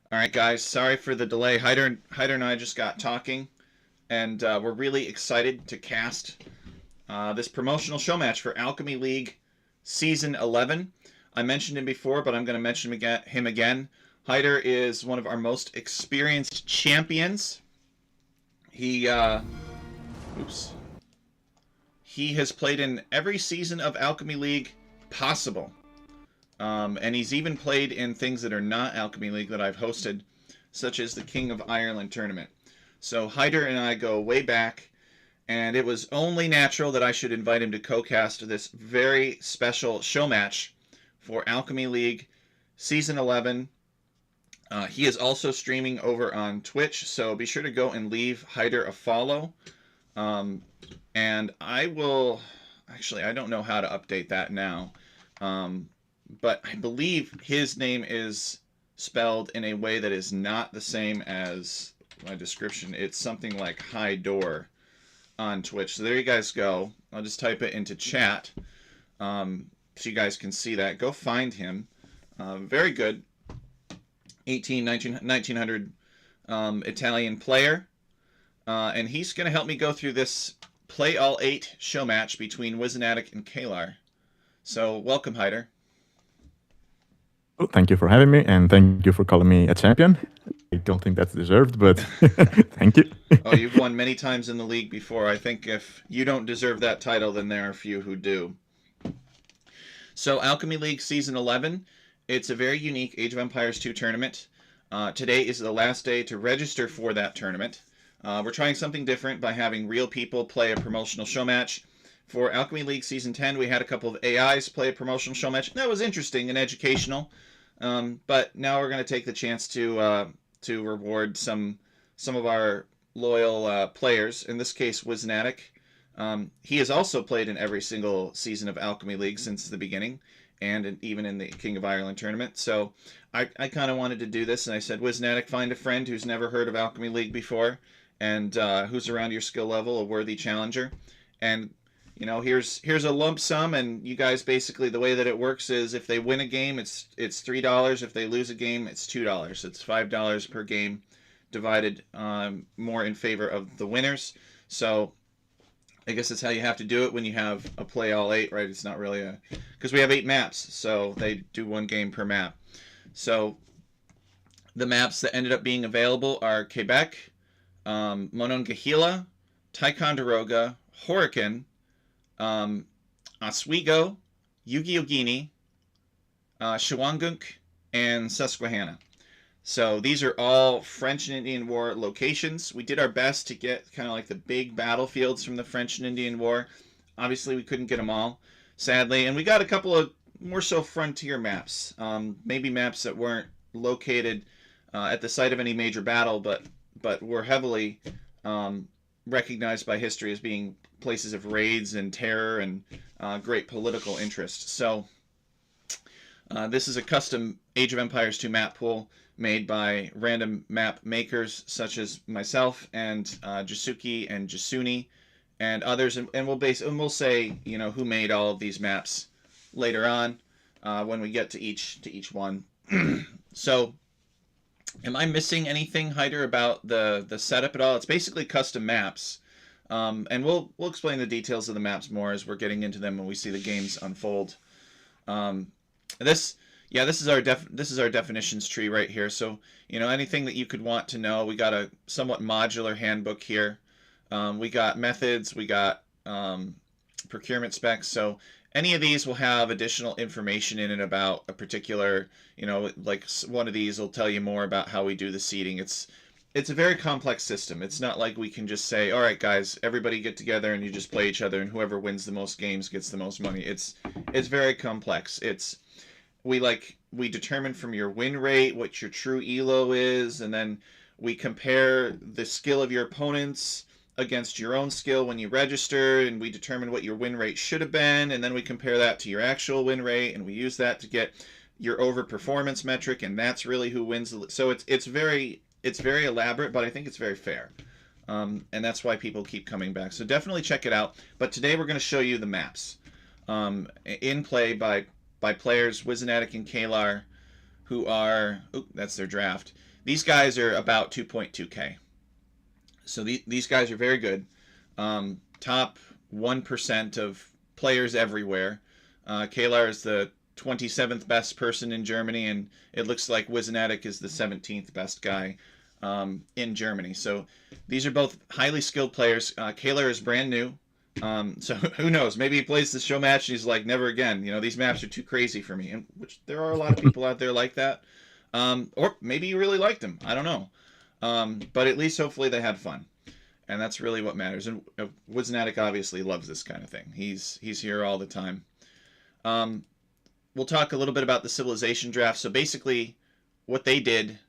All right, guys. Sorry for the delay. Hyder and I just got talking, and we're really excited to cast this promotional show match for Alchemy League Season 11. I mentioned him before, but I'm going to mention him again. Hyder is one of our most experienced champions. He, oops. He has played in every season of Alchemy League possible. And he's even played in things that are not Alchemy League that I've hosted, such as the King of Ireland tournament. So Hyder and I go way back, and it was only natural that I should invite him to co-cast this very special show match for Alchemy League Season 11. He is also streaming over on Twitch, so be sure to go and leave Hyder a follow. And I will... Actually, I don't know how to update that now. But I believe his name is spelled in a way that is not the same as my description. It's something like Hydor on Twitch. So there you guys go. I'll just type it into chat so you guys can see that. Go find him. Very good. 1900 Italian player. And he's going to help me go through this Play All 8 show match between wisenatic and kelar. So welcome, Hyder. Oh, thank you for having me, and thank you for calling me a champion. I don't think that's deserved, but thank you. Oh, you've won many times in the league before. I think if you don't deserve that title, then there are a few who do. So Alchemy League Season 11, it's a very unique Age of Empires 2 tournament. Today is the last day to register for that tournament. We're trying something different by having real people play a promotional show match. For Alchemy League Season 10, we had a couple of AIs play a promotional show match. That was interesting and educational. But now we're going to take the chance to reward some of our loyal players. In this case, wisenatic. He has also played in every single season of Alchemy League since the beginning, and even in the King of Ireland tournament. So I kind of wanted to do this, and I said, wisenatic, find a friend who's never heard of Alchemy League before, and who's around your skill level, a worthy challenger. And you know, here's a lump sum, and you guys basically, the way that it works is if they win a game, it's $3. If they lose a game, it's $2. It's $5 per game, divided more in favor of the winners. So I guess that's how you have to do it when you have a play all 8, right? It's not really a... because we have 8 maps, so they do 1 game per map. So the maps that ended up being available are Quebec, Monongahela, Ticonderoga, Horican, Oswego, Yugi-Ogini, Shawangunk, and Susquehanna. So these are all French and Indian War locations. We did our best to get kind of like the big battlefields from the French and Indian War. Obviously, we couldn't get them all, sadly. And we got a couple of more so frontier maps. Maybe maps that weren't located at the site of any major battle, but were heavily recognized by history as being places of raids and terror and great political interest. So this is a custom Age of Empires 2 map pool made by random map makers such as myself and Jasuki and Jasuni and others, and we'll say, you know, who made all of these maps later on when we get to each one. So am I missing anything, Hyder, about the setup at all? It's basically custom maps. And we'll explain the details of the maps more as we're getting into them when we see the games unfold. This is our definitions tree right here. So, you know, anything that you could want to know, we got a somewhat modular handbook here. We got methods, we got procurement specs. So any of these will have additional information in it about a particular, you know, like one of these will tell you more about how we do the seeding. It's a very complex system. It's not like we can just say, all right, guys, everybody get together and you just play each other and whoever wins the most games gets the most money. It's very complex. We determine from your win rate what your true elo is, and then we compare the skill of your opponents against your own skill when you register, and we determine what your win rate should have been, and then we compare that to your actual win rate, and we use that to get your overperformance metric, and that's really who wins. So it's very elaborate, but I think it's very fair. And that's why people keep coming back. So definitely check it out. But today we're going to show you the maps in play by players wisenatic and kelar, who are... oh, that's their draft. These guys are about 2.2K. So these guys are very good. Top 1% of players everywhere. Kelar is the 27th best person in Germany, and it looks like wisenatic is the 17th best guy in Germany. So these are both highly skilled players. Kelar is brand new. So who knows? Maybe he plays the show match and he's like, never again. These maps are too crazy for me. And which there are a lot of people out there like that. Or maybe you really liked them. I don't know. But at least hopefully they had fun. And that's really what matters. And wisenatic obviously loves this kind of thing. He's here all the time. We'll talk a little bit about the civilization draft. So basically what they did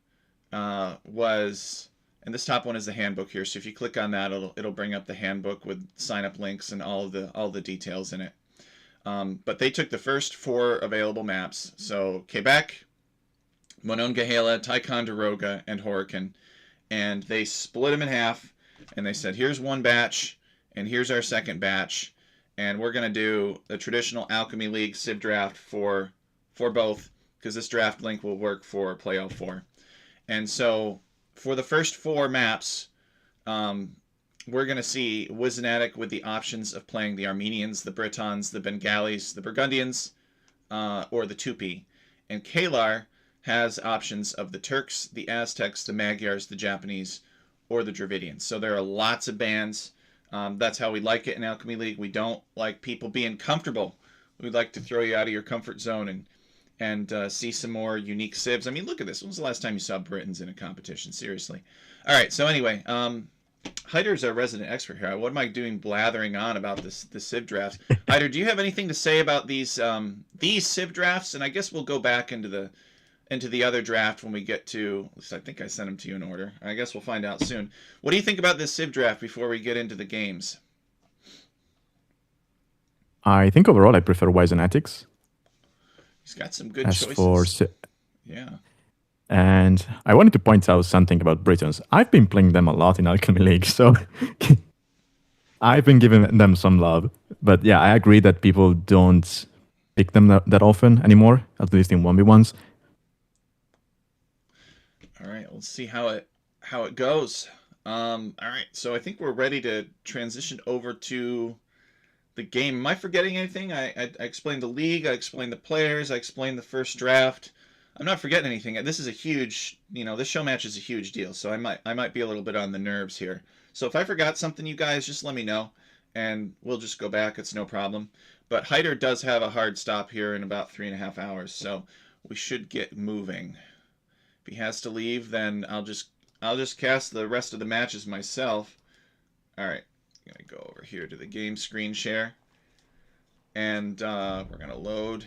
was, and this top one is the handbook here. So if you click on that, it'll bring up the handbook with sign up links and all the details in it. But they took the first 4 available maps. So Quebec, Monongahela, Ticonderoga, and Horican. And they split them in half. And they said, here's one batch, and here's our second batch, and we're going to do the traditional Alchemy League Civ draft for both, because this draft link will work for Playoff 4. And so for the first 4 maps, we're going to see wisenatic with the options of playing the Armenians, the Britons, the Bengalis, the Burgundians, or the Tupi. And Kelar has options of the Turks, the Aztecs, the Magyars, the Japanese, or the Dravidians. So there are lots of bands. That's how we like it in Alchemy League. We don't like people being comfortable. We'd like to throw you out of your comfort zone and see some more unique civs. I mean, look at this. When was the last time you saw Britons in a competition? Seriously. All right, so anyway, Hyder's our resident expert here. What am I doing blathering on about the civ drafts? Hyder, do you have anything to say about these civ drafts? And I guess we'll go back into the other draft when we get to, at least I think I sent them to you in order. I guess we'll find out soon. What do you think about this civ draft before we get into the games? I think overall I prefer wisenatics. He's got some good as choices. For yeah. And I wanted to point out something about Britons. I've been playing them a lot in Alchemy League, so I've been giving them some love. But yeah, I agree that people don't pick them that often anymore, at least in 1v1s. All right, let's see how it goes. All right, so I think we're ready to transition over to the game. Am I forgetting anything? I explained the league, I explained the players, I explained the first draft. I'm not forgetting anything. This is a huge, this show match is a huge deal, so I might be a little bit on the nerves here. So if I forgot something, you guys just let me know, and we'll just go back. It's no problem. But Hyder does have a hard stop here in about 3.5 hours, so we should get moving. If he has to leave, then I'll just cast the rest of the matches myself. All right, I'm gonna go over here to the game screen share, and we're gonna load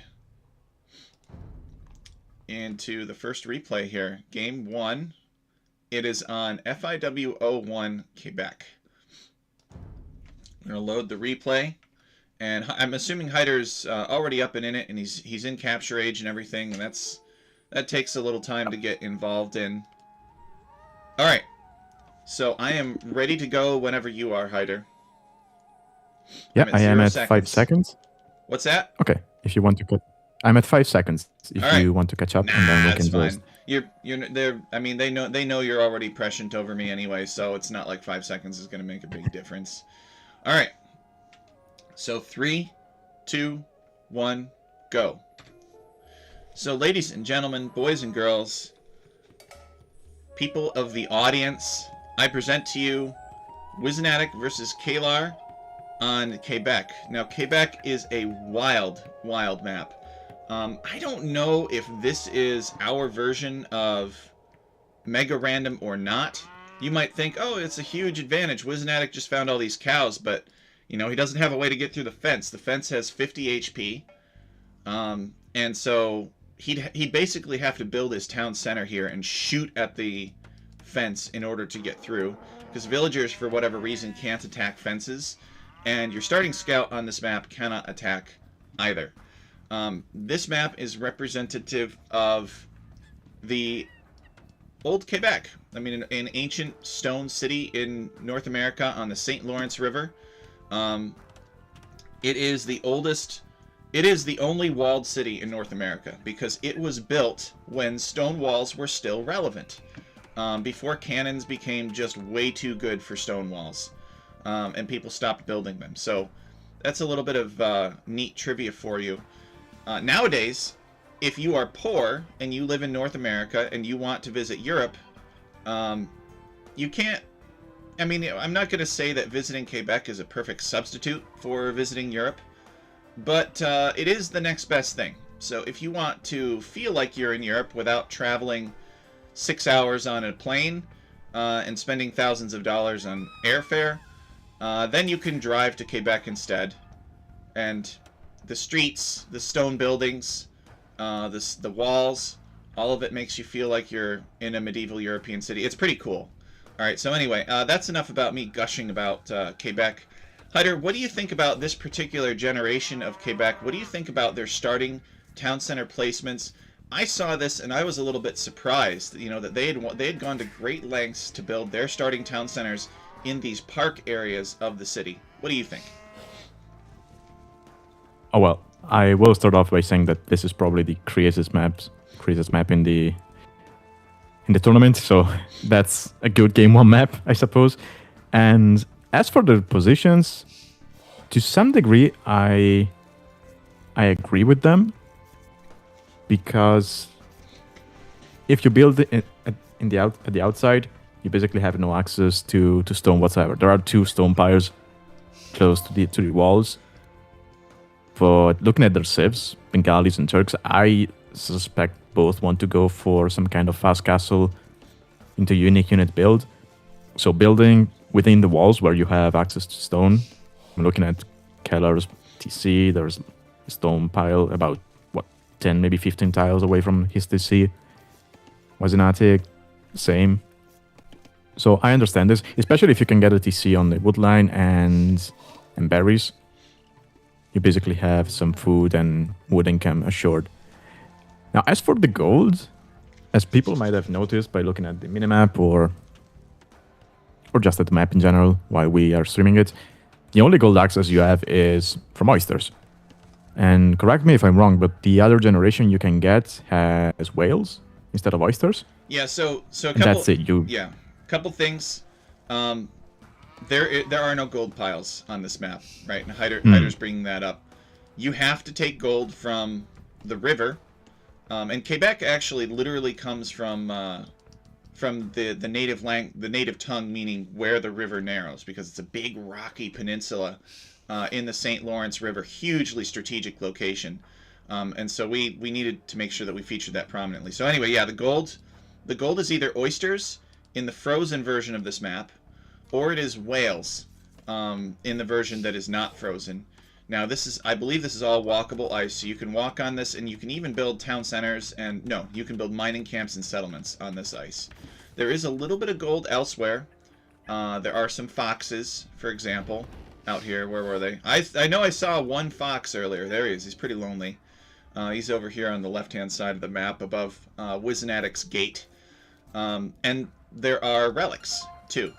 into the first replay here. Game 1. It is on FIW01 Quebec. I'm gonna load the replay, and I'm assuming Hyder's already up and in it, and he's in capture age and everything, and that takes a little time to get involved in. All right, so I am ready to go whenever you are, Hyder. Yeah, I am at 5 seconds. What's that? Okay, if you want to cut, I'm at 5 seconds. If you want to catch up, and then we can fine. just. You're. I mean, they know you're already prescient over me anyway, so it's not like 5 seconds is going to make a big difference. All right. So 3, 2, 1, go. So, ladies and gentlemen, boys and girls, people of the audience, I present to you wisenatic versus Kelar on Quebec. Now, Quebec is a wild, wild map. I don't know if this is our version of Mega Random or not. You might think, oh, it's a huge advantage. wisenatic just found all these cows, but, he doesn't have a way to get through the fence. The fence has 50 HP. And so he'd basically have to build his town center here and shoot at the fence in order to get through, because villagers, for whatever reason, can't attack fences, and your starting scout on this map cannot attack either. This map is representative of the old Quebec. I mean, an ancient stone city in North America on the St. Lawrence River. It is the oldest. It is the only walled city in North America because it was built when stone walls were still relevant. before cannons became just way too good for stone walls, and people stopped building them. So that's a little bit of neat trivia for you. Nowadays, if you are poor and you live in North America and you want to visit Europe, you can't. I mean, I'm not going to say that visiting Quebec is a perfect substitute for visiting Europe, but it is the next best thing. So if you want to feel like you're in Europe without traveling 6 hours on a plane and spending thousands of dollars on airfare, then you can drive to Quebec instead. And the streets, the stone buildings, the walls, all of it makes you feel like you're in a medieval European city. It's pretty cool. All right, so anyway, that's enough about me gushing about Quebec. Hyder, what do you think about this particular generation of Quebec? What do you think about their starting town center placements? I saw this and I was a little bit surprised, that they had gone to great lengths to build their starting town centers in these park areas of the city. What do you think? Oh well, I will start off by saying that this is probably the craziest map in the tournament, so that's a good game one map, I suppose. And as for the positions, to some degree, I agree with them, because if you build it at the outside, you basically have no access to stone whatsoever. There are 2 stone piles close to the walls. But looking at their civs, Bengalis and Turks, I suspect both want to go for some kind of fast castle into unique unit build. So building within the walls where you have access to stone. I'm looking at Kellar's TC. There's a stone pile about 10, maybe 15 tiles away from his TC. Wisenatic, same. So I understand this, especially if you can get a TC on the wood line and berries. You basically have some food and wood income assured. Now, as for the gold, as people might have noticed by looking at the minimap or just at the map in general while we are streaming it, the only gold access you have is from oysters. And correct me if I'm wrong, but the other generation you can get has whales instead of oysters. Yeah, so a couple. That's it. Couple things. There are no gold piles on this map, right? And Hyder's bringing that up. You have to take gold from the river, and Quebec actually literally comes from the native tongue, meaning where the river narrows, because it's a big rocky peninsula in the St. Lawrence River, hugely strategic location, and so we needed to make sure that we featured that prominently. So anyway, yeah, the gold is either oysters in the frozen version of this map, or it is whales in the version that is not frozen. Now, I believe this is all walkable ice, so you can walk on this, and you can even build town centers, you can build mining camps and settlements on this ice. There is a little bit of gold elsewhere. There are some foxes, for example, out here. Where were they? I know I saw one fox earlier. There he is. He's pretty lonely. He's over here on the left-hand side of the map above wisenatic's gate. And there are relics, too.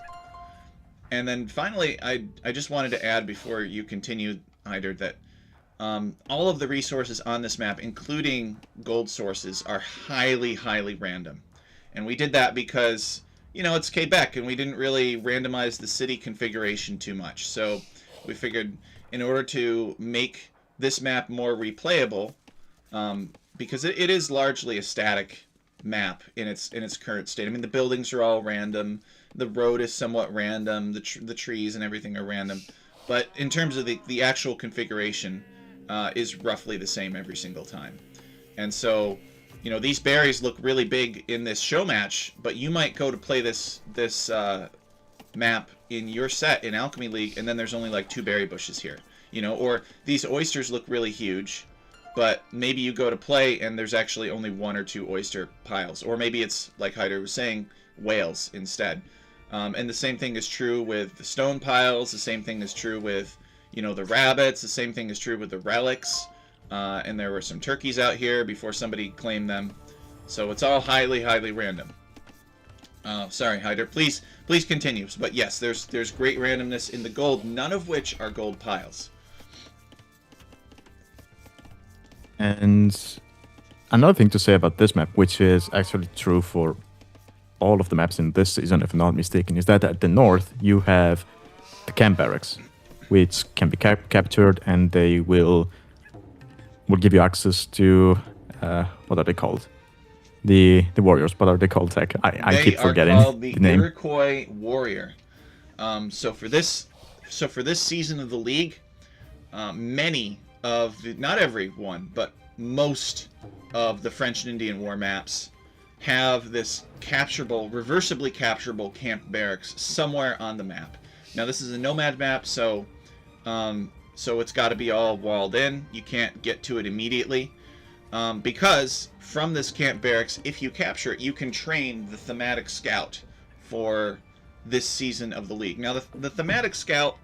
And then finally, I just wanted to add before you continue, Hyder, that all of the resources on this map, including gold sources, are highly, highly random. And we did that because, it's Quebec, and we didn't really randomize the city configuration too much. So we figured in order to make this map more replayable, because it is largely a static map in its current state. I mean, the buildings are all random. The road is somewhat random. The trees and everything are random. But in terms of the actual configuration, is roughly the same every single time. And so, these berries look really big in this Showmatch, but you might go to play this map in your set in Alchemy League, and then there's only like 2 berry bushes here. Or these oysters look really huge, but maybe you go to play and there's actually only 1 or 2 oyster piles. Or maybe it's, like Hyder was saying, whales instead. And the same thing is true with the stone piles. The same thing is true with, the rabbits. The same thing is true with the relics. And there were some turkeys out here before somebody claimed them. So it's all highly, highly random. Sorry, Hyder. Please continue. But yes, there's great randomness in the gold, none of which are gold piles. And another thing to say about this map, which is actually true for all of the maps in this season, if I'm not mistaken, is that at the north you have the camp barracks, which can be captured, and they will give you access to what are they called? The warriors. What are they called, Zach? I keep forgetting They are called the name. Iroquois Warrior. So for this season of the league, many of not everyone, but most of the French and Indian War maps have this reversibly capturable camp barracks somewhere on the map. Now this is a nomad map, so it's got to be all walled in. You can't get to it immediately, because from this camp barracks, if you capture it, you can train the thematic scout for this season of the league. Now the thematic scout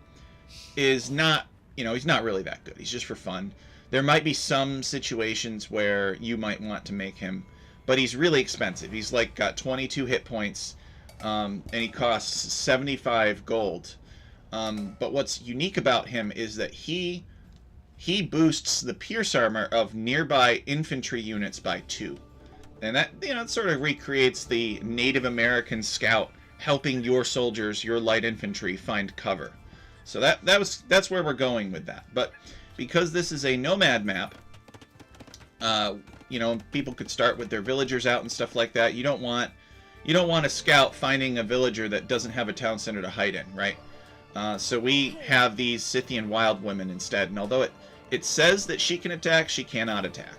is not, he's not really that good. He's just for fun. There might be some situations where you might want to make him, but he's really expensive. He's like got 22 hit points, and he costs 75 gold. But what's unique about him is that he boosts the pierce armor of nearby infantry units by 2. And that, it sort of recreates the Native American scout helping your soldiers, your light infantry, find cover. So that's where we're going with that. But because this is a nomad map, people could start with their villagers out and stuff like that. You don't want a scout finding a villager that doesn't have a town center to hide in, right? So we have these Scythian wild women instead, and although it says that she can attack, she cannot attack.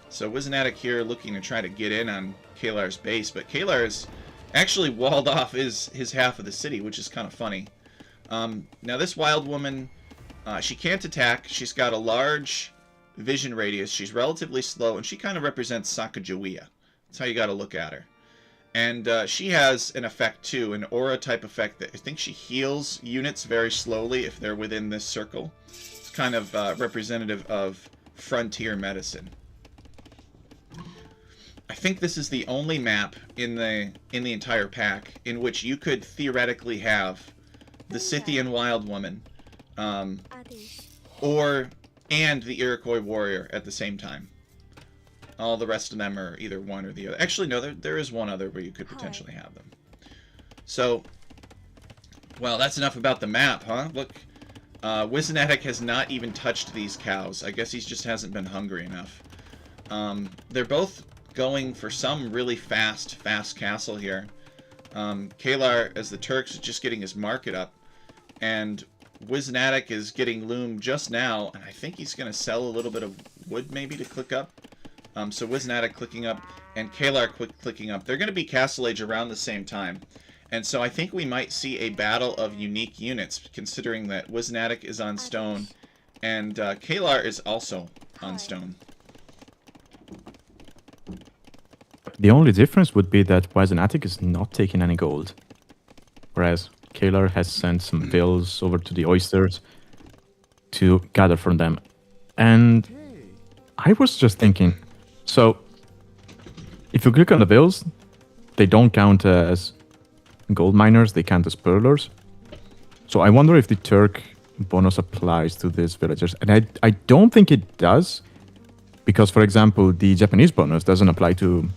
So wisenatic here looking to try to get in on Kelar's base, but Kelar is actually walled off his half of the city, which is kind of funny. Now this wild woman, she can't attack. She's got a large vision radius. She's relatively slow, and she kind of represents Sacagawea. That's how you got to look at her. And she has an effect too, an aura type effect that I think she heals units very slowly if they're within this circle. It's kind of representative of frontier medicine. I think this is the only map in the entire pack in which you could theoretically have the Scythian Wild Woman, and the Iroquois Warrior at the same time. All the rest of them are either one or the other. Actually, no, there is one other where you could potentially have them. So, well, that's enough about the map, huh? Look, wisenatic has not even touched these cows. I guess he just hasn't been hungry enough. They're both going for some really fast castle here. Kelar, as the Turks, is just getting his market up. And wisenatic is getting loom just now, and I think he's going to sell a little bit of wood maybe to click up. So wisenatic clicking up and Kelar clicking up. They're going to be Castle Age around the same time. And so I think we might see a battle of unique units, considering that wisenatic is on stone and Kelar is also on stone. The only difference would be that wisenatic is not taking any gold, whereas Kelar has sent some bills over to the oysters to gather from them. And I was just thinking, so if you click on the bills, they don't count as gold miners, they count as pearlers. So I wonder if the Turk bonus applies to these villagers. And I don't think it does, because, for example, the Japanese bonus doesn't apply to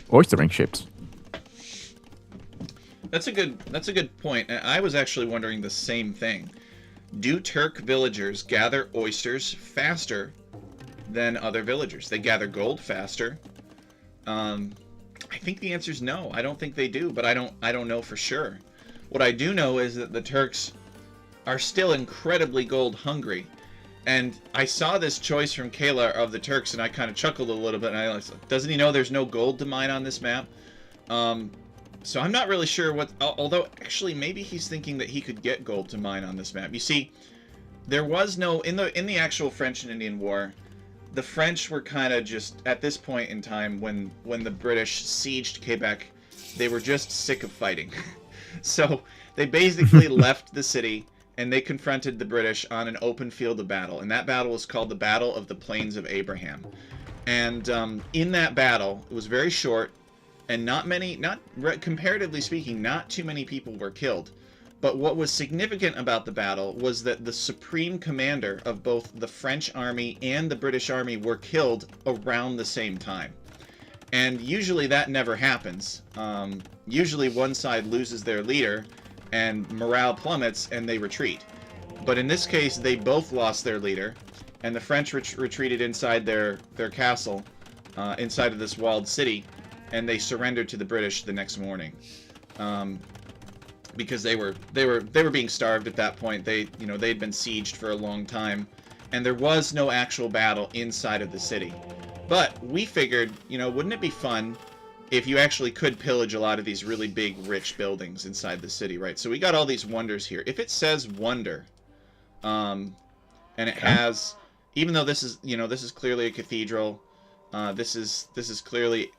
oystering ships. That's a good point. I was actually wondering the same thing. Do Turk villagers gather oysters faster than other villagers? They gather gold faster. I think the answer is no. I don't think they do, but I don't know for sure. What I do know is that the Turks are still incredibly gold hungry. And I saw this choice from Kelar of the Turks, and I kind of chuckled a little bit. And I was like, doesn't he know there's no gold to mine on this map? So I'm not really sure what... Although, actually, maybe he's thinking that he could get gold to mine on this map. You see, there was no... In the actual French and Indian War, the French were kind of just... At this point in time, when the British sieged Quebec, they were just sick of fighting. So they basically left the city, and they confronted the British on an open field of battle. And that battle was called the Battle of the Plains of Abraham. And in that battle, it was very short, and comparatively speaking, not too many people were killed. But what was significant about the battle was that the supreme commander of both the French army and the British army were killed around the same time. And usually that never happens. Usually one side loses their leader and morale plummets and they retreat. But in this case, they both lost their leader, and the French retreated inside their castle, inside of this walled city, and they surrendered to the British the next morning, because they were being starved at that point. They'd been sieged for a long time, and there was no actual battle inside of the city. But we figured, wouldn't it be fun if you actually could pillage a lot of these really big, rich buildings inside the city, right? So we got all these wonders here. If it says wonder, and it has, even though this is clearly a cathedral, this is clearly,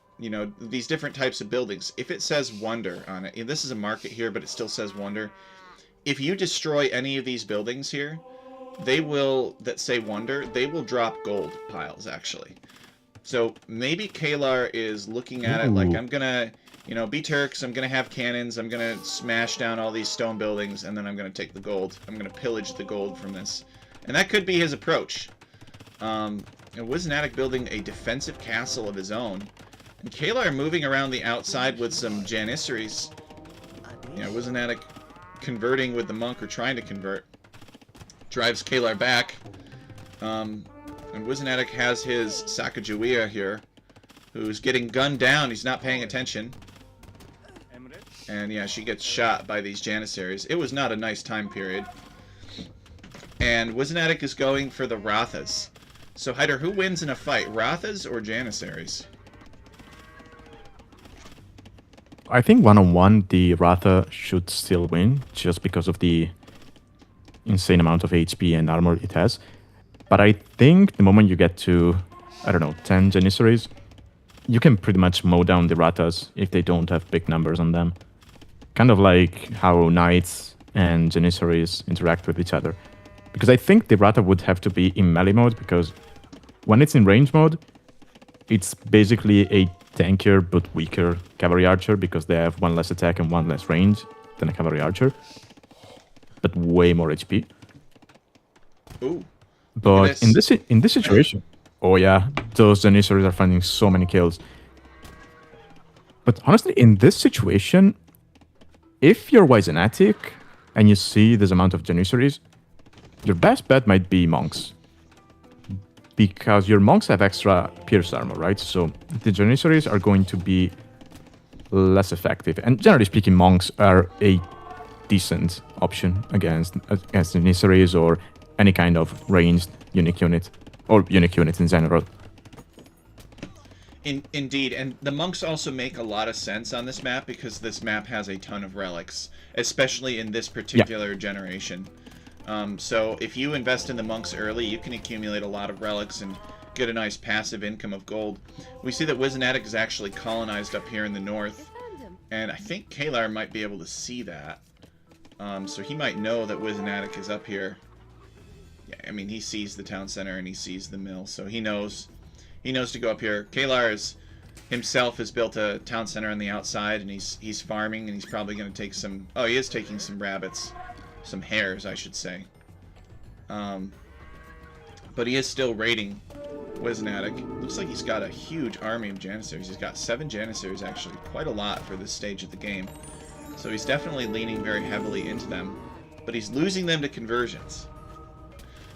these different types of buildings. If it says wonder on it, and this is a market here, but it still says wonder. If you destroy any of these buildings here, that say wonder, they will drop gold piles, actually. So maybe Kelar is looking at it like, I'm gonna, be Turks, I'm gonna have cannons, I'm gonna smash down all these stone buildings, and then I'm gonna take the gold. I'm gonna pillage the gold from this. And that could be his approach. Wisenatic building a defensive castle of his own. And Kelar moving around the outside with some janissaries. Wisenatic converting with the monk, or trying to convert. Drives Kelar back. And Wisenatic has his Sacagawea here, who's getting gunned down. He's not paying attention. And yeah, she gets shot by these janissaries. It was not a nice time period. And Wisenatic is going for the Rathas. So, Hyder, who wins in a fight, Rathas or janissaries? I think one-on-one, the Ratha should still win, just because of the insane amount of HP and armor it has. But I think the moment you get to, 10 janissaries, you can pretty much mow down the Rathas if they don't have big numbers on them. Kind of like how knights and janissaries interact with each other. Because I think the Ratha would have to be in melee mode, because when it's in range mode, it's basically a tankier but weaker cavalry archer, because they have one less attack and one less range than a cavalry archer. But way more HP. Ooh. But in this situation, oh yeah, those janissaries are finding so many kills. But honestly, in this situation, if you're wisenatic and you see this amount of janissaries, your best bet might be monks. Because your monks have extra pierce armor, right? So the janissaries are going to be less effective. And generally speaking, monks are a decent option against janissaries or any kind of ranged unique unit, or unique unit in general. Indeed, and the monks also make a lot of sense on this map, because this map has a ton of relics, especially in this particular generation. So if you invest in the monks early, you can accumulate a lot of relics and get a nice passive income of gold. We see that Wisenatic is actually colonized up here in the north, and I think Kelar might be able to see that. So he might know that Wisenatic is up here. Yeah, I mean, he sees the town center and he sees the mill, so he knows to go up here. Kelar himself has built a town center on the outside, and he's farming, and he's probably going to take some... Oh, he is taking some rabbits. Some hares, I should say. But he is still raiding Wisenatic. Looks like he's got a huge army of janissaries. He's got 7 janissaries, actually. Quite a lot for this stage of the game. So he's definitely leaning very heavily into them. But he's losing them to conversions.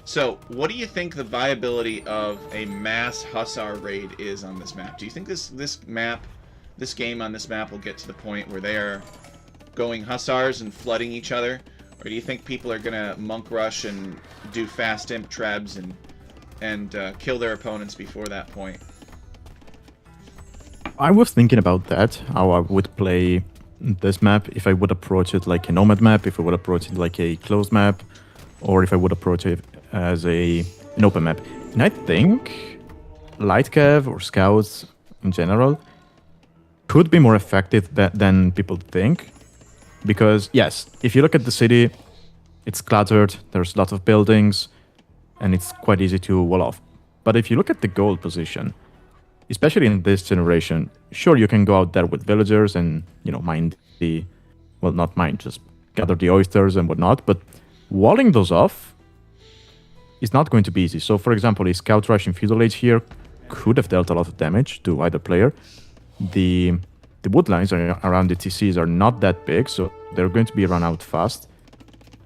So, what do you think the viability of a mass Hussar raid is on this map? Do you think this game on this map will get to the point where they are going Hussars and flooding each other? Or do you think people are going to monk rush and do fast imp trebs and kill their opponents before that point? I was thinking about that, how I would play this map, if I would approach it like a nomad map, if I would approach it like a closed map, or if I would approach it as an open map. And I think light cav or scouts in general could be more effective than people think. Because, yes, if you look at the city, it's cluttered, there's lots of buildings, and it's quite easy to wall off. But if you look at the gold position, especially in this generation, sure, you can go out there with villagers and, mine the... Well, not mine, just gather the oysters and whatnot, but walling those off is not going to be easy. So, for example, a scout rush in feudal age here could have dealt a lot of damage to either player. The wood lines around the TCs are not that big, so they're going to be run out fast,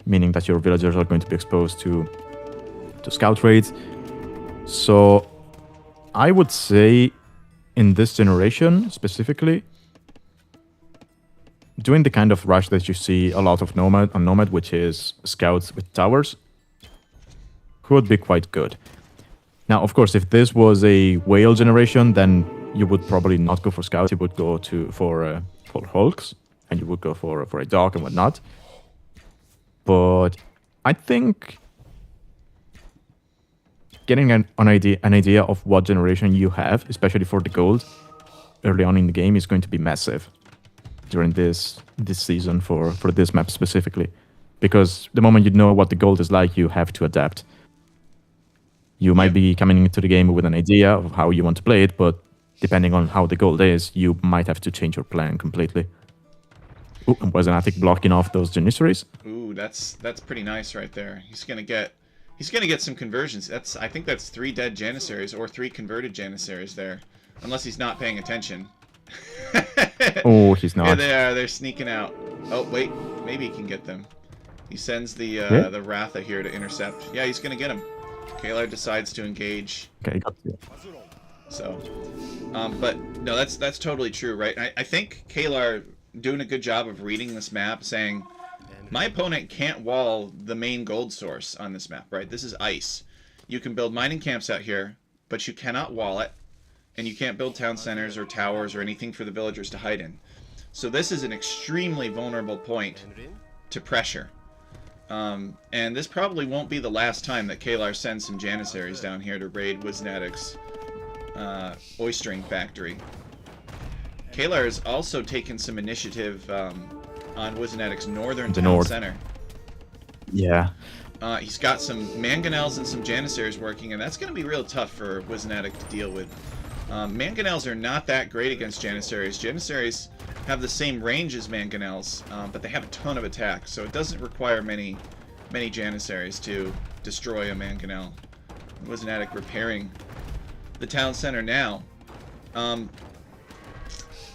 meaning that your villagers are going to be exposed to scout raids. So I would say in this generation specifically, doing the kind of rush that you see a lot of Nomad, which is scouts with towers, could be quite good. Now, of course, if this was a whale generation, then you would probably not go for scouts. You would go for hulks, and you would go for a dog and whatnot. But I think getting an idea of what generation you have, especially for the gold, early on in the game is going to be massive during this season for this map specifically. Because the moment you know what the gold is like, you have to adapt. You might be coming into the game with an idea of how you want to play it, but depending on how the gold is, you might have to change your plan completely. Ooh, and wisenatic blocking off those Janissaries. Ooh, that's pretty nice right there. He's gonna get some conversions. I think that's 3 dead Janissaries or 3 converted Janissaries there, unless he's not paying attention. Oh, he's not. Yeah, they are. They're sneaking out. Oh wait, maybe he can get them. He sends the Ratha here to intercept. Yeah, he's gonna get him. Kelar decides to engage. Okay, got you. So, but no, that's totally true, right? I think Kelar doing a good job of reading this map, saying, my opponent can't wall the main gold source on this map, right? This is ice. You can build mining camps out here, but you cannot wall it, and you can't build town centers or towers or anything for the villagers to hide in. So this is an extremely vulnerable point to pressure. And this probably won't be the last time that Kelar sends some Janissaries down here to raid wisenatic's oystering factory. Kelar has also taken some initiative on wisenatic's northern town center. Yeah. He's got some mangonels and some Janissaries working, and that's going to be real tough for wisenatic to deal with. Mangonels are not that great against Janissaries. Janissaries have the same range as mangonels, but they have a ton of attack, so it doesn't require many Janissaries to destroy a mangonel. Wisenatic repairing the town center now.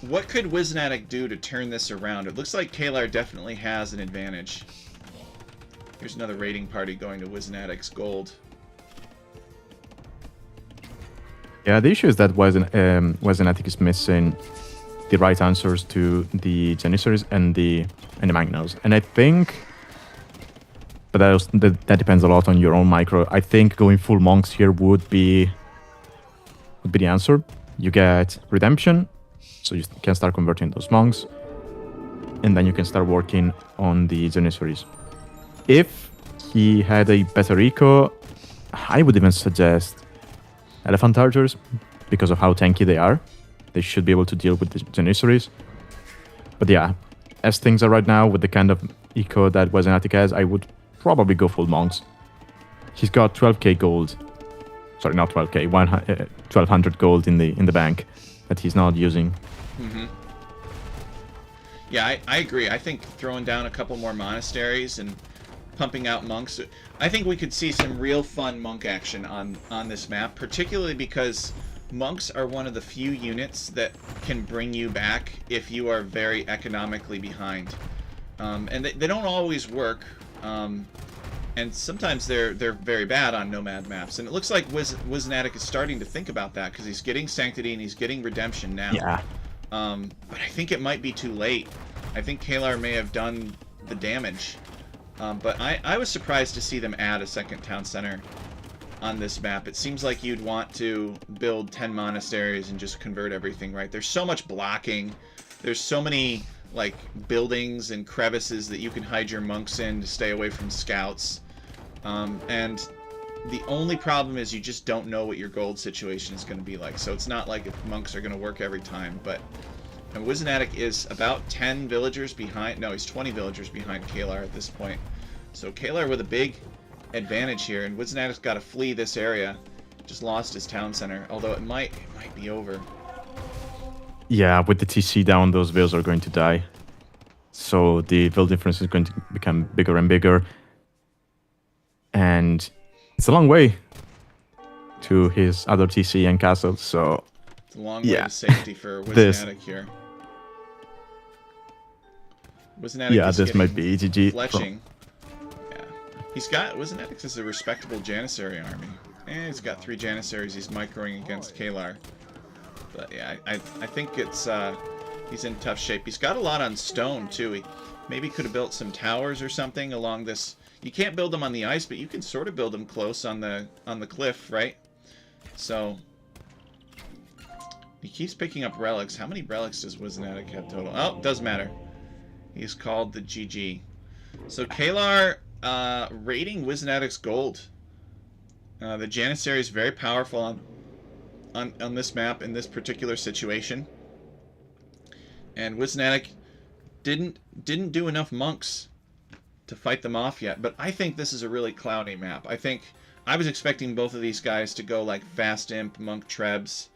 What could wisenatic do to turn this around? It looks like Kelar definitely has an advantage. Here's another raiding party going to wisenatic's gold. Yeah, the issue is that wisenatic is missing the right answers to the Janissaries and the mangonels, and I think, but that depends a lot on your own micro. I think going full monks here would be the answer. You get redemption, so you can start converting those monks, and then you can start working on the Janissaries. If he had a better eco, I would even suggest elephant archers, because of how tanky they are. They should be able to deal with the Janissaries. But yeah, as things are right now, with the kind of eco that wisenatic has, I would probably go full monks. He's got 12k gold. Sorry, not 12k, 1200 gold in the bank that he's not using. Mm-hmm. Yeah, I agree. I think throwing down a couple more monasteries and pumping out monks, I think we could see some real fun monk action on this map, particularly because monks are one of the few units that can bring you back if you are very economically behind. And they don't always work, and sometimes they're very bad on nomad maps. And it looks like wisenatic is starting to think about that, because he's getting Sanctity and he's getting Redemption now. Yeah. But I think it might be too late. I think Kelar may have done the damage. But I was surprised to see them add a second town center on this map. It seems like you'd want to build 10 monasteries and just convert everything, right? There's so much blocking. There's so many like buildings and crevices that you can hide your monks in to stay away from scouts. And the only problem is you just don't know what your gold situation is going to be like. So it's not like if monks are going to work every time. But and wisenatic is about 10 villagers behind. No, he's 20 villagers behind Kelar at this point. So Kelar with a big advantage here, and wisenatic's got to flee this area. Just lost his town center, although it might be over. Yeah, with the TC down, those vills are going to die. So the vill difference is going to become bigger and bigger. And it's a long way to his other TC and castle. So It's a long way yeah, to safety for this wisenatic here. Wisenatic yeah is this might getting be EGG from. fletching. Yeah. He's got... Wisenatic is a respectable Janissary army. And he's got 3 Janissaries he's microing against Kelar. But yeah, I think it's... he's in tough shape. He's got a lot on stone, too. He maybe could have built some towers or something along this... You can't build them on the ice, but you can sort of build them close on the cliff, right? So... He keeps picking up relics. How many relics does Wisenatic have total? Oh, doesn't matter. He's called the GG. So Kelar raiding Wisenatic's gold. The Janissary is very powerful on this map in this particular situation. And Wisenatic didn't do enough monks to fight them off yet. But I think this is a really cloudy map. I was expecting both of these guys to go like Fast Imp, Monk Trebs.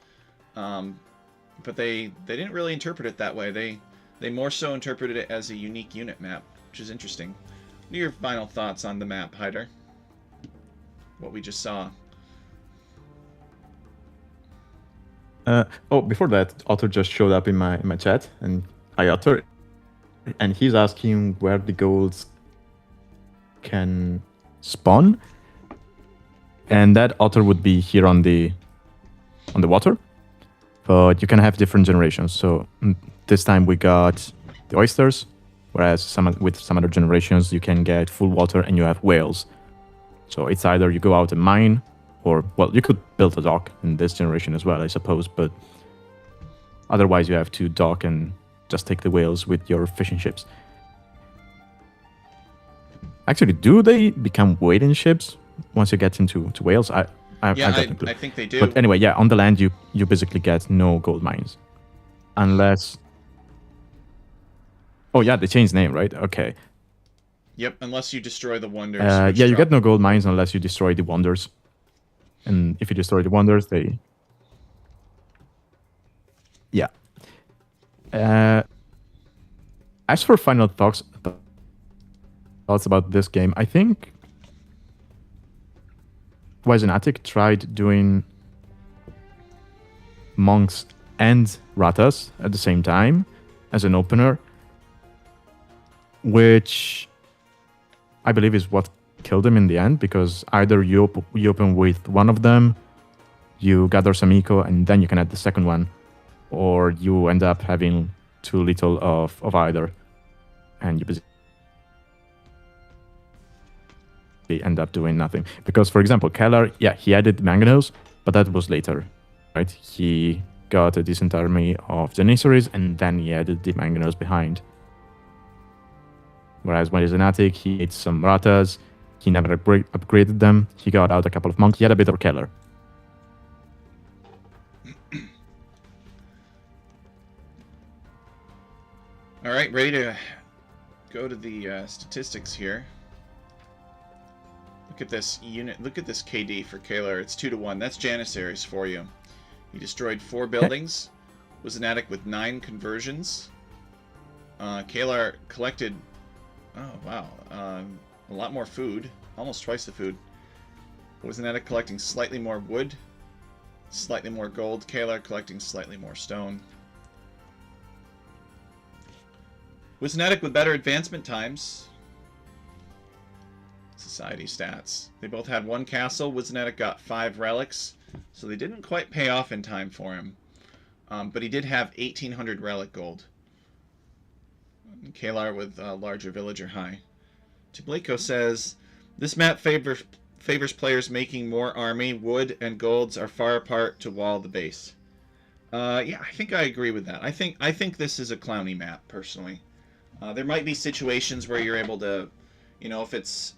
But they didn't really interpret it that way. They more so interpreted it as a unique unit map, which is interesting. What are your final thoughts on the map, Hyder? What we just saw. Oh, before that, Otter just showed up in my chat, and hi Otter, and he's asking where the golds can spawn, and that Otter would be here on the water, but you can have different generations. So this time we got the oysters, whereas with some other generations you can get full water and you have whales. So it's either you go out and mine, or, well, you could build a dock in this generation as well, I suppose, but otherwise you have to dock and just take the whales with your fishing ships. Actually, do they become waiting ships once you get into whales? I think they do. But anyway, yeah, on the land you basically get no gold mines. Unless... Oh yeah, they changed name, right? Okay. Yep, unless you destroy the wonders. Yeah, you get no gold mines unless you destroy the wonders. And if you destroy the wonders, they... Yeah. As for final thoughts about this game, I think wisenatic tried doing monks and ratas at the same time as an opener, which I believe is what killed him in the end, because either you open with one of them, you gather some eco, and then you can add the second one, or you end up having too little of either, and you basically end up doing nothing. Because, for example, Kelar, yeah, he added manganose, but that was later, right? He got a decent army of Janissaries, and then he added the manganose behind. Whereas when he's an attic, he ate some ratas, he never upgraded them, he got out a couple of monks, he had a bit of Kelar. Alright, ready to go to the statistics here. Look at this unit, look at this KD for Kelar, it's 2-1, that's Janissaries for you. He destroyed 4 buildings, was an attic with 9 conversions. Kelar collected, oh wow, a lot more food, almost twice the food. Was an attic collecting slightly more wood, slightly more gold. Kelar collecting slightly more stone. Was an attic with better advancement times. Society stats. They both had 1 castle. Wisenatic got 5 relics, so they didn't quite pay off in time for him. But he did have 1,800 relic gold. Kelar with larger villager high. Tibliko says, this map favors players making more army. Wood and golds are far apart to wall the base. Yeah, I think I agree with that. I think this is a clowny map, personally. There might be situations where you're able to, you know, if it's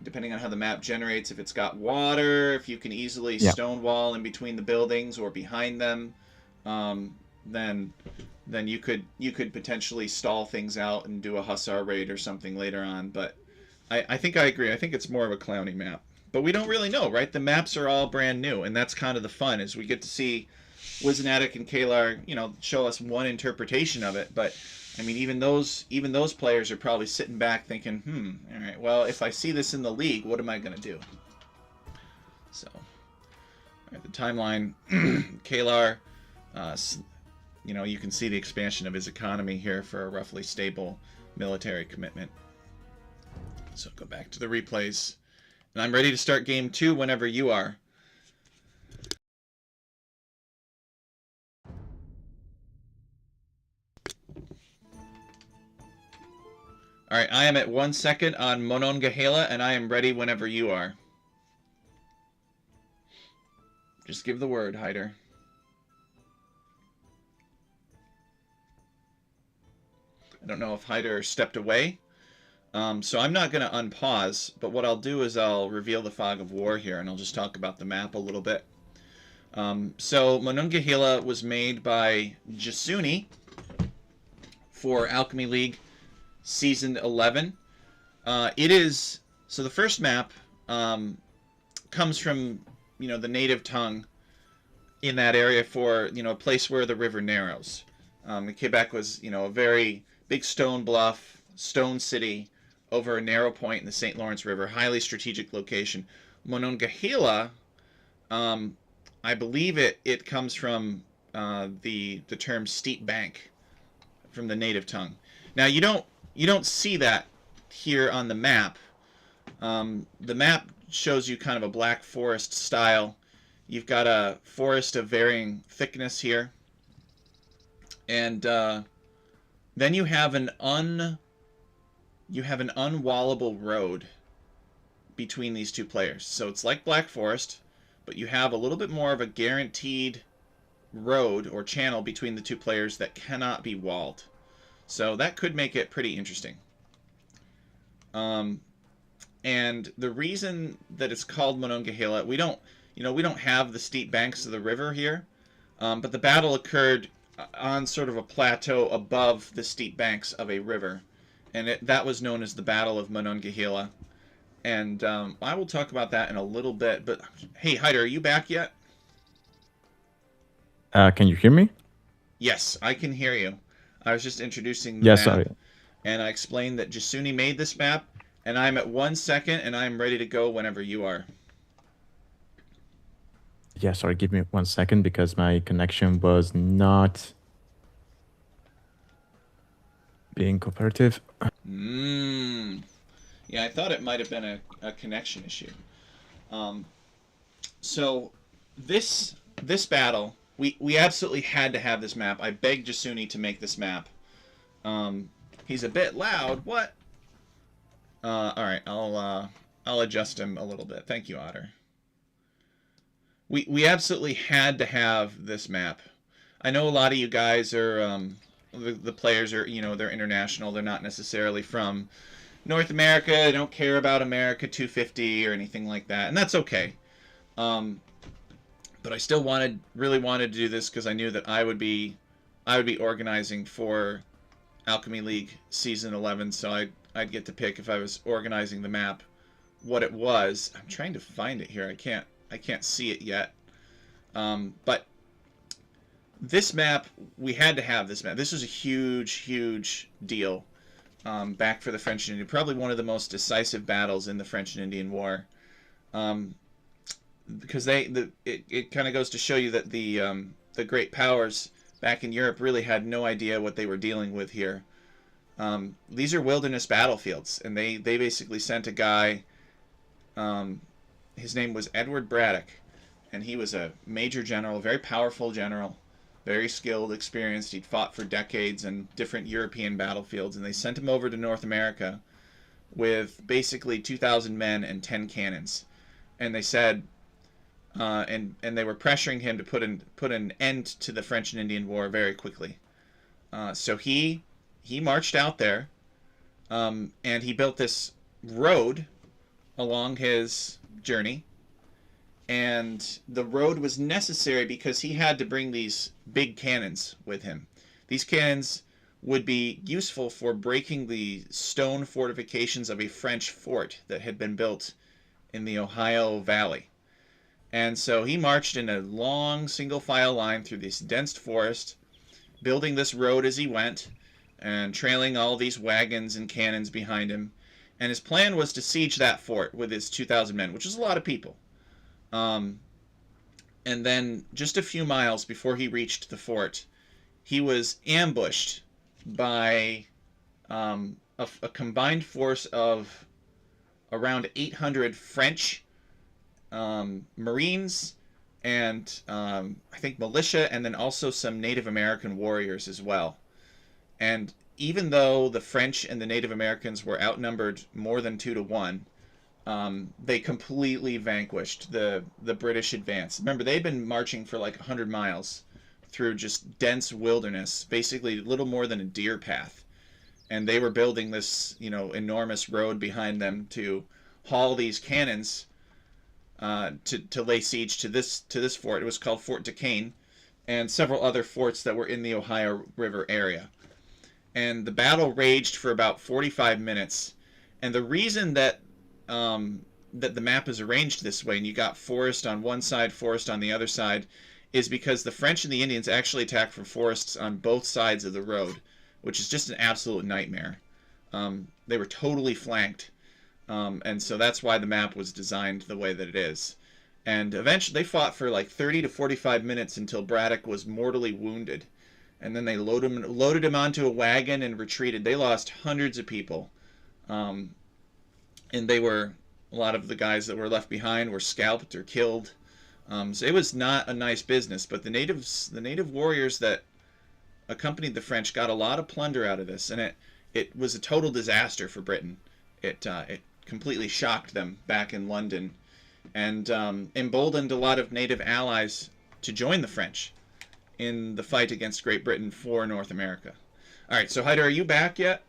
depending on how the map generates, if it's got water, if you can easily stonewall in between the buildings or behind them, then you could potentially stall things out and do a hussar raid or something later on. But I think I agree. I think it's more of a clowny map. But we don't really know, right? The maps are all brand new, and that's kind of the fun, is we get to see wisenatic and Kelar, you know, show us one interpretation of it. But I mean, even those players are probably sitting back thinking, all right, well, if I see this in the league, what am I going to do? So, all right, the timeline, kelar, you can see the expansion of his economy here for a roughly stable military commitment. So go back to the replays. And I'm ready to start game 2 whenever you are. All right, I am at 1 second on Monongahela, and I am ready whenever you are. Just give the word, Hyder. I don't know if Hyder stepped away. So I'm not going to unpause, but what I'll do is I'll reveal the fog of war here, and I'll just talk about the map a little bit. So Monongahela was made by Jasuni for Alchemy League Season 11. So the first map comes from, the native tongue in that area for, a place where the river narrows. Quebec was, a very big stone bluff, stone city over a narrow point in the St. Lawrence River, highly strategic location. Monongahela, I believe it comes from the term steep bank from the native tongue. Now you don't see that here on the map. The map shows you kind of a black forest style. You've got a forest of varying thickness here, and then you have an unwallable road between these two players. So it's like Black Forest, but you have a little bit more of a guaranteed road or channel between the two players that cannot be walled. So that could make it pretty interesting. And the reason that it's called Monongahela, we don't have the steep banks of the river here, but the battle occurred on sort of a plateau above the steep banks of a river, and that was known as the Battle of Monongahela. And I will talk about that in a little bit. But hey, Hyder, are you back yet? Can you hear me? Yes, I can hear you. I was just introducing the Yeah, map, sorry. and I explained that Jasuni made this map, and I'm at 1 second, and I'm ready to go whenever you are. Yeah, sorry. Give me 1 second because my connection was not being cooperative. Yeah, I thought it might have been a connection issue. So this battle, we absolutely had to have this map. I begged Jasuni to make this map. He's a bit loud. What? All right, I'll adjust him a little bit. Thank you, Otter. We absolutely had to have this map. I know a lot of you guys are the players are, they're international. They're not necessarily from North America. They don't care about America 250 or anything like that, and that's okay. But I still really wanted to do this because I knew that I would be organizing for Alchemy League Season 11, so I'd get to pick, if I was organizing the map, what it was. I'm trying to find it here. I can't see it yet. But this map, we had to have this map. This was a huge deal back for the French and Indian. Probably one of the most decisive battles in the French and Indian War. Because it kind of goes to show you that the great powers back in Europe really had no idea what they were dealing with here. These are wilderness battlefields, and they basically sent a guy. His name was Edward Braddock, and he was a major general, very powerful general, very skilled, experienced. He'd fought for decades in different European battlefields, and they sent him over to North America with basically 2,000 men and 10 cannons. And they said, and they were pressuring him to put an end to the French and Indian War very quickly. So he marched out there, and he built this road along his journey. And the road was necessary because he had to bring these big cannons with him. These cannons would be useful for breaking the stone fortifications of a French fort that had been built in the Ohio Valley. And so he marched in a long single file line through this dense forest, building this road as he went, and trailing all these wagons and cannons behind him. And his plan was to siege that fort with his 2,000 men, which is a lot of people. Um, and then just a few miles before he reached the fort, he was ambushed by a combined force of around 800 French Marines and I think militia, and then also some Native American warriors as well. And even though the French and the Native Americans were outnumbered more than 2 to 1, they completely vanquished the British advance. Remember, they'd been marching for like 100 miles through just dense wilderness, basically little more than a deer path. And they were building this, enormous road behind them to haul these cannons to lay siege to this fort. It was called Fort Duquesne, and several other forts that were in the Ohio River area. And the battle raged for about 45 minutes. And the reason that the map is arranged this way, and you got forest on one side, forest on the other side, is because the French and the Indians actually attacked from forests on both sides of the road, which is just an absolute nightmare. They were totally flanked, and so that's why the map was designed the way that it is. And eventually, they fought for like 30 to 45 minutes until Braddock was mortally wounded, and then they loaded him onto a wagon and retreated. They lost hundreds of people, um, and a lot of the guys that were left behind were scalped or killed. So it was not a nice business. But the native warriors that accompanied the French got a lot of plunder out of this, and it was a total disaster for Britain. It completely shocked them back in London, and emboldened a lot of native allies to join the French in the fight against Great Britain for North America. All right, so Hyder, are you back yet?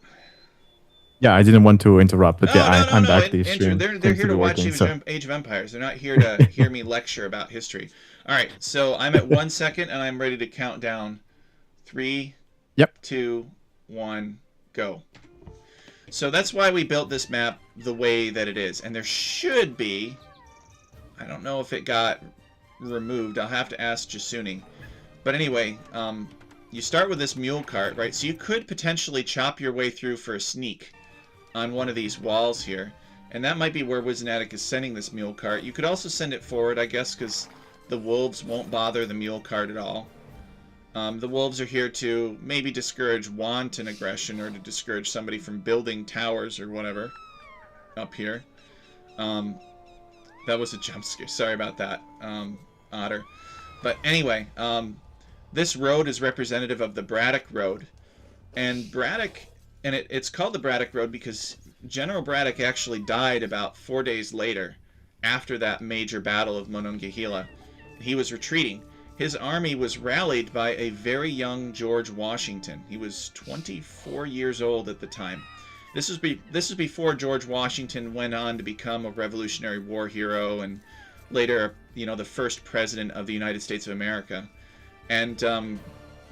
Yeah, I didn't want to interrupt, but yeah, No, no, no, I'm no. back. The Andrew, stream they're seems here to be to watch working. So Age of Empires. They're not here to hear me lecture about history. All right, so I'm at 1 second, and I'm ready to count down. Three, yep. 2, 1, go. So that's why we built this map the way that it is, and there should be. I don't know if it got removed. I'll have to ask Jasuni. But anyway, you start with this mule cart, right? So you could potentially chop your way through for a sneak on one of these walls here, and that might be where wisenatic is sending this mule cart. You could also send it forward, I guess, because the wolves won't bother the mule cart at all. The wolves are here to maybe discourage wanton aggression, or to discourage somebody from building towers or whatever up here. That was a jump scare. Sorry about that, Otter. But anyway, this road is representative of the Braddock Road, and it's called the Braddock Road because General Braddock actually died about 4 days later, after that major battle of Monongahela. He was retreating. His army was rallied by a very young George Washington. He was 24 years old at the time. This was before George Washington went on to become a Revolutionary War hero, and later, the first president of the United States of America. And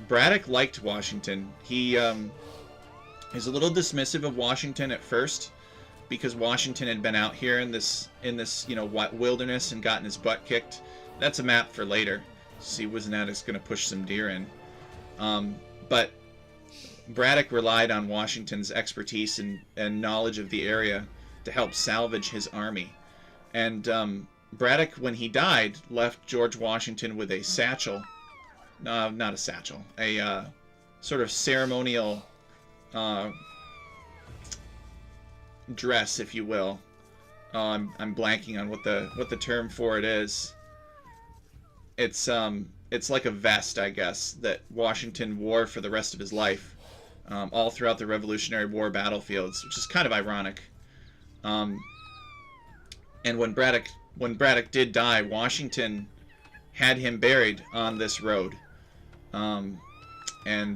Braddock liked Washington. He is a little dismissive of Washington at first, because Washington had been out here in this wilderness and gotten his butt kicked. That's a map for later. See, wisenatic's going to push some deer in. But Braddock relied on Washington's expertise and knowledge of the area to help salvage his army. And Braddock, when he died, left George Washington with a satchel. No, not a satchel. A sort of ceremonial dress, if you will. I'm blanking on what the term for it is. It's like a vest, I guess, that Washington wore for the rest of his life, all throughout the Revolutionary War battlefields, which is kind of ironic. And when Braddock did die, Washington had him buried on this road, and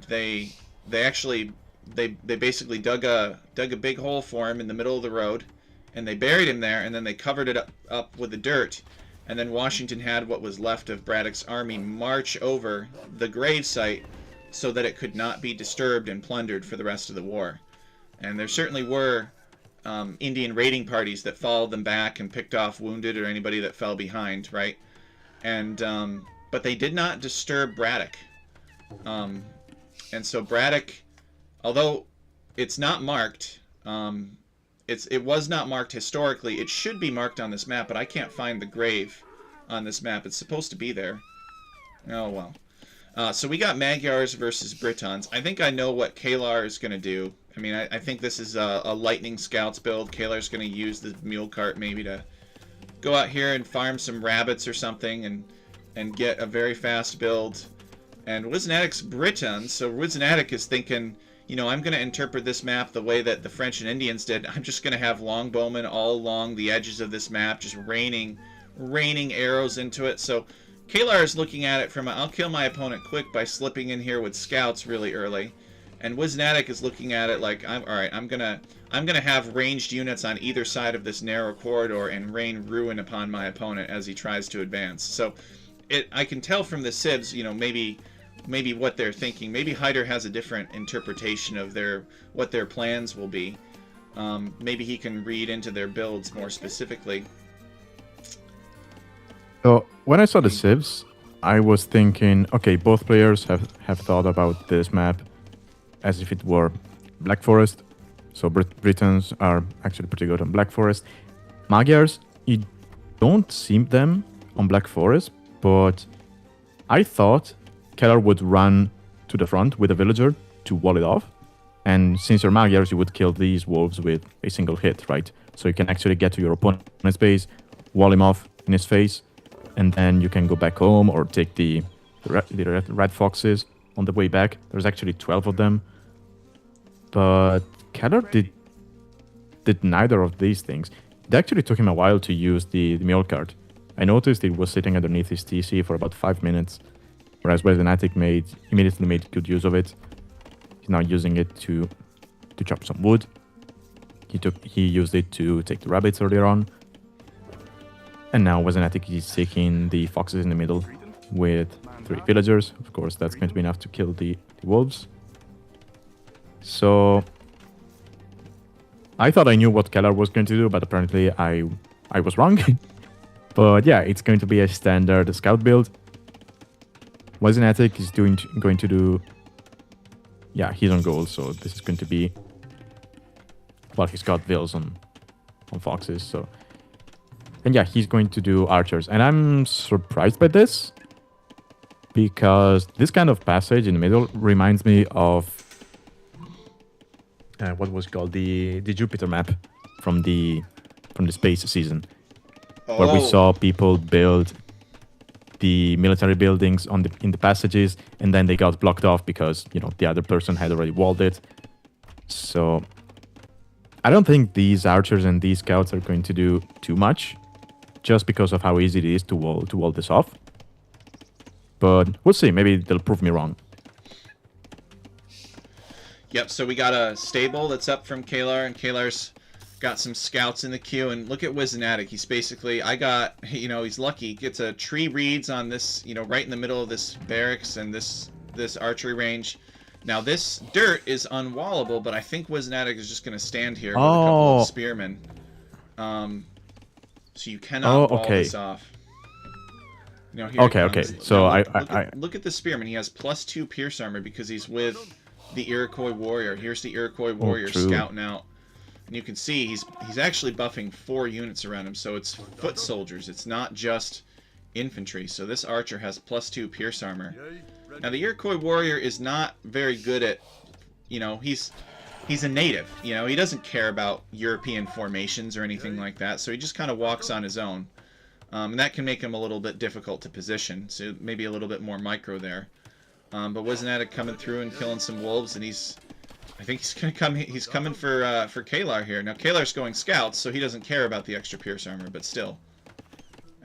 they basically dug a big hole for him in the middle of the road, and they buried him there, and then they covered it up with the dirt. And then Washington had what was left of Braddock's army march over the grave site so that it could not be disturbed and plundered for the rest of the war. And there certainly were Indian raiding parties that followed them back and picked off wounded or anybody that fell behind, right? And but they did not disturb Braddock. And so Braddock, although it's not marked, it was not marked historically. It should be marked on this map, but I can't find the grave on this map. It's supposed to be there. Oh, well. So we got Magyars versus Britons. I think I know what kelar is going to do. I mean, I think this is a Lightning Scouts build. Kalar's going to use the mule cart maybe to go out here and farm some rabbits or something and get a very fast build. And wisenatic's Britons, so wisenatic is thinking, you know, I'm going to interpret this map the way that the French and Indians did. I'm just going to have longbowmen all along the edges of this map, just raining arrows into it. So kelar is looking at it from I'll kill my opponent quick by slipping in here with scouts really early. And wisenatic is looking at it like, all right, I'm gonna have ranged units on either side of this narrow corridor and rain ruin upon my opponent as he tries to advance. So I can tell from the sibs, you know, maybe what they're thinking. Maybe Hyder has a different interpretation of what their plans will be. Maybe he can read into their builds more specifically. So when I saw the sieves, I was thinking, okay, both players have thought about this map as if it were Black Forest. So Britons are actually pretty good on Black Forest. Magyars, you don't see them on Black Forest, but I thought kelar would run to the front with a villager to wall it off. And since you're Magyars, you would kill these wolves with a single hit, right? So you can actually get to your opponent's base, wall him off in his face, and then you can go back home or take the red foxes on the way back. There's actually 12 of them. But kelar did neither of these things. It actually took him a while to use the mule cart. I noticed it was sitting underneath his TC for about 5 minutes, whereas wisenatic immediately made good use of it. He's now using it to chop some wood. He used it to take the rabbits earlier on. And now wisenatic is taking the foxes in the middle with 3 villagers. Of course, that's going to be enough to kill the wolves. So I thought I knew what kelar was going to do, but apparently I was wrong. But yeah, it's going to be a standard scout build. wisenatic is going to do... Yeah, he's on gold, so this is going to be... Well, he's got vills on foxes, so... And yeah, he's going to do archers. And I'm surprised by this, because this kind of passage in the middle reminds me of... what was called the Jupiter map from the space season, where we saw people build the military buildings in the passages, and then they got blocked off because, you know, the other person had already walled it. So I don't think these archers and these scouts are going to do too much, just because of how easy it is to wall this off. But we'll see. Maybe they'll prove me wrong. Yep, so we got a stable that's up from kelar, and kelar's got some scouts in the queue. And look at wisenatic. He's basically, he's lucky. He gets a tree reeds on this, you know, right in the middle of this barracks and this archery range. Now this dirt is unwallable, but I think wisenatic is just going to stand here with a couple of spearmen. So you cannot wall this off. You know, here okay. So look at the spearman. He has +2 pierce armor because he's with the Iroquois warrior. Here's the Iroquois warrior scouting out, and you can see he's actually buffing 4 units around him. So it's foot soldiers. It's not just infantry. So this archer has +2 pierce armor. Now the Iroquois warrior is not very good at, you know, he's a native. You know, he doesn't care about European formations or anything like that. So he just kind of walks on his own, and that can make him a little bit difficult to position. So maybe a little bit more micro there. But wisenatic coming through and killing some wolves, and I think he's gonna come. He's coming for kelar here. Now kelar's going scouts, so he doesn't care about the extra pierce armor, but still,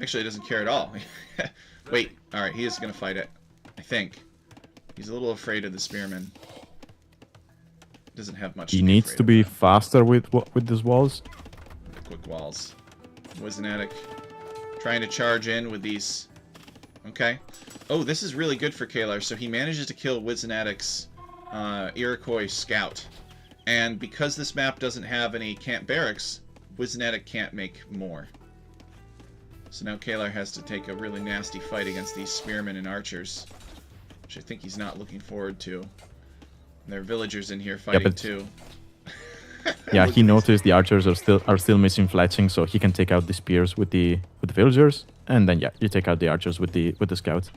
actually, he doesn't care at all. Wait, all right, he is gonna fight it. I think he's a little afraid of the spearman. Doesn't have much. He needs to be faster with these walls. Quick walls. wisenatic trying to charge in with these. Okay. Oh, this is really good for kelar. So he manages to kill wisenatic's Iroquois scout. And because this map doesn't have any camp barracks, wisenatic can't make more. So now kelar has to take a really nasty fight against these spearmen and archers, which I think he's not looking forward to. And there are villagers in here fighting too. Yeah, Look he at these. noticed the archers are still missing fletching, so he can take out the spears with the villagers, and then yeah, you take out the archers with the scouts.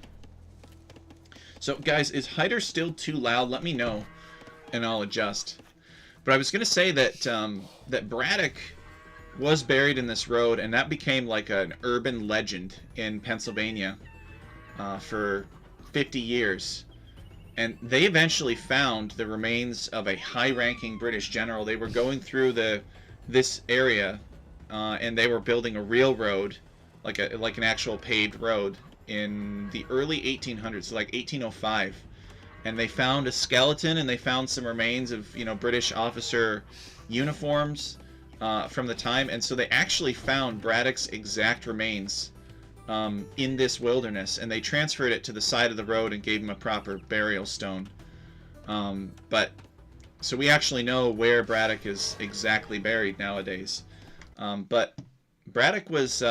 So, guys, is Hyder still too loud? Let me know, and I'll adjust. But I was going to say that that Braddock was buried in this road, and that became like an urban legend in Pennsylvania for 50 years. And they eventually found the remains of a high-ranking British general. They were going through this area, and they were building a real road, like an actual paved road in the early 1800s, so like 1805. And they found a skeleton, and they found some remains of British officer uniforms from the time. And so they actually found Braddock's exact remains in this wilderness, and they transferred it to the side of the road and gave him a proper burial stone. But so we actually know where Braddock is exactly buried nowadays. But Braddock was he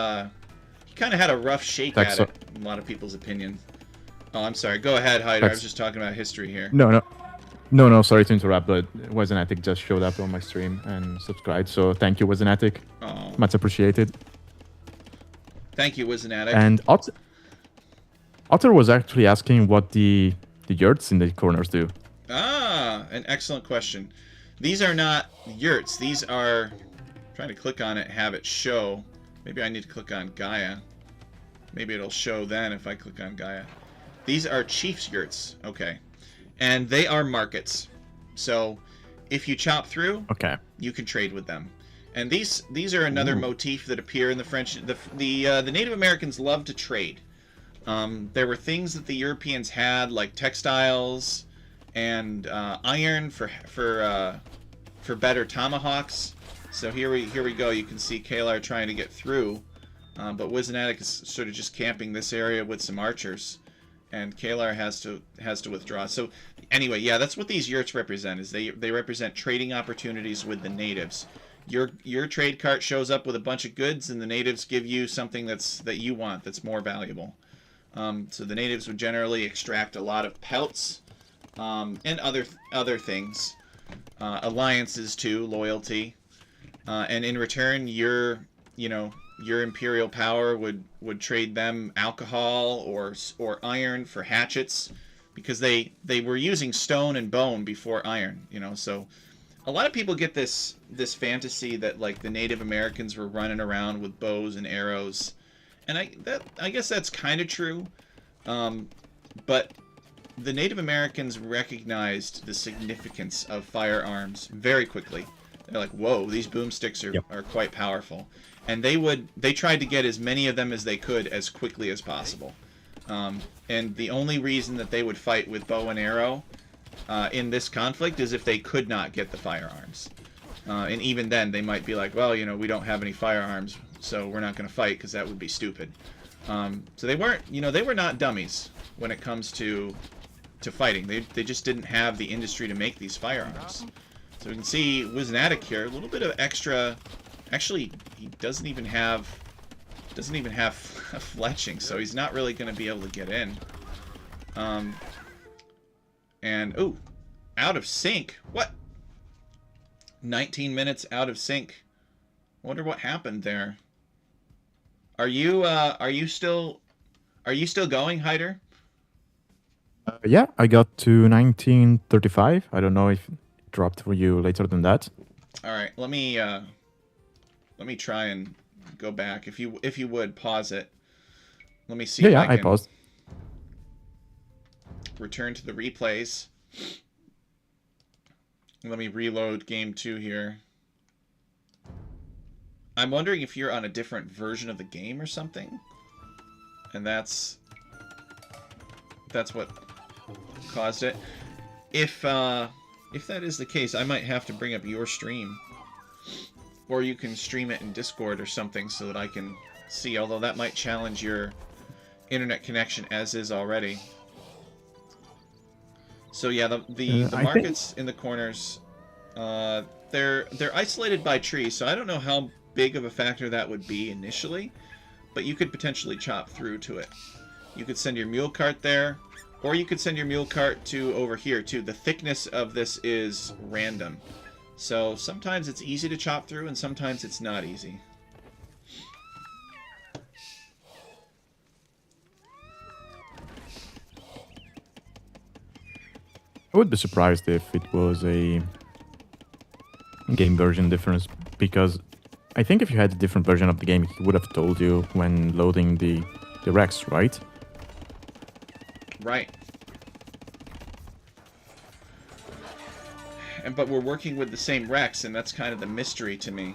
kind of had a rough shake at it, in a lot of people's opinions. Oh, I'm sorry. Go ahead, Hyder. I was just talking about history here. No. Sorry to interrupt, but wisenatic just showed up on my stream and subscribed. So thank you, wisenatic. Oh, Much appreciated. thank you, wisenatic. And Otter was actually asking what the yurts in the corners do. Ah, an excellent question. These are not yurts. These are... I'm trying to click on it, have it show. Maybe I need to click on Gaia. Maybe it'll show then if I click on Gaia. These are chief's yurts. Okay. And they are markets. So if you chop through, okay, you can trade with them. And these are another motif that appear in the French. The Native Americans love to trade. There were things that the Europeans had, like textiles and iron for better tomahawks. So here we go. You can see kelar trying to get through, but wisenatic is sort of just camping this area with some archers, and kelar has to withdraw. So anyway, yeah, that's what these yurts represent. Is they represent trading opportunities with the natives. Your trade cart shows up with a bunch of goods, and the natives give you something that you want, that's more valuable. So the natives would generally extract a lot of pelts and other things, alliances too, loyalty, and in return, your imperial power would trade them alcohol or iron for hatchets, because they were using stone and bone before iron. So a lot of people get this fantasy that like the Native Americans were running around with bows and arrows, and I guess that's kind of true, but the Native Americans recognized the significance of firearms very quickly. They're like, whoa, these boomsticks are quite powerful, and they tried to get as many of them as they could as quickly as possible. And the only reason that they would fight with bow and arrow in this conflict is if they could not get the firearms. And even then, they might be like, well, we don't have any firearms, so we're not going to fight because that would be stupid. So they weren't, they were not dummies when it comes to fighting. They just didn't have the industry to make these firearms. So we can see wisenatic here, a little bit of extra. Actually, he doesn't even have fletching, so he's not really going to be able to get in. And ooh, out of sync. What? 19 minutes out of sync. Wonder what happened there. Are you still going, Hyder? Yeah, I got to 1935. I don't know if it dropped for you later than that. All right, let me try and go back. If you would pause it. Let me see. Yeah, I paused. Return to the replays. Let me reload game 2 here. I'm wondering if you're on a different version of the game or something, and that's what caused it. If that is the case, I might have to bring up your stream, or you can stream it in Discord or something so that I can see. Although that might challenge your internet connection as is already. So yeah, the markets in the corners, they're isolated by trees, so I don't know how big of a factor that would be initially, but you could potentially chop through to it. You could send your mule cart there, or you could send your mule cart to over here too. The thickness of this is random, So sometimes it's easy to chop through, and sometimes it's not easy. I would be surprised if it was a game version difference, because I think if you had a different version of the game, it would have told you when loading the Rex, right? Right. But we're working with the same Rex, and that's kind of the mystery to me.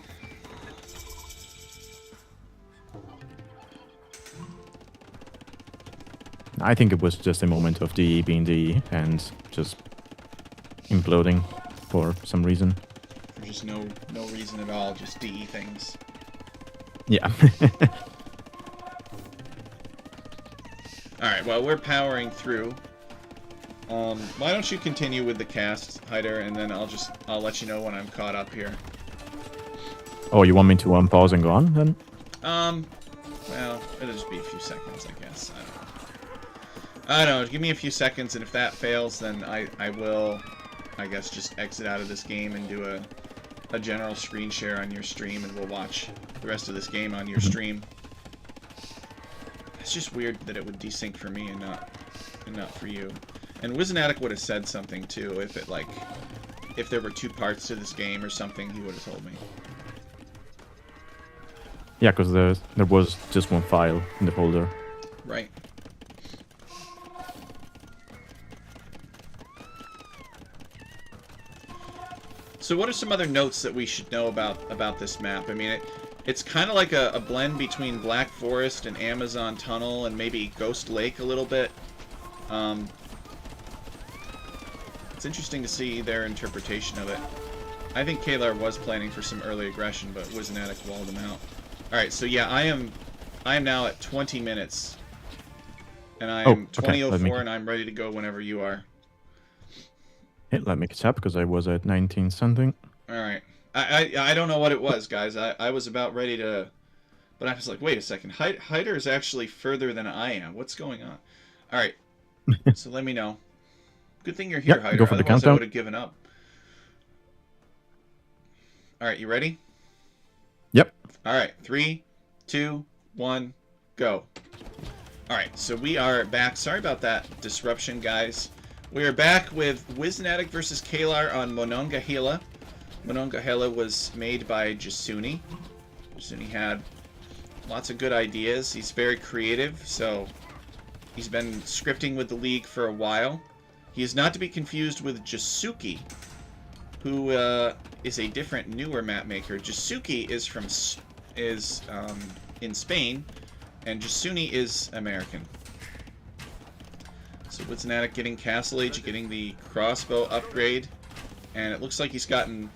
I think it was just a moment of DE being DE and just imploding for some reason. There's no reason at all, just DE things. Yeah. Alright, well, we're powering through. Why don't you continue with the cast, Hyder, and then I'll let you know when I'm caught up here. Oh, you want me to unpause and go on then? Well, it'll just be a few seconds, I guess. I don't know, give me a few seconds, and if that fails, then I will, I guess, just exit out of this game and do a general screen share on your stream, and we'll watch the rest of this game on your stream. It's just weird that it would desync for me and not for you. And wisenatic would have said something too if there were two parts to this game or something, he would have told me. Yeah, because there was just one file in the folder. Right. So what are some other notes that we should know about this map? I mean, it's kind of like a blend between Black Forest and Amazon Tunnel and maybe Ghost Lake a little bit. It's interesting to see their interpretation of it. I think kelar was planning for some early aggression, but wisenatic walled him out. Alright, so yeah, I am now at 20 minutes. And I am 20:04 and I'm ready to go whenever you are. Hey, let me catch up because I was at 19 something. Alright. I don't know what it was, guys. I was about ready to... But I was like, wait a second. Hyder is actually further than I am. What's going on? Alright. So let me know. Good thing you're here, Hyder. Go for the countdown. I would have given up. Alright, you ready? Yep. Alright, 3, 2, 1, go. Alright, so we are back. Sorry about that disruption, guys. We are back with wisenatic versus kelar on Monongahela. Monongahela was made by Jasuni. Jasuni had lots of good ideas. He's very creative, so he's been scripting with the League for a while. He is not to be confused with Jasuki, who is a different, newer map maker. Jasuki is in Spain, and Jasuni is American. So wisenatic getting Castle Age, getting the crossbow upgrade, and it looks like he's gotten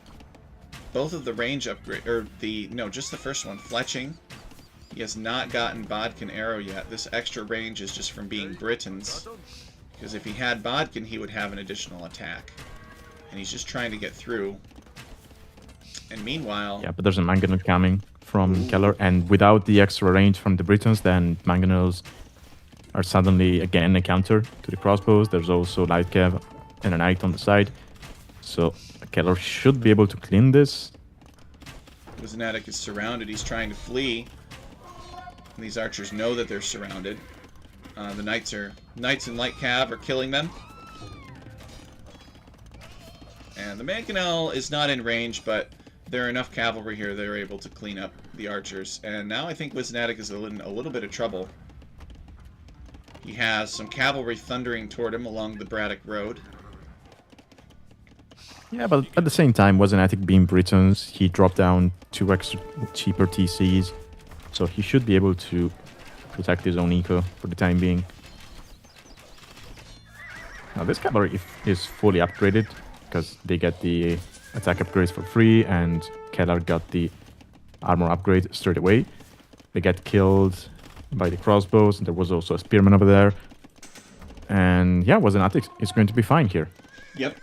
both of the range upgrade, just the first one, fletching. He has not gotten Bodkin arrow yet. This extra range is just from being Britons, because if he had Bodkin, he would have an additional attack. And he's just trying to get through. And meanwhile... Yeah, but there's a mangonel coming from kelar, and without the extra range from the Britons, then mangonels are suddenly again a counter to the crossbows. There's also light cav and a knight on the side. So kelar should be able to clean this. wisenatic is surrounded. He's trying to flee. And these archers know that they're surrounded. The knights and light cav are killing them. And the mangonel is not in range, but there are enough cavalry here that are able to clean up the archers. And now I think wisenatic is in a little bit of trouble. He has some cavalry thundering toward him along the Braddock Road. Yeah, but at the same time, wisenatic being Britons, he dropped down 2 extra cheaper TCs, so he should be able to protect his own eco for the time being. Now this cavalry is fully upgraded, because they get the attack upgrades for free, and kelar got the armor upgrade straight away. They get killed by the crossbows, and there was also a spearman over there. And yeah, wisenatic is going to be fine here. Yep.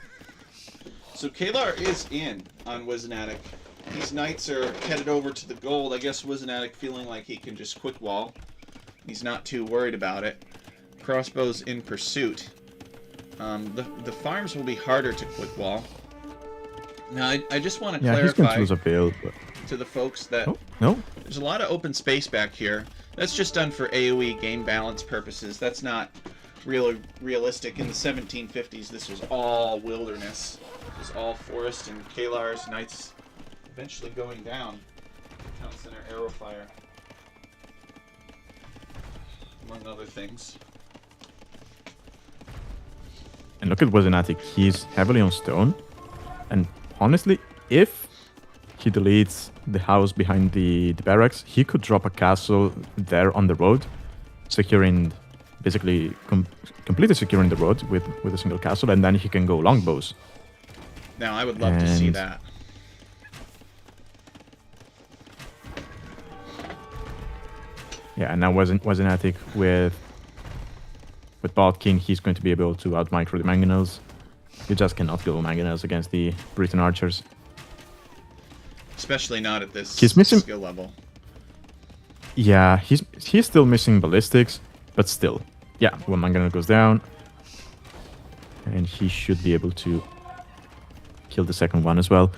So kelar is in on wisenatic. These knights are headed over to the gold. I guess wisenatic feeling like he can just quick wall. He's not too worried about it. Crossbows in pursuit. The farms will be harder to quick wall. Now, I just want to Yeah, he's going to clarify lose a build. But... to the folks that Oh, no. there's a lot of open space back here. That's just done for AOE game balance purposes. That's not realistic. In the 1750s, this was all wilderness. It was all forest and Kalar's knights eventually going down. Town Center arrow fire, among other things. And look at wisenatic. He's heavily on stone. And honestly, if he deletes the house behind the barracks, he could drop a castle there on the road, securing, basically completely securing the road with a single castle, and then he can go longbows. Now, I would love to see that. Yeah, and now wisenatic with Bodkin, he's going to be able to out-micro the mangonels. You just cannot go mangonels against the Briton archers. Especially not at this skill level. Yeah, he's still missing ballistics, but still. Yeah, one mangonel goes down. And he should be able to kill the second one as well.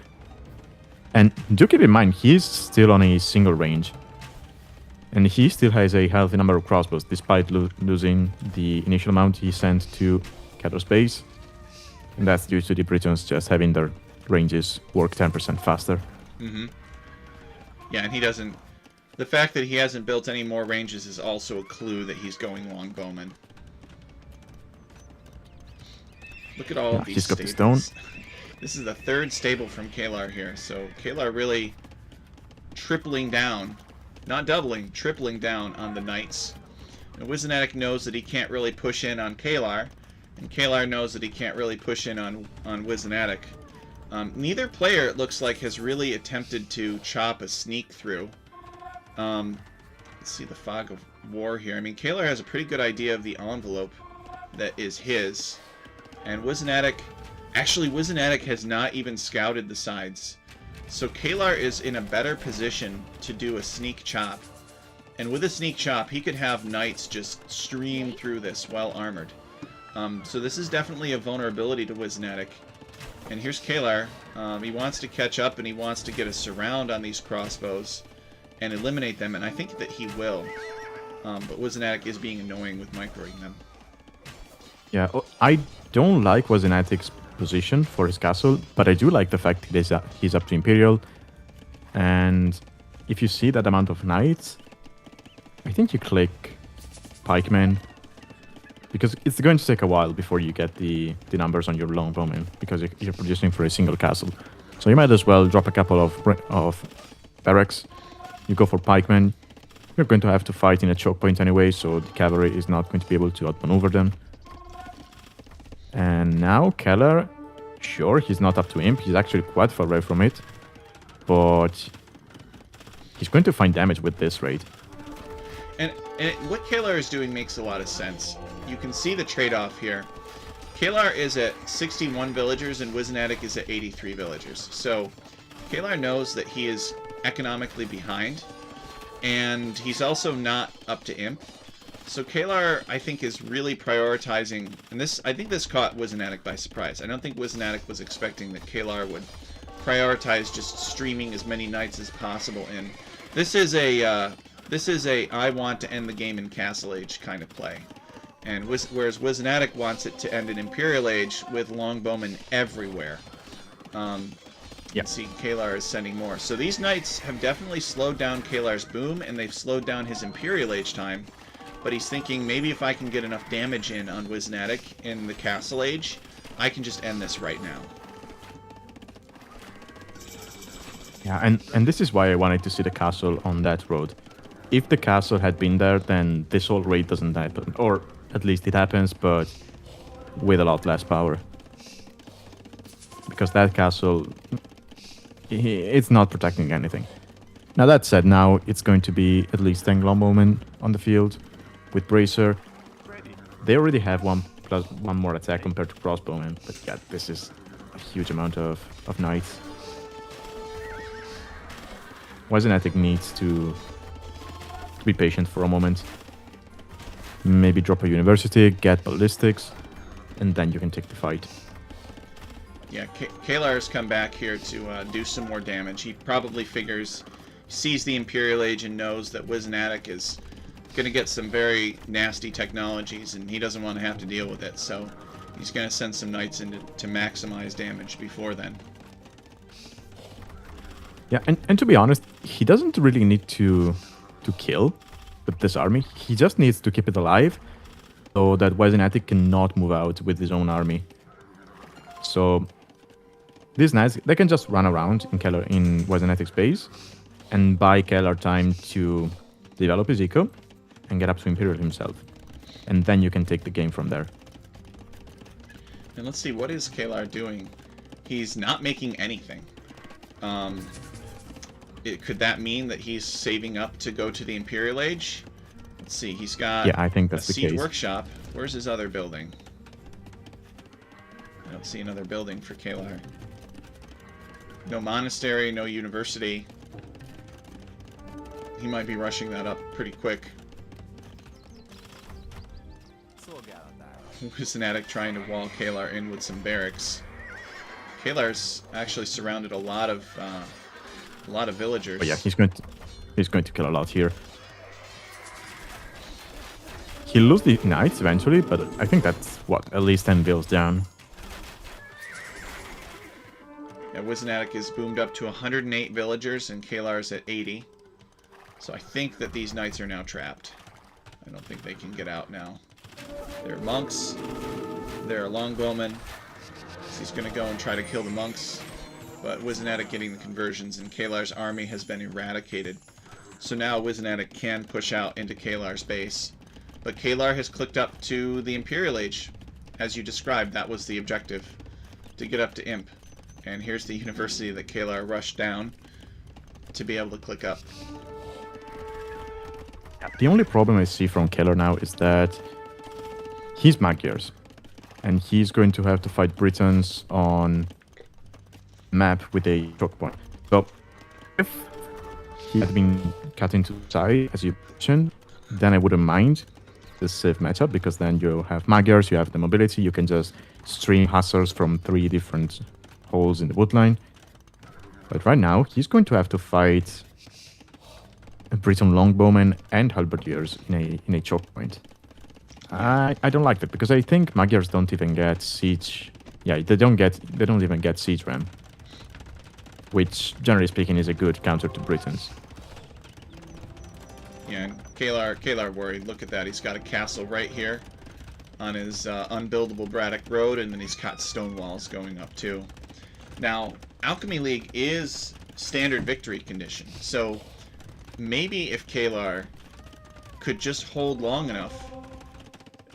And do keep in mind, he's still on a single range. And he still has a healthy number of crossbows, despite losing the initial amount he sent to Kelar's base. And that's due to the Britons just having their ranges work 10% faster. Mm-hmm. Yeah, and he doesn't... The fact that he hasn't built any more ranges is also a clue that he's going longbowman. Look at all of these he's got stables. the stone. This is the third stable from Kelar here, so Kelar really tripling down. Not doubling, tripling down on the knights. And wisenatic knows that he can't really push in on Kelar, and Kelar knows that he can't really push in on wisenatic. Neither player, it looks like, has really attempted to chop a sneak through. Let's see the fog of war here. I mean, Kelar has a pretty good idea of the envelope that is his. And wisenatic... Actually, wisenatic has not even scouted the sides. So Kelar is in a better position to do a sneak chop. And with a sneak chop, he could have knights just stream through this well armored. So this is definitely a vulnerability to wisenatic. And here's Kelar. He wants to catch up and he wants to get a surround on these crossbows and eliminate them, and I think that he will. But wisenatic is being annoying with microing them. Yeah, I don't like wisenatic's position for his castle, but I do like the fact that he's up to Imperial. And if you see that amount of knights, I think you click pikemen, because it's going to take a while before you get the numbers on your longbowmen, because you're producing for a single castle. So you might as well drop a couple of barracks. You go for pikemen. You're going to have to fight in a choke point anyway, so the cavalry is not going to be able to outmaneuver them. And now Kelar, sure, he's not up to Imp. He's actually quite far away from it. But he's going to find damage with this raid. And what Kelar is doing makes a lot of sense. You can see the trade-off here. Kelar is at 61 villagers and wisenatic is at 83 villagers. So Kelar knows that he is economically behind. And he's also not up to Imp. So Kelar, I think, is really prioritizing, and I think this caught wisenatic by surprise. I don't think wisenatic was expecting that Kelar would prioritize just streaming as many knights as possible in. This is a I want to end the game in Castle Age kind of play. And whereas wisenatic wants it to end in Imperial Age with longbowmen everywhere. You can see Kelar is sending more. So these knights have definitely slowed down Kelar's boom, and they've slowed down his Imperial Age time. But he's thinking, maybe if I can get enough damage in on wisenatic in the Castle Age, I can just end this right now. Yeah, and this is why I wanted to see the castle on that road. If the castle had been there, then this whole raid doesn't happen. Or at least it happens, but with a lot less power. Because that castle, it's not protecting anything. Now that said, now it's going to be at least 10 longbowmen on the field. With Bracer, they already have one more attack compared to crossbowmen, but yeah, this is a huge amount of knights. wisenatic needs to be patient for a moment. Maybe drop a university, get ballistics, and then you can take the fight. Yeah, Kelar's come back here to do some more damage. He probably sees the Imperial Age and knows that wisenatic is going to get some very nasty technologies, and he doesn't want to have to deal with it, so he's going to send some knights in to maximize damage before then. Yeah, and to be honest, he doesn't really need to kill with this army. He just needs to keep it alive so that wisenatic cannot move out with his own army. So these knights, they can just run around in wisenatic's base and buy Kelar time to develop his eco and get up to Imperial himself. And then you can take the game from there. And let's see, what is Kelar doing? He's not making anything. Could that mean that he's saving up to go to the Imperial Age? Let's see, he's got I think that's a the siege case. workshop. Where's his other building? I don't see another building for Kelar. No monastery, no university. He might be rushing that up pretty quick. Wisenatic trying to wall Kelar in with some barracks. Kelar's actually surrounded a lot of villagers. Oh yeah, he's going to kill a lot here. He'll lose the knights eventually, but I think that's what, at least 10 bills down. Yeah, wisenatic is boomed up to 108 villagers, and Kelar's at 80. So I think that these knights are now trapped. I don't think they can get out now. They're monks. They're longbowmen. So he's going to go and try to kill the monks. But wisenatic getting the conversions, and Kelar's army has been eradicated. So now wisenatic can push out into Kelar's base. But Kelar has clicked up to the Imperial Age. As you described, that was the objective, to get up to Imp. And here's the university that Kelar rushed down to be able to click up. The only problem I see from Kelar now is that he's Magyars, and he's going to have to fight Britons on map with a choke point. So if he had been cut into side, as you mentioned, then I wouldn't mind this safe matchup, because then you have Magyars, you have the mobility, you can just stream hussars from 3 different holes in the woodline. But right now, he's going to have to fight Briton longbowmen and halberdiers in a choke point. I don't like that, because I think Magyars don't even get siege. Yeah, they don't even get siege ram, which generally speaking is a good counter to Britons. Yeah, and Kelar worried. Look at that. He's got a castle right here on his unbuildable Braddock Road, and then he's got stone walls going up too. Now, Alchemy League is standard victory condition, so maybe if Kelar could just hold long enough,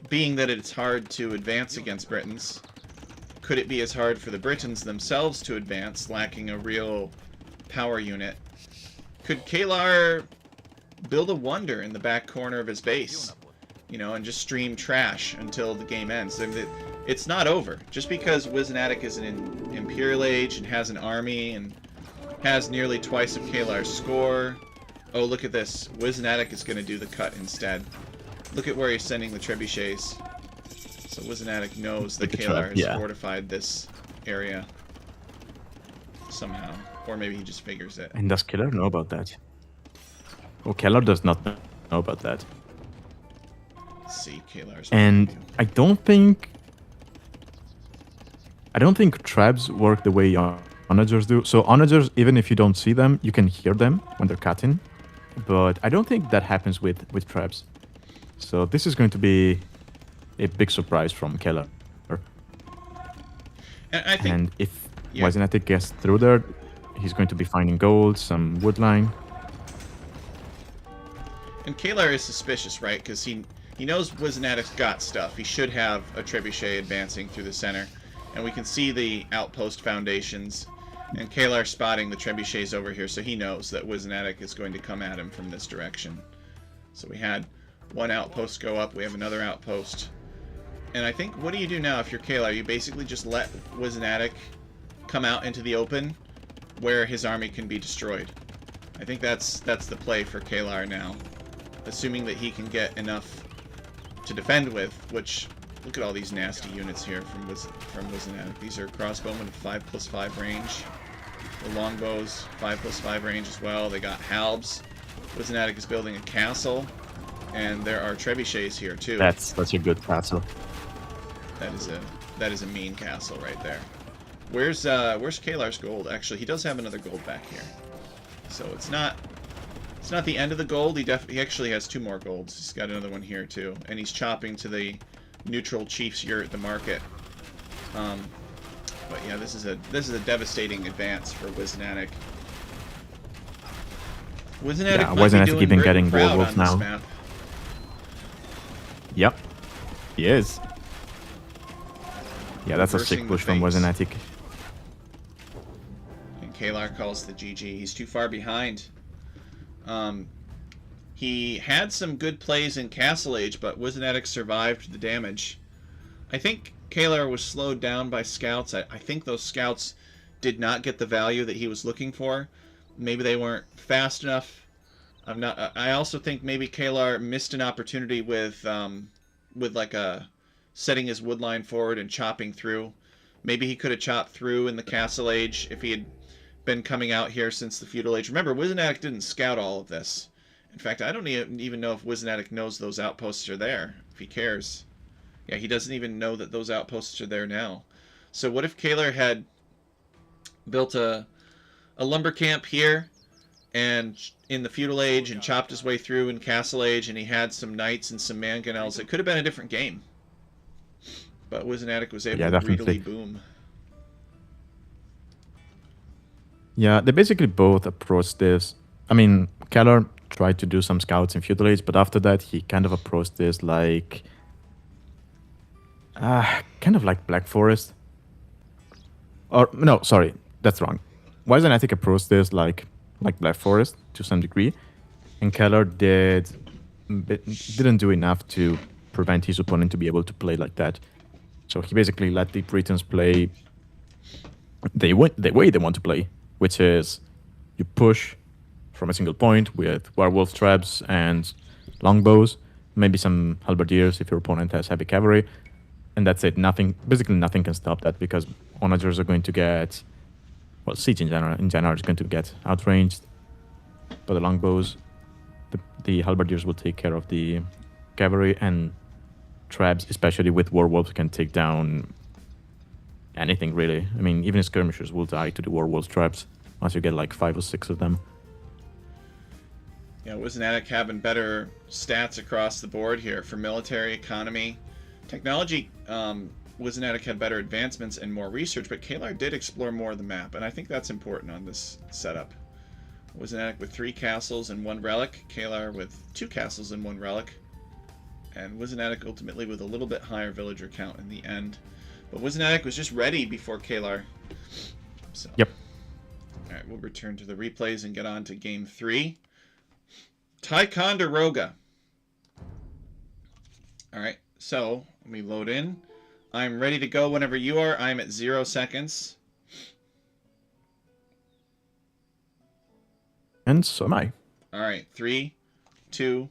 being that it's hard to advance against Britons, could it be as hard for the Britons themselves to advance, lacking a real power unit? Could Kelar build a wonder in the back corner of his base, you know, and just stream trash until the game ends? I mean, it's not over. Just because wisenatic is an Imperial Age and has an army and has nearly twice of Kelar's score. Oh, look at this. wisenatic is going to do the cut instead. Look at where he's sending the trebuchets. So wisenatic knows that Kelar has fortified this area somehow. Or maybe he just figures it. And does Kelar know about that? Oh, Kelar does not know about that. Let's see, Kelar's... And I don't think traps work the way onagers do. So onagers, even if you don't see them, you can hear them when they're cutting. But I don't think that happens with traps. So this is going to be a big surprise from Kelar. And if wisenatic gets through there, he's going to be finding gold, some woodline. And Kelar is suspicious, right? Because he knows wisenatic's got stuff. He should have a trebuchet advancing through the center. And we can see the outpost foundations. And Kelar spotting the trebuchets over here, so he knows that wisenatic is going to come at him from this direction. So we had one outpost go up, we have another outpost. And I think, what do you do now if you're Kelar? You basically just let wisenatic come out into the open where his army can be destroyed. I think that's the play for Kelar now. Assuming that he can get enough to defend with, which Look at all these nasty units here from wisenatic. These are crossbowmen of 5+5 range. The longbows, 5+5 range as well. They got halbs. Wisenatic is building a castle, and there are trebuchets here too. That's such a good castle. That is a mean castle right there. Where's Kelar's gold? Actually, he does have another gold back here, so it's not the end of the gold. He actually has 2 more golds. He's got another one here too, and he's chopping to the neutral chief's yurt at the market. But yeah, this is a devastating advance for wisenatic. Yeah, wisenatic keeping getting gold wolf now. Map. Yep, he is. Yeah, that's a sick push from wisenatic. And Kelar calls the GG. He's too far behind. He had some good plays in Castle Age, but wisenatic survived the damage. I think Kelar was slowed down by scouts. I think those scouts did not get the value that he was looking for. Maybe they weren't fast enough. I also think maybe Kelar missed an opportunity with like setting his wood line forward and chopping through. Maybe he could have chopped through in the Castle Age if he had been coming out here since the Feudal Age. Remember, wisenatic didn't scout all of this. In fact, I don't even know if wisenatic knows those outposts are there, if he cares. Yeah, he doesn't even know that those outposts are there now. So what if Kelar had built a lumber camp here and in the Feudal Age and chopped his way through in Castle Age, and he had some knights and some mangonels? It could have been a different game. But wisenatic was able to greedily boom. Yeah, they basically both approached this. I mean, Kelar tried to do some scouts in Feudal Age, but after that he kind of approached this like kind of like Black Forest. Or no, sorry, that's wrong. wisenatic approached this like Black Forest to some degree, and Kelar didn't do enough to prevent his opponent to be able to play like that. So he basically let the Britons play the way they want to play, which is you push from a single point with werewolf traps and longbows, maybe some halberdiers if your opponent has heavy cavalry, and that's it. Basically nothing can stop that, because onagers are going to get, well, siege in general is going to get outranged by the longbows. The halberdiers will take care of the cavalry, and traps, especially with werewolves, can take down anything really. I mean, even skirmishers will die to the werewolf traps once you get like 5 or 6 of them. Yeah, wisenatic having better stats across the board here for military, economy, technology. wisenatic had better advancements and more research, but Kelar did explore more of the map, and I think that's important on this setup. wisenatic with 3 castles and 1 relic, Kelar with 2 castles and 1 relic, and wisenatic ultimately with a little bit higher villager count in the end. But wisenatic was just ready before Kelar. So, yep. Alright, we'll return to the replays and get on to game 3. Ticonderoga. Alright, so let me load in. I'm ready to go whenever you are. I'm at 0 seconds. And so am I. Alright, 3, 2,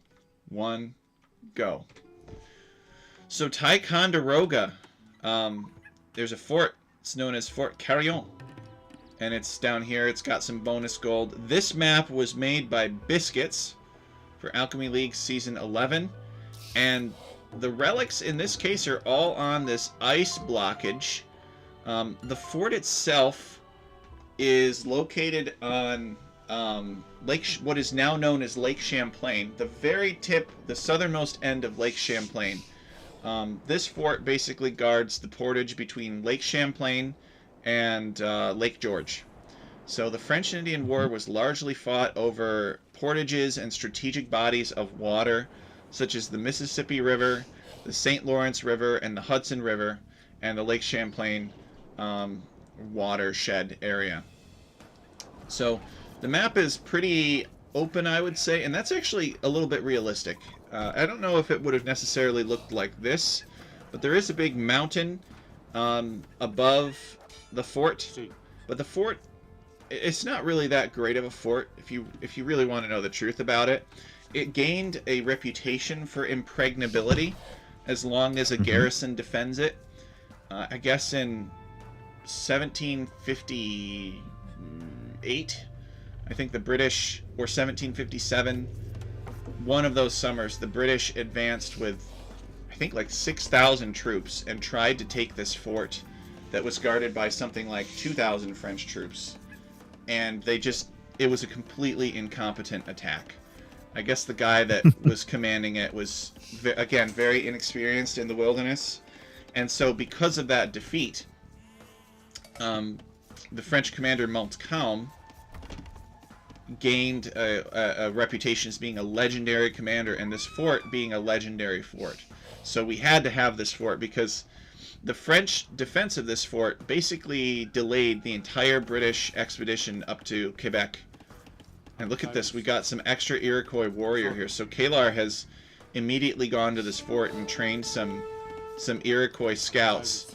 1, go. So Ticonderoga, there's a fort. It's known as Fort Carillon, and it's down here. It's got some bonus gold. This map was made by Biscuits for Alchemy League Season 11, and the relics in this case are all on this ice blockage. The fort itself is located on what is now known as Lake Champlain, the very tip, the southernmost end of Lake Champlain. This fort basically guards the portage between Lake Champlain and Lake George. So the French and Indian War was largely fought over portages and strategic bodies of water, such as the Mississippi River, the St. Lawrence River, and the Hudson River, and the Lake Champlain watershed area. So the map is pretty open, I would say, and that's actually a little bit realistic. I don't know if it would have necessarily looked like this, but there is a big mountain above the fort. But the fort, it's not really that great of a fort if you really want to know the truth about it. It gained a reputation for impregnability, as long as a garrison defends it. I guess in 1758, I think the British, or 1757, one of those summers, the British advanced with, I think, like 6,000 troops and tried to take this fort that was guarded by something like 2,000 French troops. And it was a completely incompetent attack. I guess the guy that was commanding it was, again, very inexperienced in the wilderness. And so because of that defeat, the French commander Montcalm gained a reputation as being a legendary commander, and this fort being a legendary fort. So we had to have this fort because the French defense of this fort basically delayed the entire British expedition up to Quebec. And look at this, we got some extra Iroquois warrior here. So Kelar has immediately gone to this fort and trained some Iroquois scouts.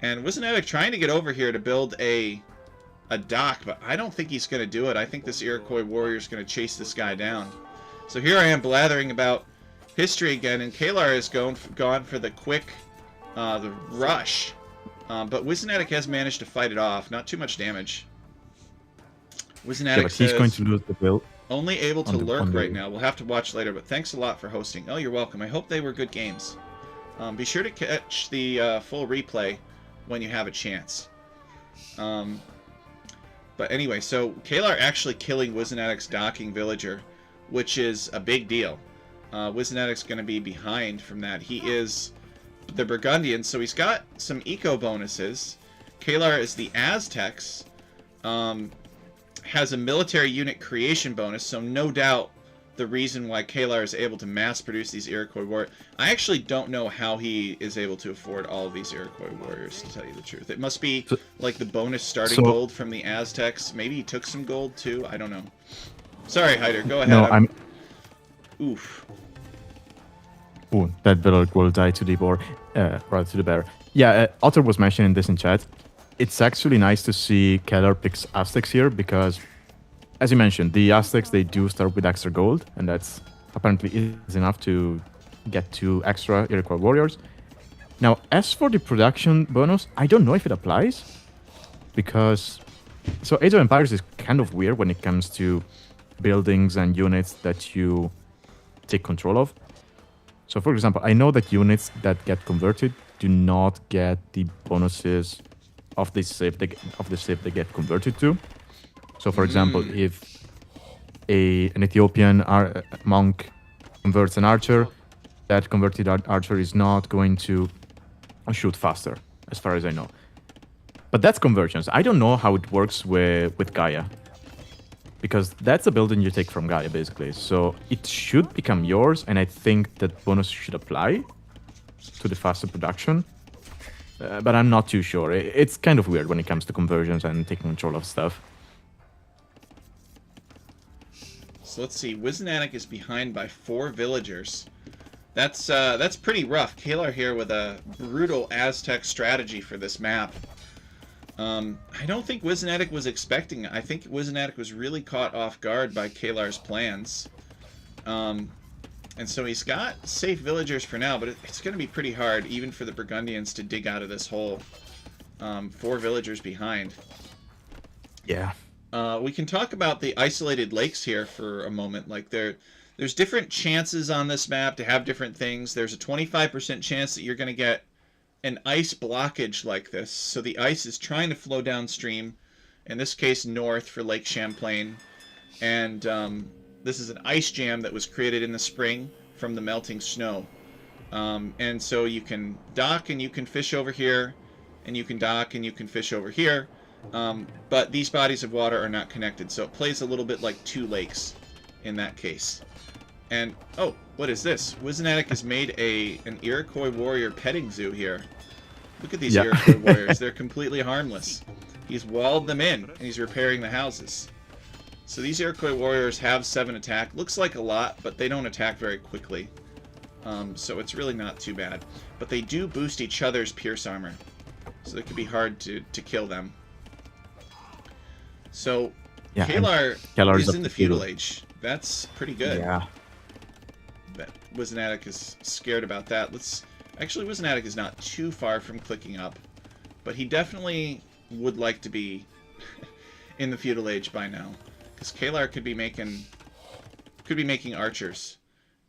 And wisenatic trying to get over here to build a dock, but I don't think he's going to do it. I think this Iroquois warrior is going to chase this guy down. So here I am blathering about history again, and Kelar has gone for the quick the rush. But wisenatic has managed to fight it off. Not too much damage. wisenatic but he's going to lose the build. Only able to lurk right now. We'll have to watch later, but thanks a lot for hosting. Oh, you're welcome. I hope they were good games. Be sure to catch the full replay when you have a chance. But anyway, so Kelar actually killing wisenatic's docking villager, which is a big deal. wisenatic's going to be behind from that. He is the Burgundian, so he's got some eco bonuses. Kelar is the Aztecs. Has a military unit creation bonus, so no doubt the reason why Kelar is able to mass produce these Iroquois warriors. I actually don't know how he is able to afford all of these Iroquois warriors, to tell you the truth. It must be like the bonus starting gold from the Aztecs. Maybe he took some gold too. I don't know. Sorry, Hyder, go ahead. No, I'm... Oof. Ooh, that village will die to the boar, rather to the bear. Yeah, Otter was mentioning this in chat. It's actually nice to see Kelar picks Aztecs here because, as you mentioned, the Aztecs, they do start with extra gold, and that's apparently is enough to get 2 extra Iroquois warriors. Now, as for the production bonus, I don't know if it applies, because... So Age of Empires is kind of weird when it comes to buildings and units that you take control of. So, for example, I know that units that get converted do not get the bonuses of the ship they get converted to. So, for example, if an Ethiopian monk converts an archer, that converted archer is not going to shoot faster, as far as I know. But that's conversions. I don't know how it works with Gaia, because that's a building you take from Gaia, basically. So it should become yours, and I think that bonus should apply to the faster production. But I'm not too sure. It's kind of weird when it comes to conversions and taking control of stuff. So let's see. wisenatic is behind by 4 villagers. That's pretty rough. Kelar here with a brutal Aztec strategy for this map. I don't think wisenatic was expecting it. I think wisenatic was really caught off guard by Kelar's plans. And so he's got safe villagers for now, but it's going to be pretty hard, even for the Burgundians, to dig out of this hole. 4 villagers behind. Yeah. We can talk about the isolated lakes here for a moment. Like there's different chances on this map to have different things. There's a 25% chance that you're going to get an ice blockage like this. So the ice is trying to flow downstream, in this case north for Lake Champlain. And this is an ice jam that was created in the spring from the melting snow. And so you can dock and you can fish over here, and you can dock and you can fish over here. But these bodies of water are not connected, so it plays a little bit like 2 lakes in that case. And, oh, what is this? wisenatic has made an Iroquois warrior petting zoo here. Look at these Iroquois warriors. They're completely harmless. He's walled them in, and he's repairing the houses. So these Iroquois warriors have 7 attack. Looks like a lot, but they don't attack very quickly. So it's really not too bad. But they do boost each other's pierce armor, so it could be hard to kill them. So Kelar is in the feudal age. That's pretty good. Yeah. But wisenatic is scared about that. Let's Actually, wisenatic is not too far from clicking up, but he definitely would like to be in the feudal age by now, because kelar could be making archers,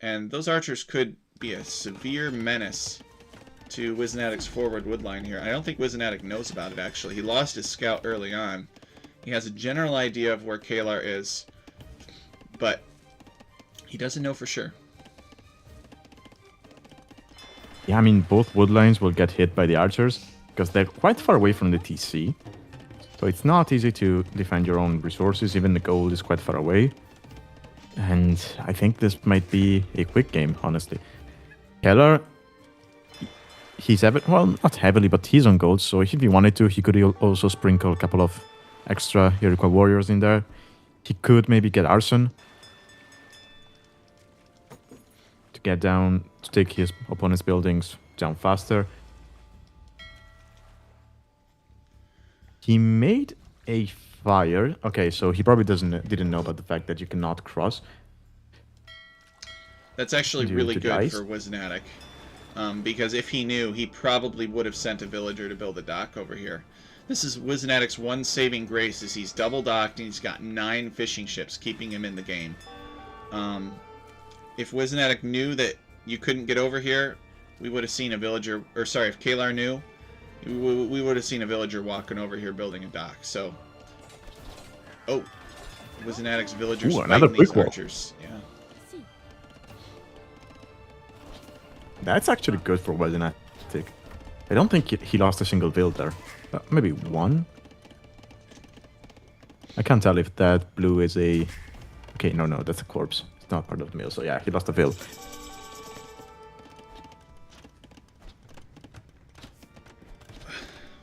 and those archers could be a severe menace to wisenatic's forward woodline here. I don't think wisenatic knows about it, actually. He lost his scout early on. He has a general idea of where kelar is, but he doesn't know for sure. Yeah, I mean, both woodlines will get hit by the archers because they're quite far away from the TC. So it's not easy to defend your own resources. Even the gold is quite far away. And I think this might be a quick game, honestly. kelar, he's well, not heavily, but he's on gold. So if he wanted to, he could also sprinkle a couple of extra Iroquois warriors in there. He could maybe get arson to get down, to take his opponent's buildings down faster. He made a fire. Okay, so he probably didn't know about the fact that you cannot cross. That's actually really good for wisenatic, because if he knew, he probably would have sent a villager to build a dock over here. This is wisenatic's one saving grace, is he's double docked and he's got 9 fishing ships keeping him in the game. If wisenatic knew that you couldn't get over here, we would have seen a villager, or sorry, if kelar knew, we would have seen a villager walking over here building a dock. So, oh, wisenatic's villagers fighting these archers. Yeah. That's actually good for wisenatic. I don't think he lost a single build there. Maybe one. I can't tell if that blue is a... Okay, no, that's a corpse. It's not part of the mill. So yeah, he lost a build.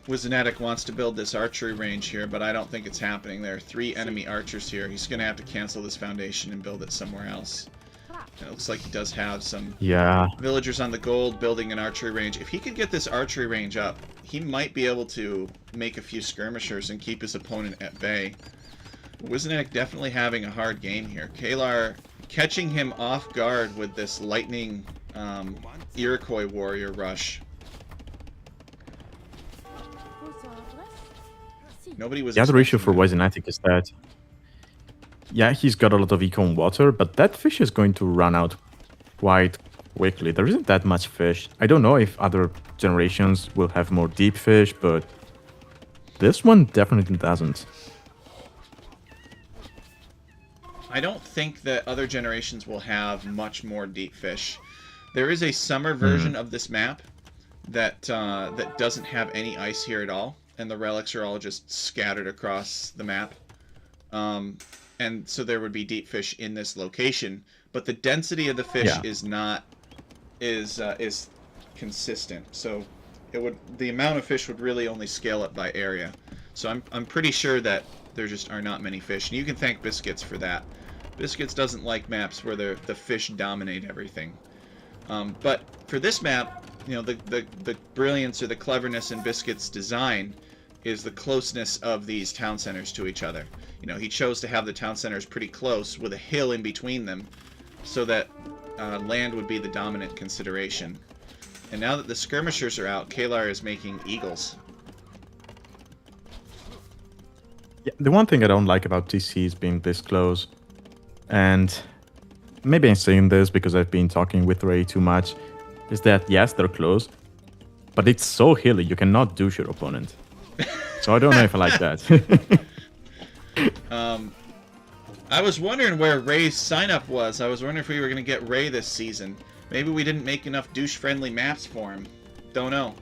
wisenatic wants to build this archery range here, but I don't think it's happening. There are 3 enemy archers here. He's going to have to cancel this foundation and build it somewhere else. And it looks like he does have some villagers on the gold building an archery range. If he could get this archery range up, he might be able to make a few skirmishers and keep his opponent at bay. wisenatic definitely having a hard game here. kelar catching him off guard with this lightning Iroquois warrior rush. Nobody was. The other issue for wisenatic is that, yeah, he's got a lot of eco and water, but that fish is going to run out quite quickly. There isn't that much fish. I don't know if other generations will have more deep fish, but this one definitely doesn't. I don't think that other generations will have much more deep fish. There is a summer version of this map that that doesn't have any ice here at all, and the relics are all just scattered across the map. And so there would be deep fish in this location, but the density of the fish is consistent. So the amount of fish would really only scale up by area. So I'm pretty sure that there just are not many fish, and you can thank Biscuits for that. Biscuits doesn't like maps where the fish dominate everything. But for this map, you know, the brilliance or the cleverness in Biscuits' design is the closeness of these town centers to each other. You know, he chose to have the town centers pretty close with a hill in between them so that land would be the dominant consideration. And now that the skirmishers are out, kelar is making eagles. Yeah, the one thing I don't like about TCs being this close, and maybe I'm saying this because I've been talking with Ray too much, is that yes, they're close, but it's so hilly you cannot douche your opponent. So I don't know if I like that. I was wondering where Ray's sign-up was. I was wondering if we were going to get Ray this season. Maybe we didn't make enough douche-friendly maps for him. Don't know.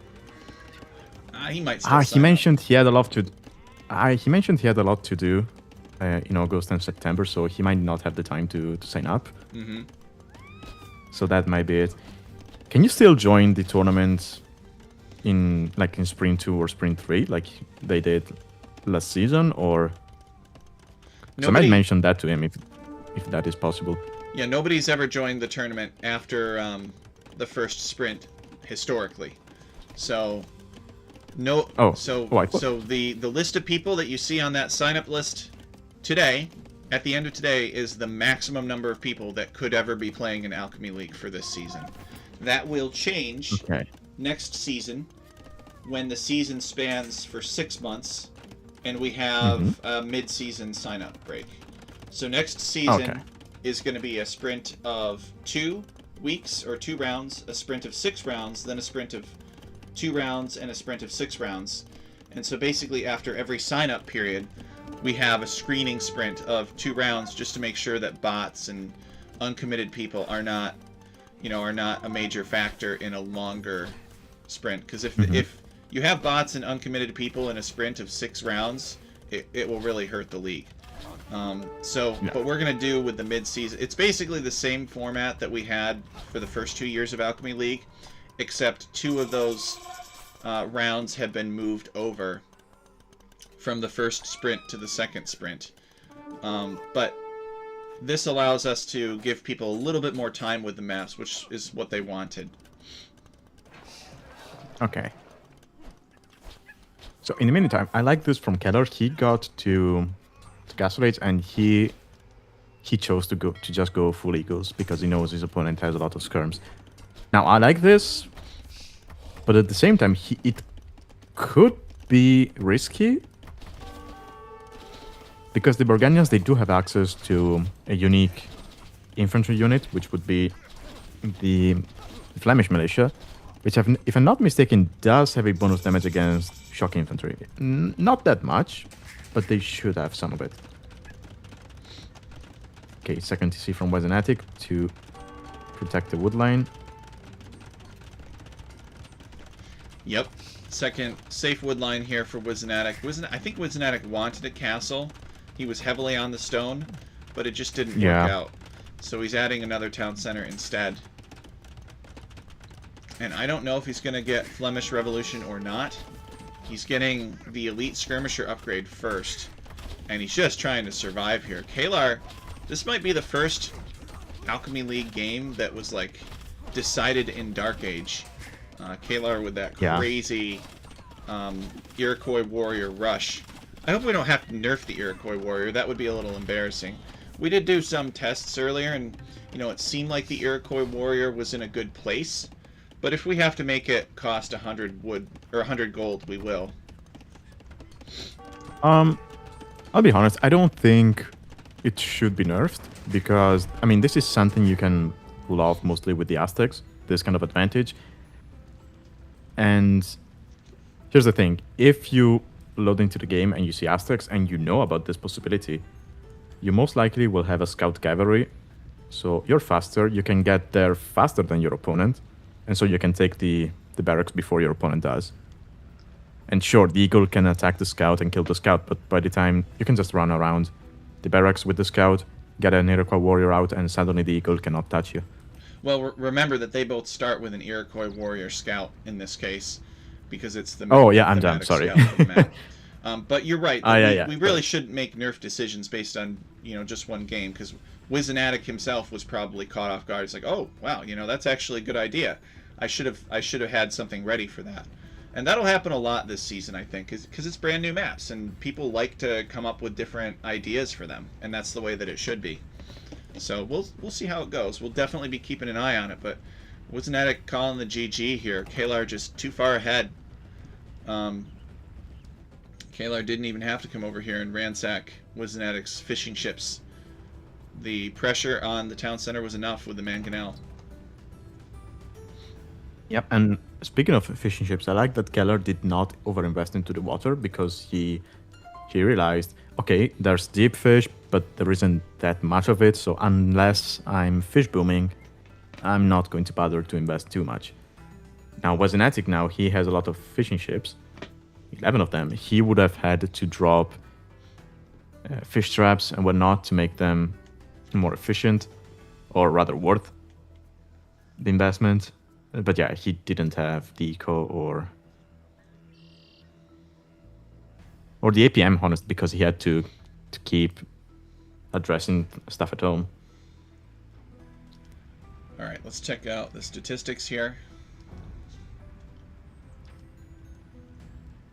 He might still he mentioned he had a lot to... he mentioned he had a lot to do in August and September, so he might not have the time to sign up. Mm-hmm. So that might be it. Can you still join the tournament in Sprint 2 or Sprint 3 like they did last season, or... So I might mention that to him if that is possible. Yeah, nobody's ever joined the tournament after the first sprint historically. So no. So the list of people that you see on that sign-up list today, at the end of today, is the maximum number of people that could ever be playing in Alchemy League for this season. That will change Okay. next season when the season spans for 6 months and we Mm-hmm. have a mid-season sign-up break. So next Okay. season is going to be a sprint of 2 weeks or 2 rounds, a sprint of 6 rounds, then a sprint of 2 rounds, and a sprint of 6 rounds. And so basically after every sign-up period, we have a screening sprint of 2 rounds just to make sure that bots and uncommitted people are not, are not a major factor in a longer sprint. Because if you have bots and uncommitted people in a sprint of 6 rounds, it will really hurt the league. Yeah. What we're going to do with the mid-season, it's basically the same format that we had for the first 2 years of Alchemy League, except 2 of those rounds have been moved over from the first sprint to the second sprint. But this allows us to give people a little bit more time with the maps, which is what they wanted. Okay. So in the meantime, I like this from Keller. He got to Castle Age, and he chose to just go full Eagles because he knows his opponent has a lot of skirms. Now I like this, but at the same time, it could be risky because the Burgundians, they do have access to a unique infantry unit, which would be the Flemish militia, which, if I'm not mistaken, does have a bonus damage against shock infantry. Not that much, but they should have some of it. Okay, second TC from wisenatic to protect the wood line. Yep. Second safe wood line here for wisenatic. I think wisenatic wanted a castle. He was heavily on the stone, but it just didn't work out. So he's adding another town center instead. And I don't know if he's going to get Flemish Revolution or not. He's getting the Elite Skirmisher upgrade first. And he's just trying to survive here. Kelar, this might be the first Alchemy League game that was, like, decided in Dark Age. Kelar with that crazy Iroquois Warrior rush. I hope we don't have to nerf the Iroquois Warrior. That would be a little embarrassing. We did do some tests earlier, and, it seemed like the Iroquois Warrior was in a good place. But if we have to make it cost 100 wood or 100 gold, we will. I'll be honest, I don't think it should be nerfed because, I mean, this is something you can pull off mostly with the Aztecs, this kind of advantage. And here's the thing, if you load into the game and you see Aztecs and you know about this possibility, you most likely will have a scout cavalry. So you're faster, you can get there faster than your opponent. And so you can take the barracks before your opponent does. And sure, the eagle can attack the scout and kill the scout, but by the time you can just run around the barracks with the scout, get an Iroquois warrior out, and suddenly the eagle cannot touch you. Well, remember that they both start with an Iroquois warrior scout in this case, because it's the I'm done. Sorry. But you're right. We really shouldn't make nerf decisions based on just one game, because wisenatic himself was probably caught off guard. It's like, oh wow, that's actually a good idea. I should have had something ready for that. And that'll happen a lot this season, I think, because it's brand new maps and people like to come up with different ideas for them, and that's the way that it should be. So we'll see how it goes. We'll definitely be keeping an eye on it. But wisenatic calling the GG here. Kelar just too far ahead. Kelar didn't even have to come over here and ransack wisenatic's fishing ships. The pressure on the town center was enough with the mangonel. Yep, and speaking of fishing ships, I like that Keller did not overinvest into the water because he realized, okay, there's deep fish, but there isn't that much of it, so unless I'm fish booming, I'm not going to bother to invest too much. Now, wisenatic now, he has a lot of fishing ships, 11 of them. He would have had to drop fish traps and whatnot to make them more efficient, or rather worth the investment. But yeah, he didn't have the eco or the APM, honest, because he had to keep addressing stuff at home. All right, let's check out the statistics here.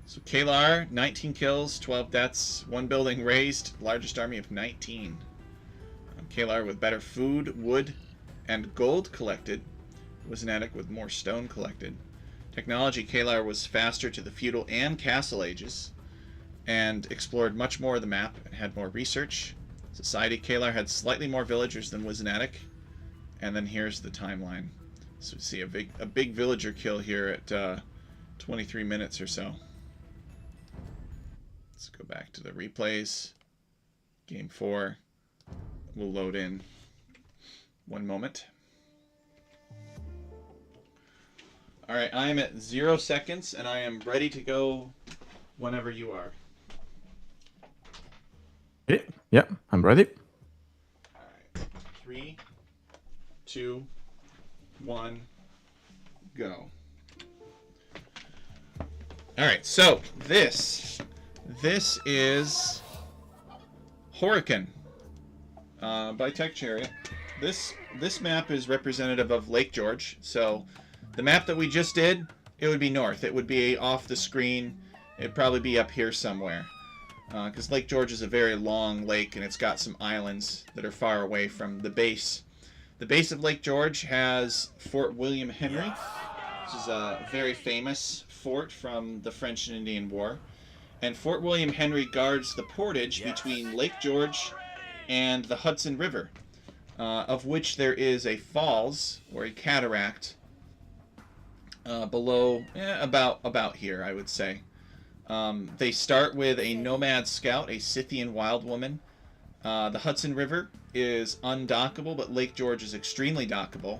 So Kelar, 19 kills, 12 deaths, 1 building razed, largest army of 19. Kelar with better food, wood, and gold collected, wisenatic with more stone collected. Technology, kelar was faster to the feudal and castle ages, and explored much more of the map and had more research. Society, kelar had slightly more villagers than wisenatic. And then here's the timeline. So we see a big villager kill here at 23 minutes or so. Let's go back to the replays. Game 4 will load in. One moment. Alright, I am at 0 seconds, and I am ready to go whenever you are. Okay. Yeah, I'm ready. Alright. 3, 2, 1, go. Alright, so this is Horican by Tech Chariot. This map is representative of Lake George. So the map that we just did, it would be north. It would be off the screen. It'd probably be up here somewhere. Because Lake George is a very long lake, and it's got some islands that are far away from the base. The base of Lake George has Fort William Henry, which is a very famous fort from the French and Indian War. And Fort William Henry guards the portage between Lake George and the Hudson River, of which there is a falls, or a cataract, below, about here, I would say. They start with a nomad scout, a Scythian wild woman. The Hudson River is undockable, but Lake George is extremely dockable.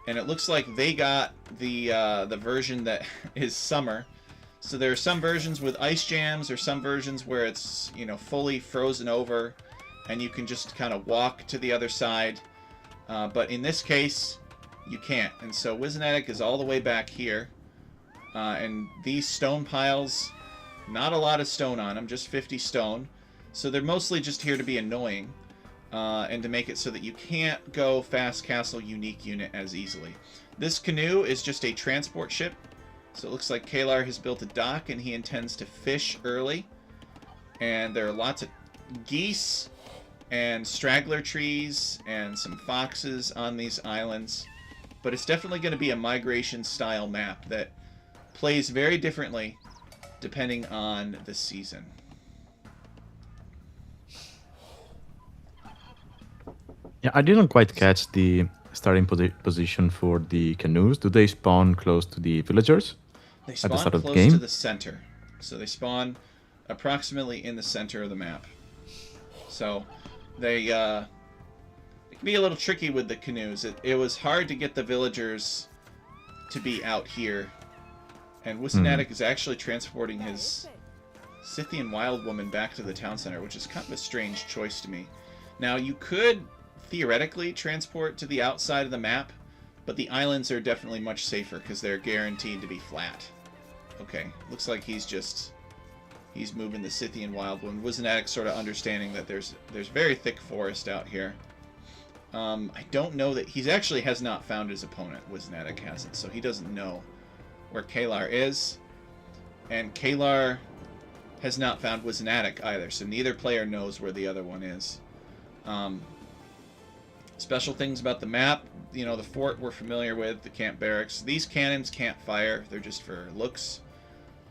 And it looks like they got the version that is summer. So there are some versions with ice jams, or some versions where it's, you know, fully frozen over, and you can just kind of walk to the other side. But in this case, you can't. And so wisenatic is all the way back here. And these stone piles, not a lot of stone on them, just 50 stone. So they're mostly just here to be annoying, and to make it so that you can't go fast castle unique unit as easily. This canoe is just a transport ship. So it looks like kelar has built a dock, and he intends to fish early. And there are lots of geese and straggler trees and some foxes on these islands. But it's definitely going to be a migration style map that plays very differently depending on the season. Yeah, I didn't quite catch the starting position for the canoes. Do they spawn close to the villagers? They At the spawn start of the close game? to the center. So they spawn approximately in the center of the map. So they it can be a little tricky with the canoes. It was hard to get the villagers to be out here. And wisenatic is actually transporting his Scythian wild woman back to the town center, which is kind of a strange choice to me. Now, you could theoretically transport to the outside of the map, but the islands are definitely much safer because they're guaranteed to be flat. Okay, looks like he's moving the Scythian wild woman. wisenatic sort of understanding that there's very thick forest out here. I don't know that he's actually has not found his opponent. wisenatic hasn't, so he doesn't know where kelar is, and kelar has not found wisenatic either, so neither player knows where the other one is. Special things about the map, you know, the fort we're familiar with, the camp barracks. These cannons can't fire, they're just for looks.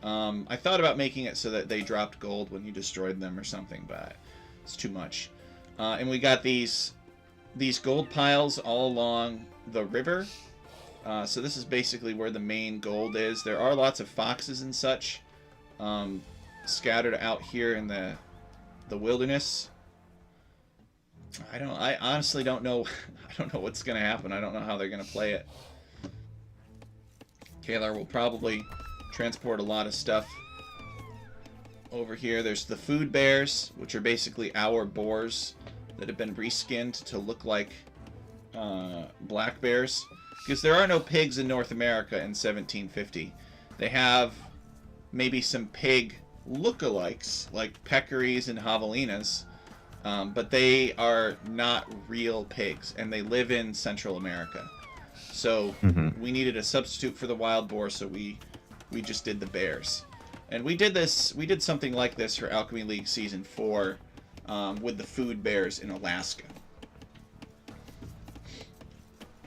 I thought about making it so that they dropped gold when you destroyed them or something, but it's too much. And we got these gold piles all along the river. So this is basically where the main gold is. There are lots of foxes and such scattered out here in the wilderness. I honestly don't know. I don't know what's going to happen. I don't know how they're going to play it. kelar will probably transport a lot of stuff over here. There's the food bears, which are basically our boars that have been reskinned to look like black bears. Because there are no pigs in North America in 1750. They have maybe some pig lookalikes, like peccaries and javelinas, but they are not real pigs, and they live in Central America. So we needed a substitute for the wild boar, so we just did the bears. And we did something like this for Alchemy League Season 4 with the food bears in Alaska.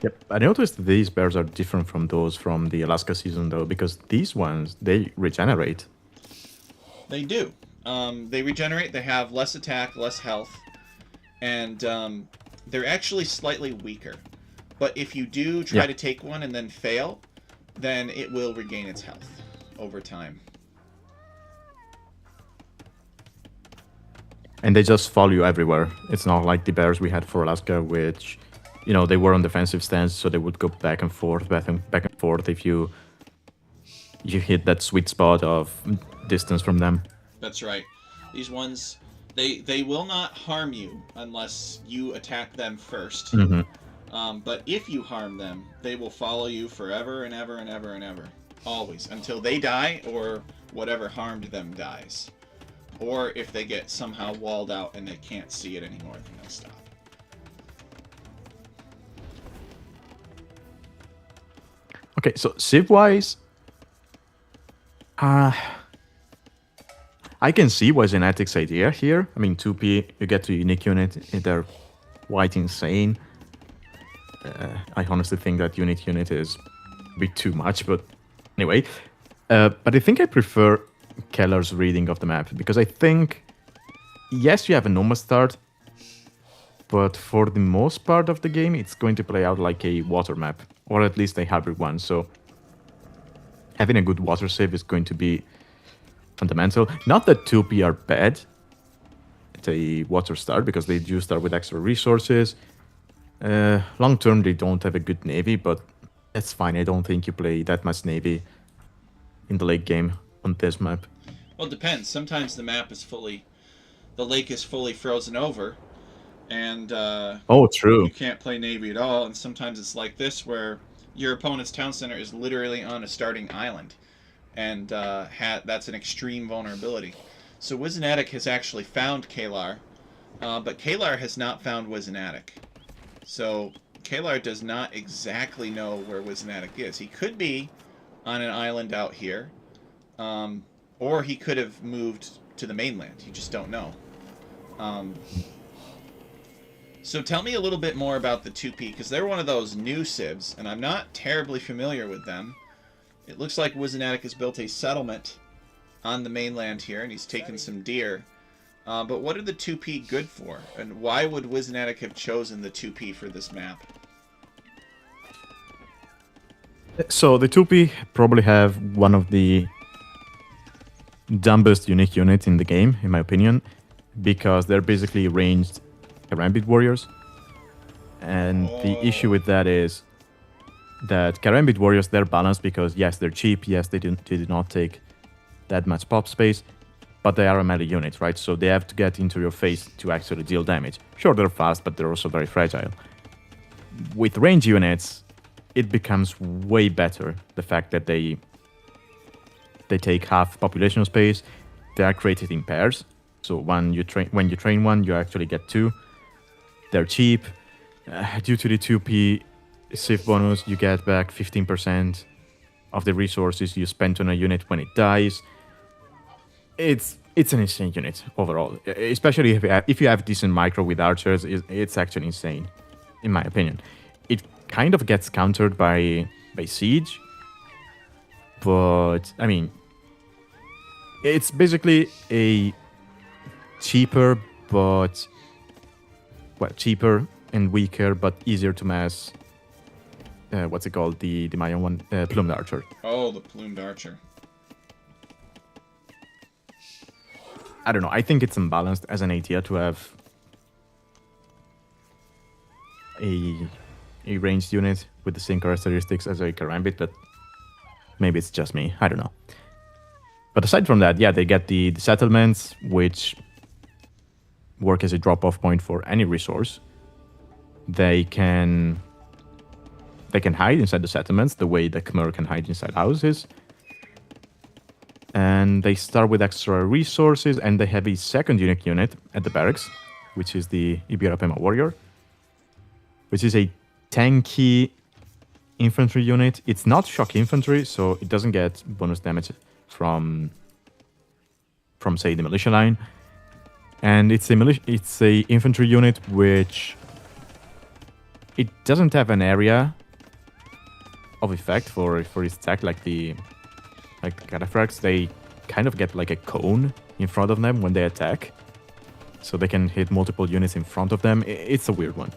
Yep. I noticed these bears are different from those from the Alaska season, though, because these ones, they regenerate. They do. They regenerate. They have less attack, less health, and they're actually slightly weaker. But if you do try Yeah. to take one and then fail, then it will regain its health over time. And they just follow you everywhere. It's not like the bears we had for Alaska, which, you know, they were on defensive stance, so they would go back and forth, back and forth if you hit that sweet spot of distance from them. That's right. These ones, they will not harm you unless you attack them first. Mm-hmm. But if you harm them, they will follow you forever and ever and ever and ever. Always. Until they die or whatever harmed them dies. Or if they get somehow walled out and they can't see it anymore, then they'll stop. Okay, so Civ-wise, I can see wisenatic's idea here. I mean, 2P, you get to unique unit, they're quite insane. I honestly think that unique unit is a bit too much, but anyway. But I think I prefer Keller's reading of the map, because I think, yes, you have a normal start, but for the most part of the game, it's going to play out like a water map, or at least a hybrid one, so having a good water save is going to be fundamental. Not that 2P are bad at a water start, because they do start with extra resources. Long term, they don't have a good navy, but that's fine. I don't think you play that much navy in the late game on this map. Well, it depends. Sometimes the lake is fully frozen over, and Oh, true. you can't play navy at all. And sometimes it's like this, where your opponent's town center is literally on a starting island, and that's an extreme vulnerability. So wisenatic has actually found kelar, but kelar has not found wisenatic. So kelar does not exactly know where wisenatic is. He could be on an island out here, or he could have moved to the mainland. You just don't know. So tell me a little bit more about the 2P, because they're one of those new civs, and I'm not terribly familiar with them. It looks like wisenatic has built a settlement on the mainland here, and he's taken some deer. But what are the 2P good for? And why would wisenatic have chosen the 2P for this map? So the 2P probably have one of the dumbest unique units in the game, in my opinion, because they're basically ranged Karambit warriors. And the issue with that is that Karambit warriors, they're balanced because, yes, they're cheap, yes, they do not take that much pop space, but they are a melee unit, right? So they have to get into your face to actually deal damage. Sure, they're fast, but they're also very fragile. With range units, it becomes way better, the fact that they take half population space. They are created in pairs, so when you train one, you actually get two. They're cheap. Due to the 2P Civ bonus, you get back 15% of the resources you spent on a unit when it dies. It's an insane unit overall, especially if you have decent micro with archers. It's actually insane, in my opinion. It kind of gets countered by siege, but I mean, it's basically a cheaper and weaker but easier to mass. What's it called? The Mayan one, plumed archer. Oh, the plumed archer. I don't know. I think it's unbalanced as an idea to have a ranged unit with the same characteristics as a Karambit, but maybe it's just me. I don't know. But aside from that, yeah, they get the settlements, which work as a drop-off point for any resource. They can hide inside the settlements the way the Khmer can hide inside houses. And they start with extra resources, and they have a second unique unit at the barracks, which is the Ibirapema Warrior, which is a tanky infantry unit. It's not shock infantry, so it doesn't get bonus damage from say the militia line. And it's a infantry unit which it doesn't have an area of effect for his attack like the cataphracts. They kind of get like a cone in front of them when they attack, so they can hit multiple units in front of them. It's a weird one.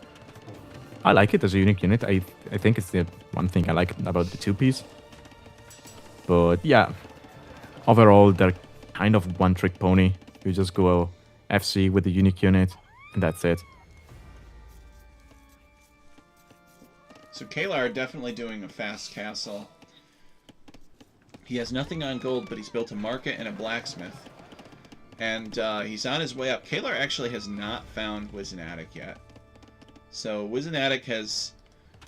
I like it as a unique unit. I think it's the one thing I like about the 2-piece. But yeah, overall they're kind of one-trick pony. You just go FC with the unique unit, and that's it. So Kelar definitely doing a fast castle. He has nothing on gold, but he's built a market and a blacksmith. And he's on his way up. Kelar actually has not found wisenatic yet. So wisenatic has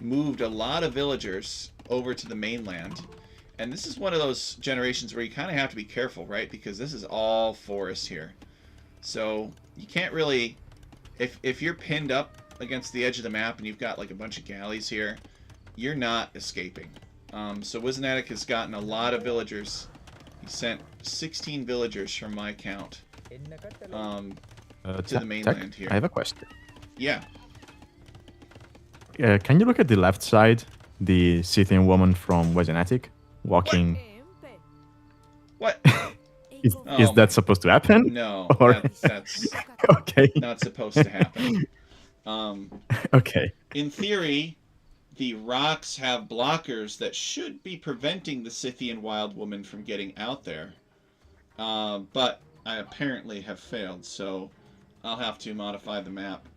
moved a lot of villagers over to the mainland. And this is one of those generations where you kind of have to be careful, right? Because this is all forest here. So you can't really... If you're pinned up against the edge of the map and you've got like a bunch of galleys here, you're not escaping. So wisenatic has gotten a lot of villagers. He sent 16 villagers from my count to the mainland here. I have a question. Yeah. Can you look at the left side? The Scythian woman from wisenatic walking. What? Is that supposed to happen? No, Or... that's okay. not supposed to happen. Okay. In theory, the rocks have blockers that should be preventing the Scythian wild woman from getting out there. But I apparently have failed, so I'll have to modify the map.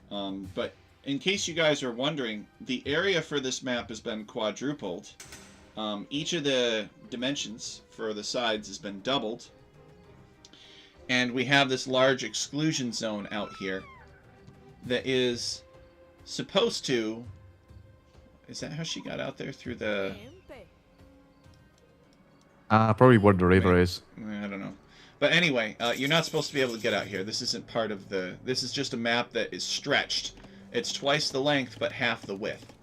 But in case you guys are wondering, the area for this map has been quadrupled. Each of the dimensions for the sides has been doubled. And we have this large exclusion zone out here that is supposed to... Is that how she got out there? Through the... Probably where the river is. I don't know. But anyway, you're not supposed to be able to get out here. This isn't part of the... This is just a map that is stretched. It's twice the length, but half the width.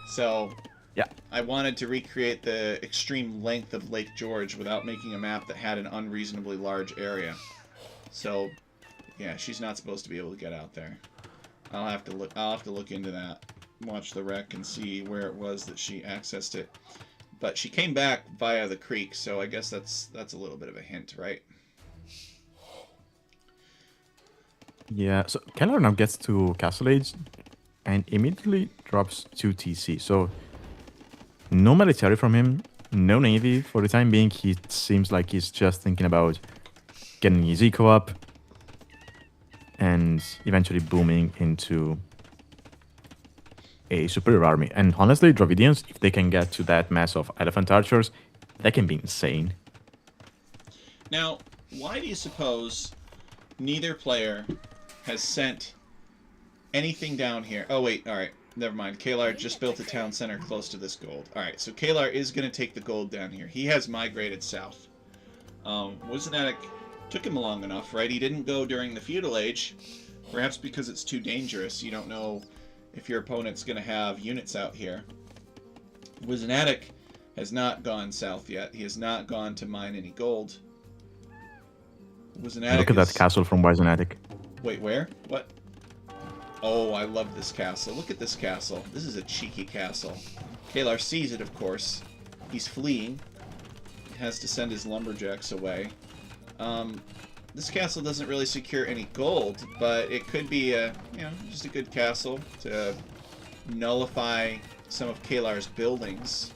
So... Yeah. I wanted to recreate the extreme length of Lake George without making a map that had an unreasonably large area. So, yeah, she's not supposed to be able to get out there. I'll have to look into that. Watch the wreck and see where it was that she accessed it. But she came back via the creek, so I guess that's a little bit of a hint, right? Yeah, so Kelar now gets to Castle Age and immediately drops 2 TC. So no military from him, no navy. For the time being, he seems like he's just thinking about getting his eco up and eventually booming into a superior army. And honestly, Dravidians, if they can get to that mass of elephant archers, that can be insane. Now, why do you suppose neither player has sent anything down here? Oh, wait, alright. Never mind. Kelar just built a town center close to this gold. Alright, so Kelar is going to take the gold down here. He has migrated south. wisenatic took him long enough, right? He didn't go during the feudal age. Perhaps because it's too dangerous. You don't know if your opponent's going to have units out here. wisenatic has not gone south yet. He has not gone to mine any gold. wisenatic Look at that castle from wisenatic. Wait, where? What? Oh, I love this castle. Look at this castle. This is a cheeky castle. Kelar sees it, of course. He's fleeing. He has to send his lumberjacks away. This castle doesn't really secure any gold, but it could be a, just a good castle to nullify some of Kelar's buildings.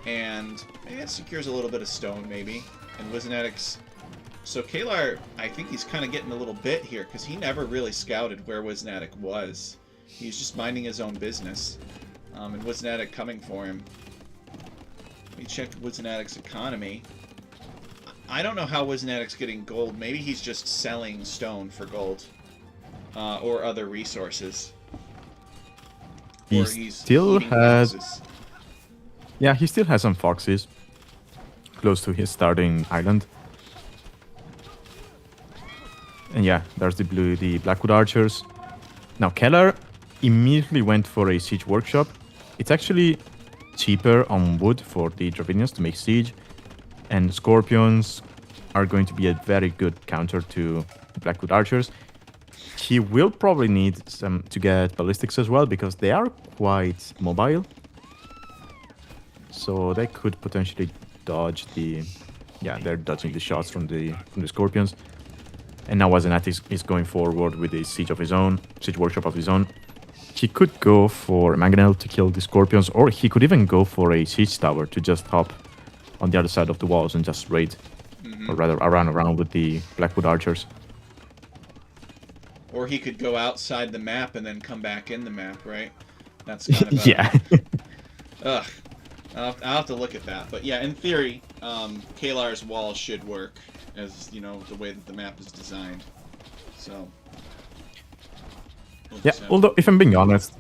And it secures a little bit of stone, maybe. And wisenatic's... So Kelar, I think he's kind of getting a little bit here, because he never really scouted where wisenatic was. He's just minding his own business. And wisenatic coming for him. Let me check wisenatic's economy. I don't know how wisenatic's getting gold. Maybe he's just selling stone for gold. Or other resources. He still has... Yeah, he still has some foxes close to his starting island. And yeah, there's the Blackwood Archers. Now, Kelar immediately went for a siege workshop. It's actually cheaper on wood for the Dravidians to make siege. And Scorpions are going to be a very good counter to the Blackwood Archers. he will probably need some to get ballistics as well because they are quite mobile. So they could potentially dodge the... Yeah, they're dodging the shots from the Scorpions. And now wisenatic is going forward with a siege workshop of his own. He could go for a mangonel to kill the Scorpions, or he could even go for a siege tower to just hop on the other side of the walls and just raid. Or rather, around with the Blackwood archers. Or he could go outside the map and then come back in the map, right? That's kind of yeah. Ugh. I'll have to look at that. But yeah, in theory, Kelar's wall should work as, you know, the way that the map is designed. So... Yeah, although, if I'm being honest,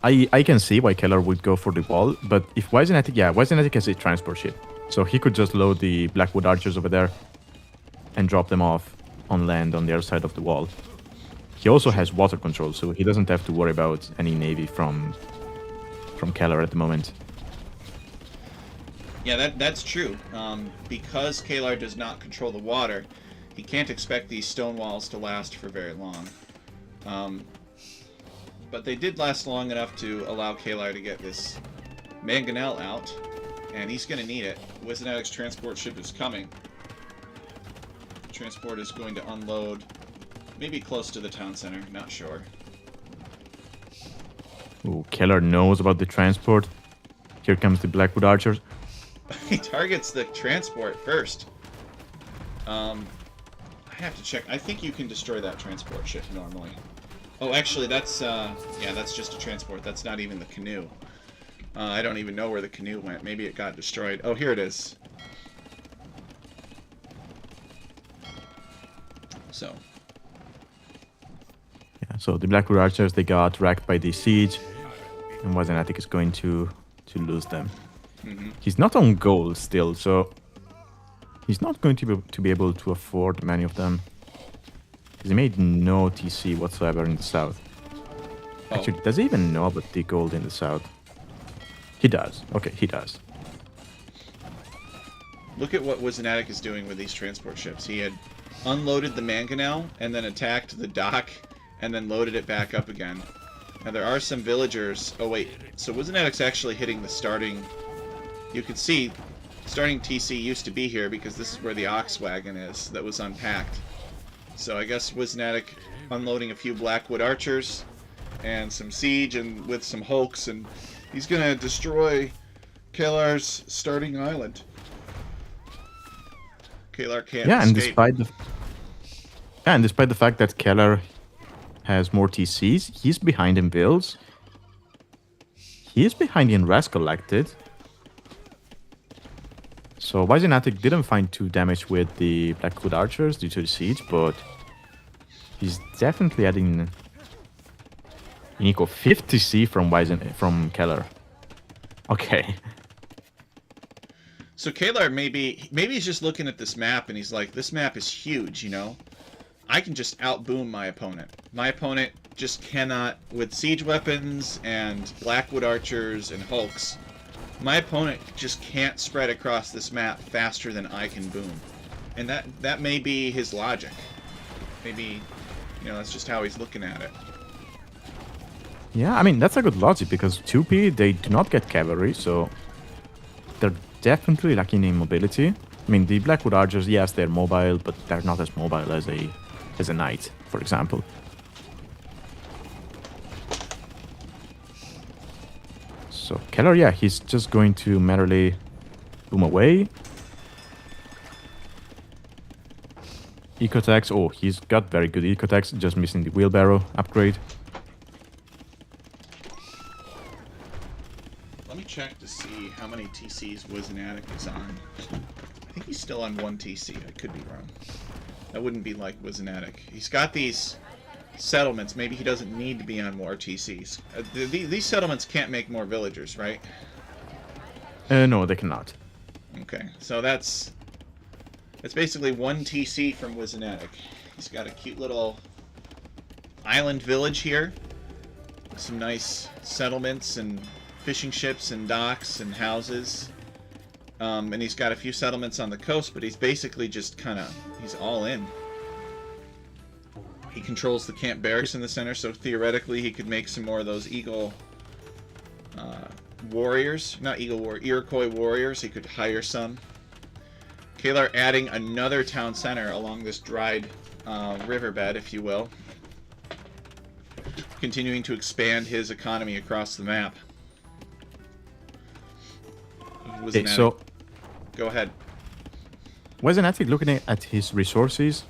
I can see why Kelar would go for the wall, but if wisenatic has a transport ship, so he could just load the Blackwood archers over there and drop them off on land on the other side of the wall. He also has water control, so he doesn't have to worry about any navy from Kelar at the moment. Yeah, that's true. Because Kelar does not control the water, he can't expect these stone walls to last for very long. But they did last long enough to allow Kelar to get this mangonel out, and he's going to need it. Wisenatic's transport ship is coming. The transport is going to unload, maybe close to the town center, not sure. Ooh, Kelar knows about the transport. Here comes the Blackwood archers. He targets the transport first. I have to check. I think you can destroy that transport ship normally. Oh, actually, that's just a transport. That's not even the canoe. I don't even know where the canoe went. Maybe it got destroyed. Oh, here it is. So. Yeah, so the Blackwood archers, they got wrecked by the siege, and wisenatic is going to lose them. He's not on gold still, so he's not going to be able to afford many of them. He made no TC whatsoever in the south. Oh. Actually, does he even know about the gold in the south? He does. Okay, he does. Look at what wisenatic is doing with these transport ships. He had unloaded the mangonel and then attacked the dock and then loaded it back up again. Now there are some villagers... Oh wait, so wisenatic's actually hitting the starting... You can see starting TC used to be here because this is where the ox wagon is that was unpacked. So I guess wisenatic unloading a few Blackwood archers and some siege and with some hulks, and he's gonna destroy Kelar's starting island. Kelar can't escape. And despite the fact that Kelar has more TCs, he's behind in builds. He is behind in Res collected. So wisenatic didn't find 2 damage with the Blackwood archers due to the siege, but he's definitely adding an equal 50C from Kelar. Okay. So Kelar maybe he's just looking at this map and he's like, this map is huge, you know? I can just outboom my opponent. My opponent just cannot, with siege weapons and Blackwood archers and hulks, my opponent just can't spread across this map faster than I can boom. And that may be his logic. Maybe, you know, that's just how he's looking at it. Yeah, I mean, that's a good logic because 2P, they do not get cavalry, so they're definitely lacking in mobility. I mean, the Blackwood archers, yes, they're mobile, but they're not as mobile as a knight, for example. So Kelar, yeah, he's just going to merrily boom away. Ecotax, oh, he's got very good Ecotax, just missing the wheelbarrow upgrade. Let me check to see how many TCs wisenatic is on. I think he's still on 1 TC, I could be wrong. That wouldn't be like wisenatic. He's got these settlements. Maybe he doesn't need to be on more TCs. These settlements can't make more villagers, right? No, they cannot. Okay, so that's basically 1 TC from wisenatic. He's got a cute little island village here. Some nice settlements and fishing ships and docks and houses. And he's got a few settlements on the coast, but he's basically just kind of... He's all in. He controls the camp barracks in the center, so theoretically he could make some more of those eagle warriors. Not eagle warrior, Iroquois warriors. He could hire some. Kelar adding another town center along this dried riverbed, if you will. Continuing to expand his economy across the map. Okay, so go ahead. wisenatic, looking at his resources,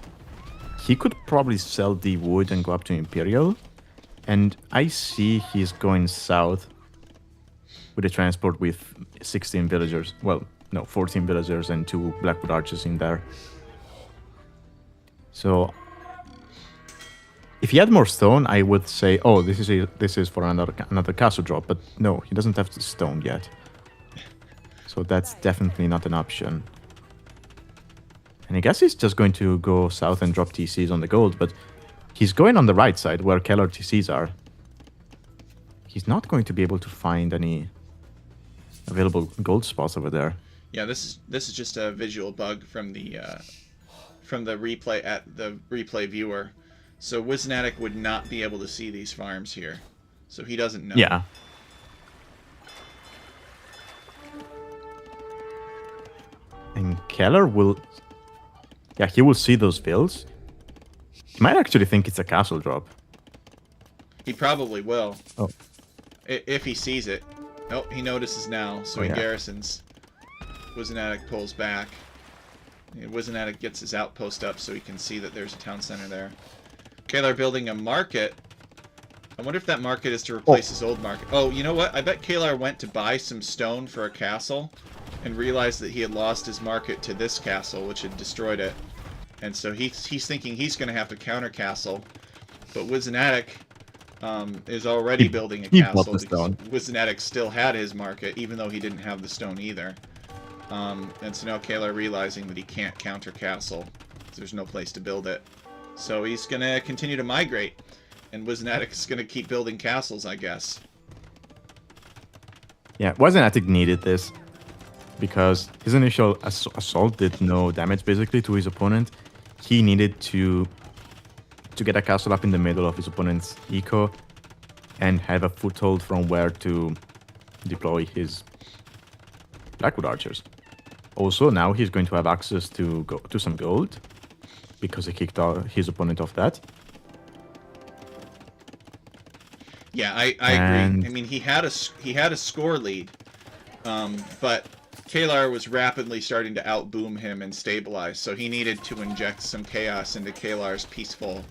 he could probably sell the wood and go up to Imperial. And I see he's going south with a transport with 16 villagers. Well, no, 14 villagers and 2 Blackwood archers in there. So if he had more stone, I would say, oh, this is for another castle drop. But no, he doesn't have the stone yet. So that's definitely not an option. And I guess he's just going to go south and drop TCs on the gold, but he's going on the right side where Kelar TCs are. He's not going to be able to find any available gold spots over there. Yeah, this is just a visual bug from the replay viewer. So wisenatic would not be able to see these farms here, so he doesn't know. Yeah. And Kelar will... Yeah, he will see those builds. He might actually think it's a castle drop. He probably will. Oh. If he sees it. Oh, he notices now, so he garrisons. wisenatic pulls back. wisenatic gets his outpost up so he can see that there's a town center there. Kelar building a market. I wonder if that market is to replace his old market. Oh, you know what? I bet Kelar went to buy some stone for a castle and realized that he had lost his market to this castle, which had destroyed it. And so he's thinking he's going to have to counter castle. But wisenatic is already building a castle because wisenatic still had his market, even though he didn't have the stone either. And so now Kelar realizing that he can't counter castle, so there's no place to build it. So he's going to continue to migrate, and wisenatic is going to keep building castles, I guess. Yeah, wisenatic needed this because his initial assault did no damage basically to his opponent. He needed to get a castle up in the middle of his opponent's eco and have a foothold from where to deploy his Blackwood archers. Also, now he's going to have access to some gold because he kicked his opponent off that. Yeah, I agree. I mean, he had a score lead, but Kelar was rapidly starting to outboom him and stabilize, so he needed to inject some chaos into Kelar's peaceful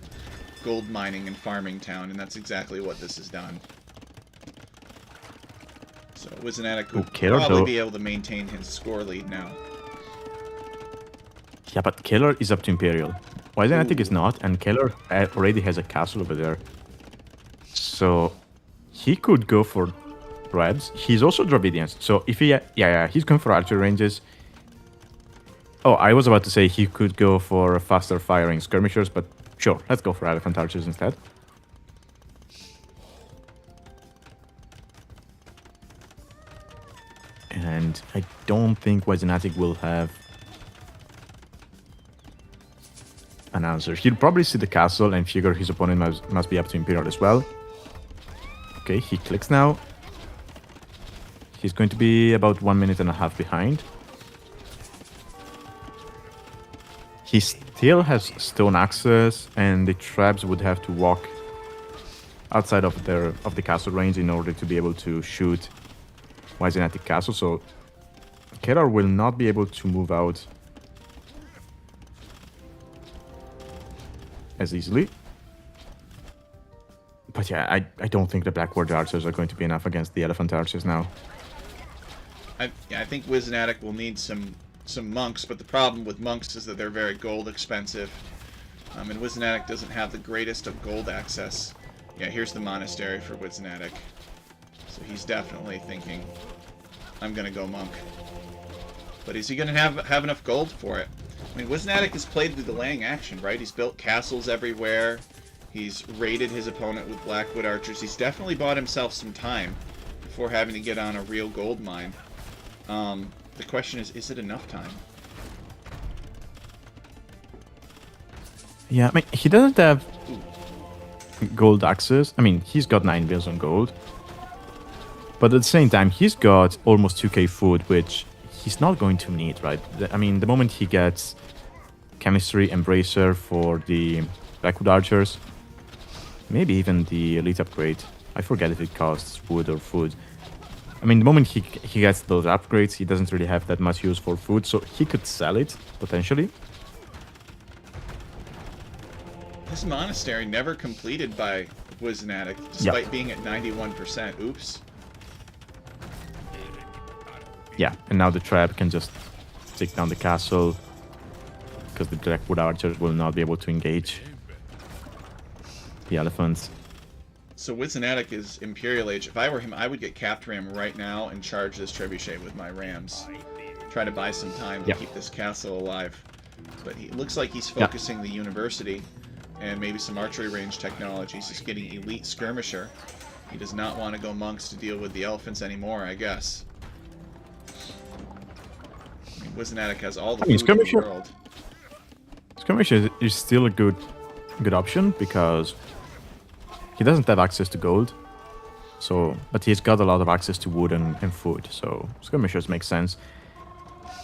gold mining and farming town, and that's exactly what this has done. So wisenatic would probably be able to maintain his score lead now. Yeah, but Kelar is up to Imperial. wisenatic is not, and Kelar already has a castle over there. So he could go for Rebs. He's also Dravidians. So if he... Yeah, he's going for archer ranges. Oh, I was about to say he could go for faster firing skirmishers, but sure, let's go for elephant archers instead. And I don't think wisenatic will have an answer. He'll probably see the castle and figure his opponent must be up to Imperial as well. Okay, he clicks now. He's going to be about 1.5 minutes behind. He still has stone access, and the traps would have to walk outside of the castle range in order to be able to shoot wisenatic castle. So Kelar will not be able to move out as easily. But yeah, I don't think the Blackwood archers are going to be enough against the elephant archers now. I think wisenatic will need some monks, but the problem with monks is that they're very gold expensive. And wisenatic doesn't have the greatest of gold access. Yeah, here's the monastery for wisenatic. So he's definitely thinking, I'm going to go monk. But is he going to have enough gold for it? I mean, wisenatic has played the delaying action, right? He's built castles everywhere. He's raided his opponent with Blackwood archers. He's definitely bought himself some time before having to get on a real gold mine. The question is it enough time? Yeah, I mean, he doesn't have gold access. I mean, he's got 9 bills on gold. But at the same time, he's got almost 2k food, which he's not going to need, right? I mean, the moment he gets chemistry embracer for the Blackwood Archers, maybe even the elite upgrade. I forget if it costs wood or food. I mean, the moment he gets those upgrades, he doesn't really have that much use for food, so he could sell it, potentially. This monastery never completed by wisenatic, despite being at 91%. Oops. Yeah, and now the trap can just take down the castle, because the Blackwood Archers will not be able to engage the elephants. So wisenatic is Imperial Age. If I were him, I would get Capt Ram right now and charge this trebuchet with my rams. Try to buy some time to keep this castle alive. But he looks like he's focusing the university and maybe some archery range technologies. He's getting elite skirmisher. He does not want to go monks to deal with the elephants anymore, I guess. I mean, wisenatic has all the food in the world. Skirmisher is still a good option because he doesn't have access to gold, but he's got a lot of access to wood and food, so skirmishers make sense.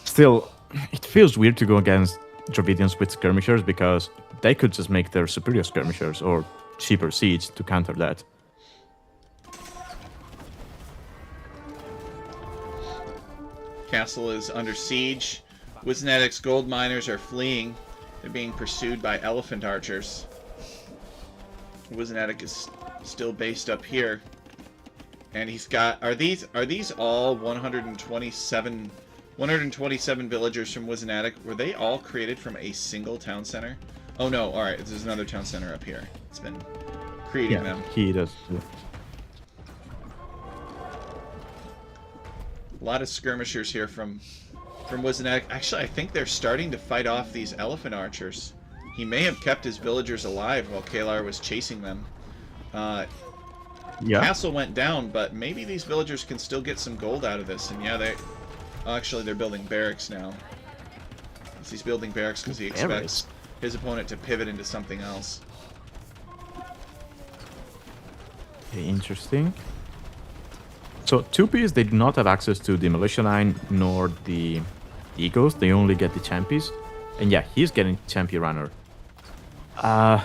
Still, it feels weird to go against Dravidians with skirmishers because they could just make their superior skirmishers or cheaper siege to counter that. Castle is under siege. Wisenatic's gold miners are fleeing. They're being pursued by elephant archers. Wisenatic is still based up here, and he's got. Are these all 127 villagers from Wisenatic? Were they all created from a single town center? Oh no! All right, there's another town center up here. It's been creating them. He does. Yeah. A lot of skirmishers here from Wisenatic. Actually, I think they're starting to fight off these elephant archers. He may have kept his villagers alive while Kelar was chasing them. Castle went down, but maybe these villagers can still get some gold out of this. And yeah, they're building barracks now. He's building barracks because he expects his opponent to pivot into something else. Okay, interesting. So 2Ps, they do not have access to the militia line nor the eagles. They only get the champions. And yeah, he's getting champion runner. I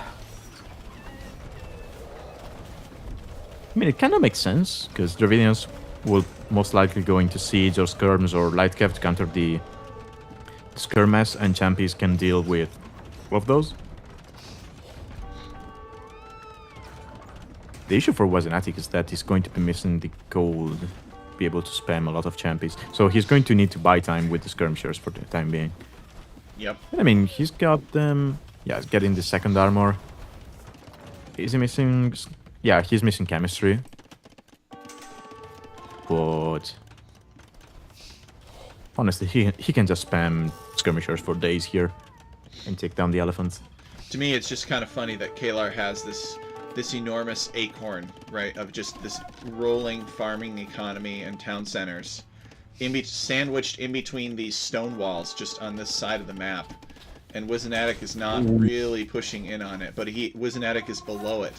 mean, it kind of makes sense, because Dravidians will most likely go into siege or skirms or light cav to counter the skirmass, and champions can deal with all of those. The issue for wisenatic is that he's going to be missing the gold, be able to spam a lot of champions. So he's going to need to buy time with the skirmishers for the time being. Yep. I mean, he's got them. Yeah, he's getting the second armor. Is he missing? Yeah, he's missing chemistry. But honestly, he can just spam skirmishers for days here and take down the elephants. To me, it's just kind of funny that Kelar has this enormous acorn, right, of just this rolling farming economy and town centers, sandwiched in between these stone walls, just on this side of the map. And wisenatic is not really pushing in on it, but wisenatic is below it.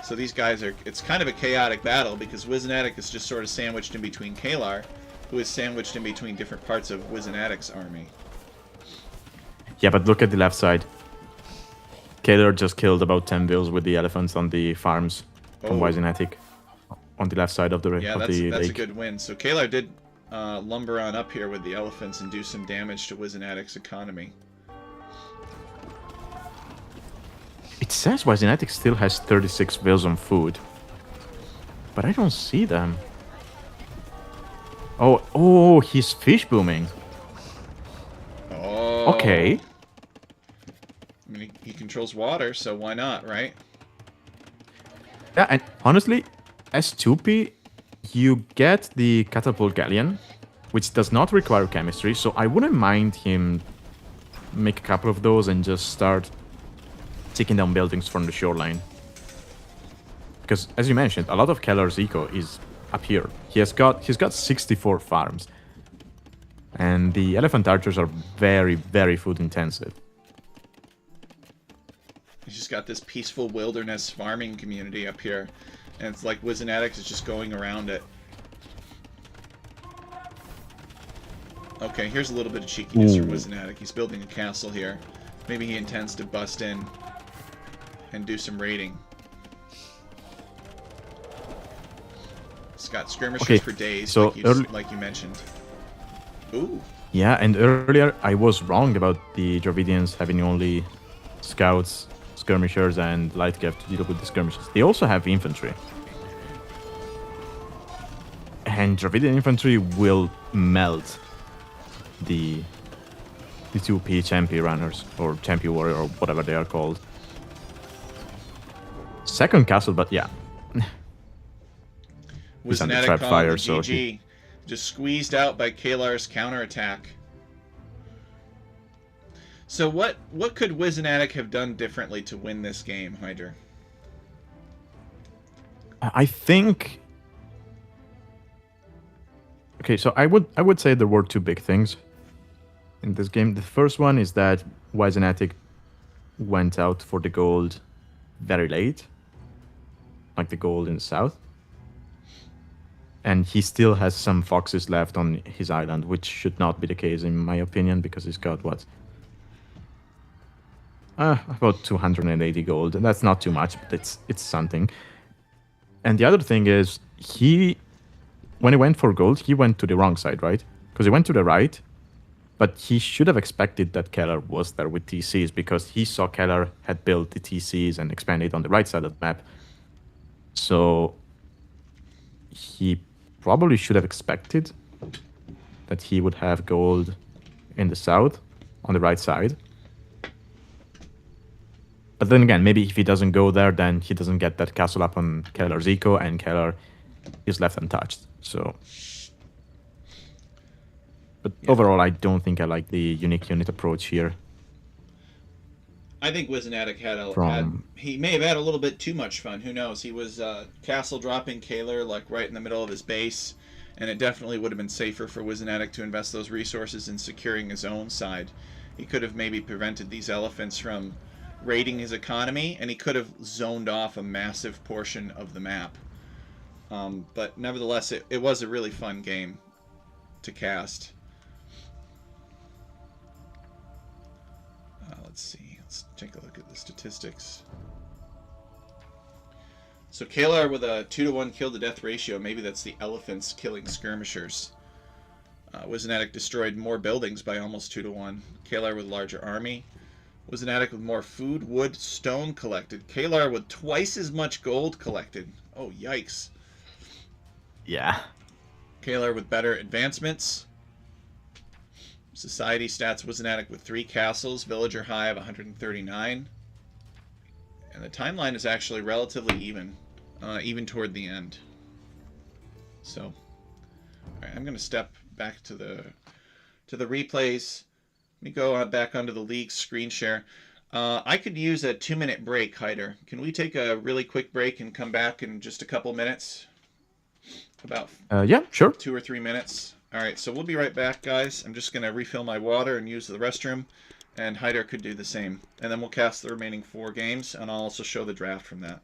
So these guys are, it's kind of a chaotic battle because wisenatic is just sort of sandwiched in between Kelar, who is sandwiched in between different parts of wisenatic's army. Yeah, but look at the left side. Kelar just killed about 10 bills with the elephants on the farms from wisenatic on the left side of the lake. Yeah, that's a good win. So Kelar did lumber on up here with the elephants and do some damage to wisenatic's economy. It says wisenatic still has 36 bills on food, but I don't see them. Oh, he's fish booming. Oh. Okay. I mean, he controls water, so why not, right? Yeah, and honestly, as 2P, you get the catapult galleon, which does not require chemistry, so I wouldn't mind him make a couple of those and just start taking down buildings from the shoreline. Because, as you mentioned, a lot of Kellar's eco is up here. He's got 64 farms. And the elephant archers are very, very food intensive. He's just got this peaceful wilderness farming community up here. And it's like Wizenatic is just going around it. Okay, here's a little bit of cheekiness from Wizenatic. He's building a castle here. Maybe he intends to bust in and do some raiding. It's got skirmishers for days, so like you mentioned. Ooh. Yeah, and earlier I was wrong about the Dravidians having only scouts, skirmishers, and light cav to deal with the skirmishers. They also have infantry. And Dravidian infantry will melt the 2P Champi runners, or Champi warrior, or whatever they are called. Second castle, but yeah. He's under trap fire, so GG. Just squeezed out by Kelar's counterattack. So what could Wizenatic have done differently to win this game, Hydra? I think... Okay, so I would say there were two big things in this game. The first one is that Wizenatic went out for the gold very late, like the gold in the south. And he still has some foxes left on his island, which should not be the case in my opinion, because he's got what? About 280 gold, and that's not too much, but it's something. And the other thing is, when he went for gold, he went to the wrong side, right? Because he went to the right, but he should have expected that kelar was there with TCs, because he saw kelar had built the TCs and expanded on the right side of the map. So he probably should have expected that he would have gold in the south on the right side. But then again, maybe if he doesn't go there, then he doesn't get that castle up on kelar's eco, and kelar is left untouched. So, but overall, I don't think I like the unique unit approach here. I think Wizenatic he may have had a little bit too much fun. Who knows? He was castle dropping kelar like right in the middle of his base, and it definitely would have been safer for Wizenatic to invest those resources in securing his own side. He could have maybe prevented these elephants from raiding his economy, and he could have zoned off a massive portion of the map. But nevertheless, it was a really fun game to cast. Let's see. Let's take a look at the statistics. So kelar with a 2-to-1 kill-to-death ratio. Maybe that's the elephants killing skirmishers. Wizenatic destroyed more buildings by almost 2-to-1. Kelar with larger army. Wizenatic with more food, wood, stone collected. Kelar with twice as much gold collected. Oh, yikes. Yeah. Kelar with better advancements. Society stats, Wizenatic with 3 castles, villager high of 139. And the timeline is actually relatively even toward the end. So, all right, I'm going to step back to the replays. Let me go back onto the league screen share. I could use a 2-minute break, Hyder. Can we take a really quick break and come back in just a couple minutes? About yeah, sure. 2 or 3 minutes. All right, so we'll be right back, guys. I'm just going to refill my water and use the restroom, and Hyder could do the same. And then we'll cast the remaining 4 games, and I'll also show the draft from that.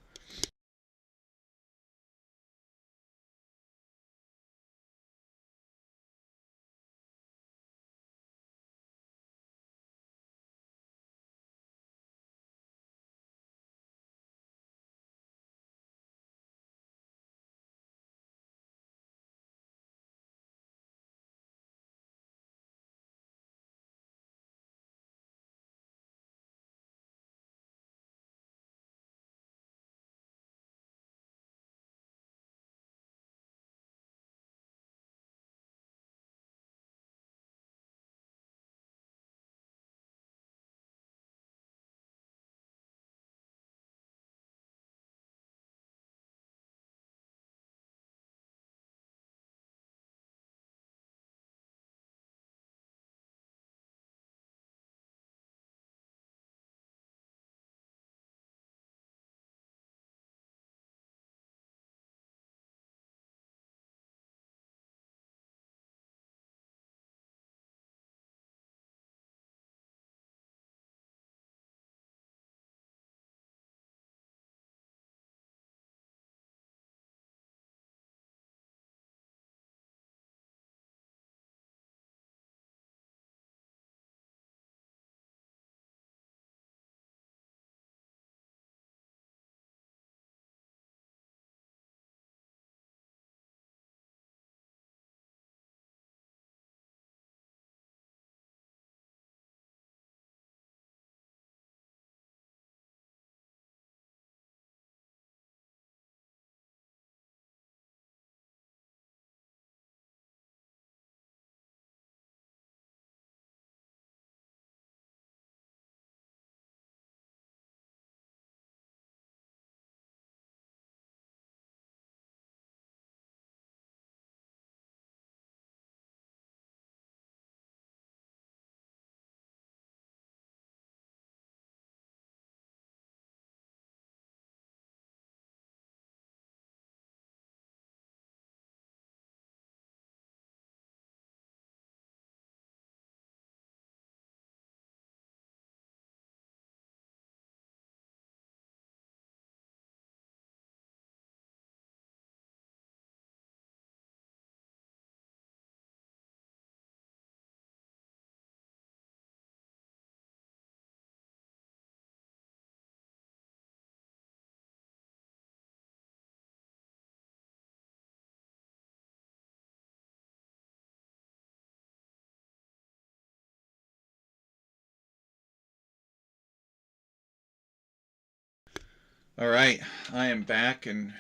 All right, I am back and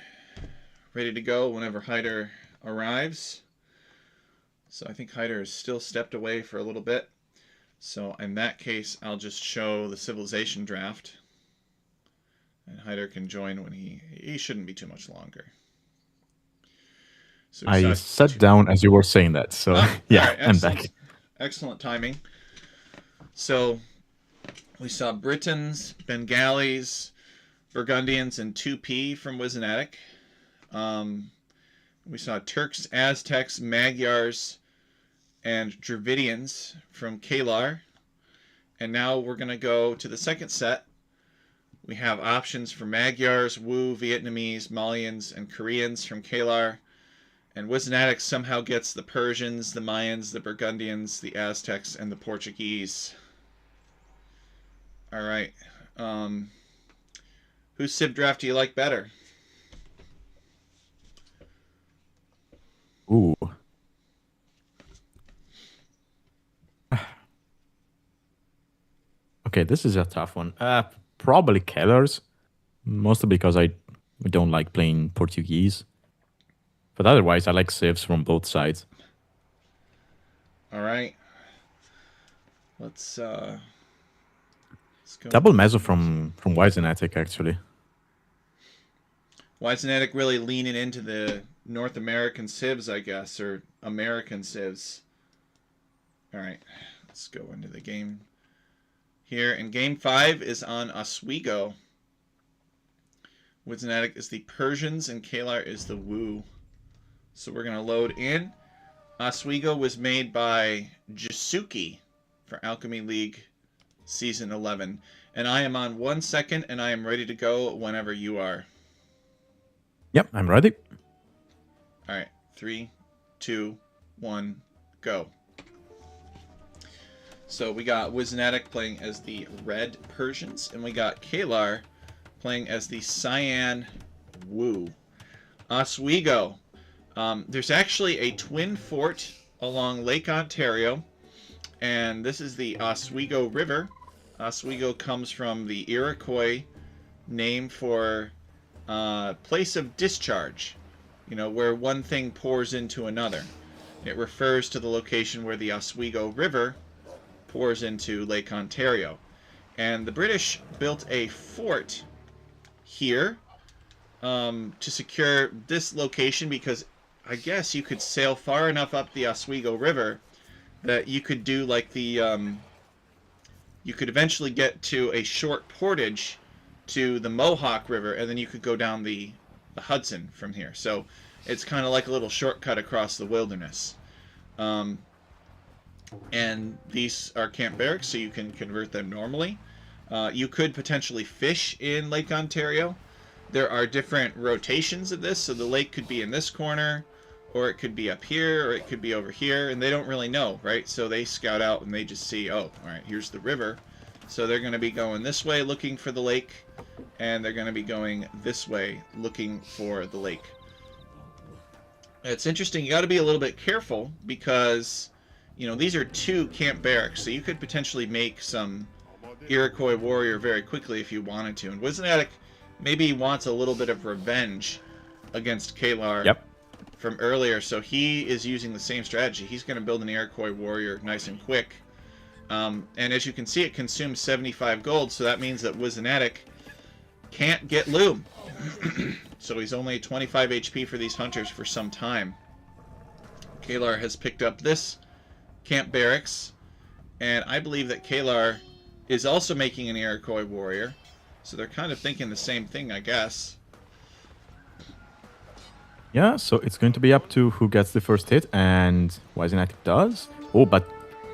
ready to go whenever Hyder arrives. So I think Hyder is still stepped away for a little bit. So in that case, I'll just show the civilization draft. And Hyder can join when he shouldn't be too much longer. So we I saw sat down as you were saying that, so all yeah, right, I'm back. excellent timing. So we saw Britons, Bengalis, Burgundians, and 2P from wisenatic. We saw Turks, Aztecs, Magyars, and Dravidians from kelar. And now we're going to go to the second set. We have options for Magyars, Wu, Vietnamese, Malians, and Koreans from kelar. And wisenatic somehow gets the Persians, the Mayans, the Burgundians, the Aztecs, and the Portuguese. All right. Whose Civ draft do you like better? Ooh. Okay, this is a tough one. Probably Keller's, mostly because I don't like playing Portuguese. But otherwise, I like civs from both sides. All right. Let's go. Double Mezzo from wisenatic, actually. wisenatic really leaning into the North American civs, I guess, or American civs. All right. Let's go into the game here. And game 5 is on Oswego. wisenatic is the Persians and kelar is the Wu. So we're going to load in. Oswego was made by Jasuki for Alchemy League Season 11. And I am on 1 second, and I am ready to go whenever you are. Yep, I'm ready. All right, 3, 2, 1, go. So we got wisenatic playing as the Red Persians, and we got kelar playing as the Cyan Wu. Oswego. There's actually a twin fort along Lake Ontario, and this is the Oswego River. Oswego comes from the Iroquois name for place of discharge, where one thing pours into another. It refers to the location where the Oswego River pours into Lake Ontario. And the British built a fort here to secure this location because I guess you could sail far enough up the Oswego River that you could do like the you could eventually get to a short portage to the Mohawk River, and then you could go down the Hudson from here. So it's kind of like a little shortcut across the wilderness. And these are camp barracks, so you can convert them normally. You could potentially fish in Lake Ontario. There are different rotations of this, so the lake could be in this corner, or it could be up here, or it could be over here, and they don't really know, right? So they scout out and they just see, oh, all right, here's the river. So they're going to be going this way looking for the lake, and they're going to be going this way looking for the lake. It's interesting. You got to be a little bit careful because, these are 2 camp barracks, so you could potentially make some Iroquois warrior very quickly if you wanted to. And wisenatic maybe wants a little bit of revenge against kelar from earlier, so he is using the same strategy. He's going to build an Iroquois warrior nice and quick. And as you can see, it consumes 75 gold, so that means that wisenatic can't get loom. So he's only 25 HP for these hunters for some time. kelar has picked up this camp barracks, and I believe that kelar is also making an Iroquois warrior. So they're kind of thinking the same thing, I guess. Yeah, so it's going to be up to who gets the first hit, and wisenatic does. Oh, but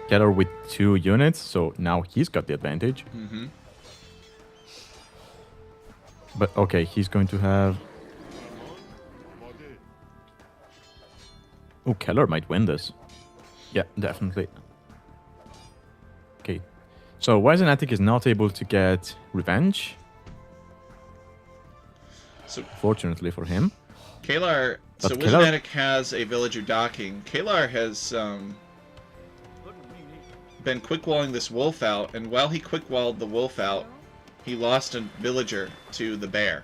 Keller with 2 units, so now he's got the advantage. Mm-hmm. But okay, he's going to have... Oh, Keller might win this. Yeah, definitely. Okay, so wisenatic is not able to get revenge. So fortunately for him. kelar, so wisenatic has a villager docking. kelar has been quick-walling this wolf out, and while he quick-walled the wolf out, he lost a villager to the bear.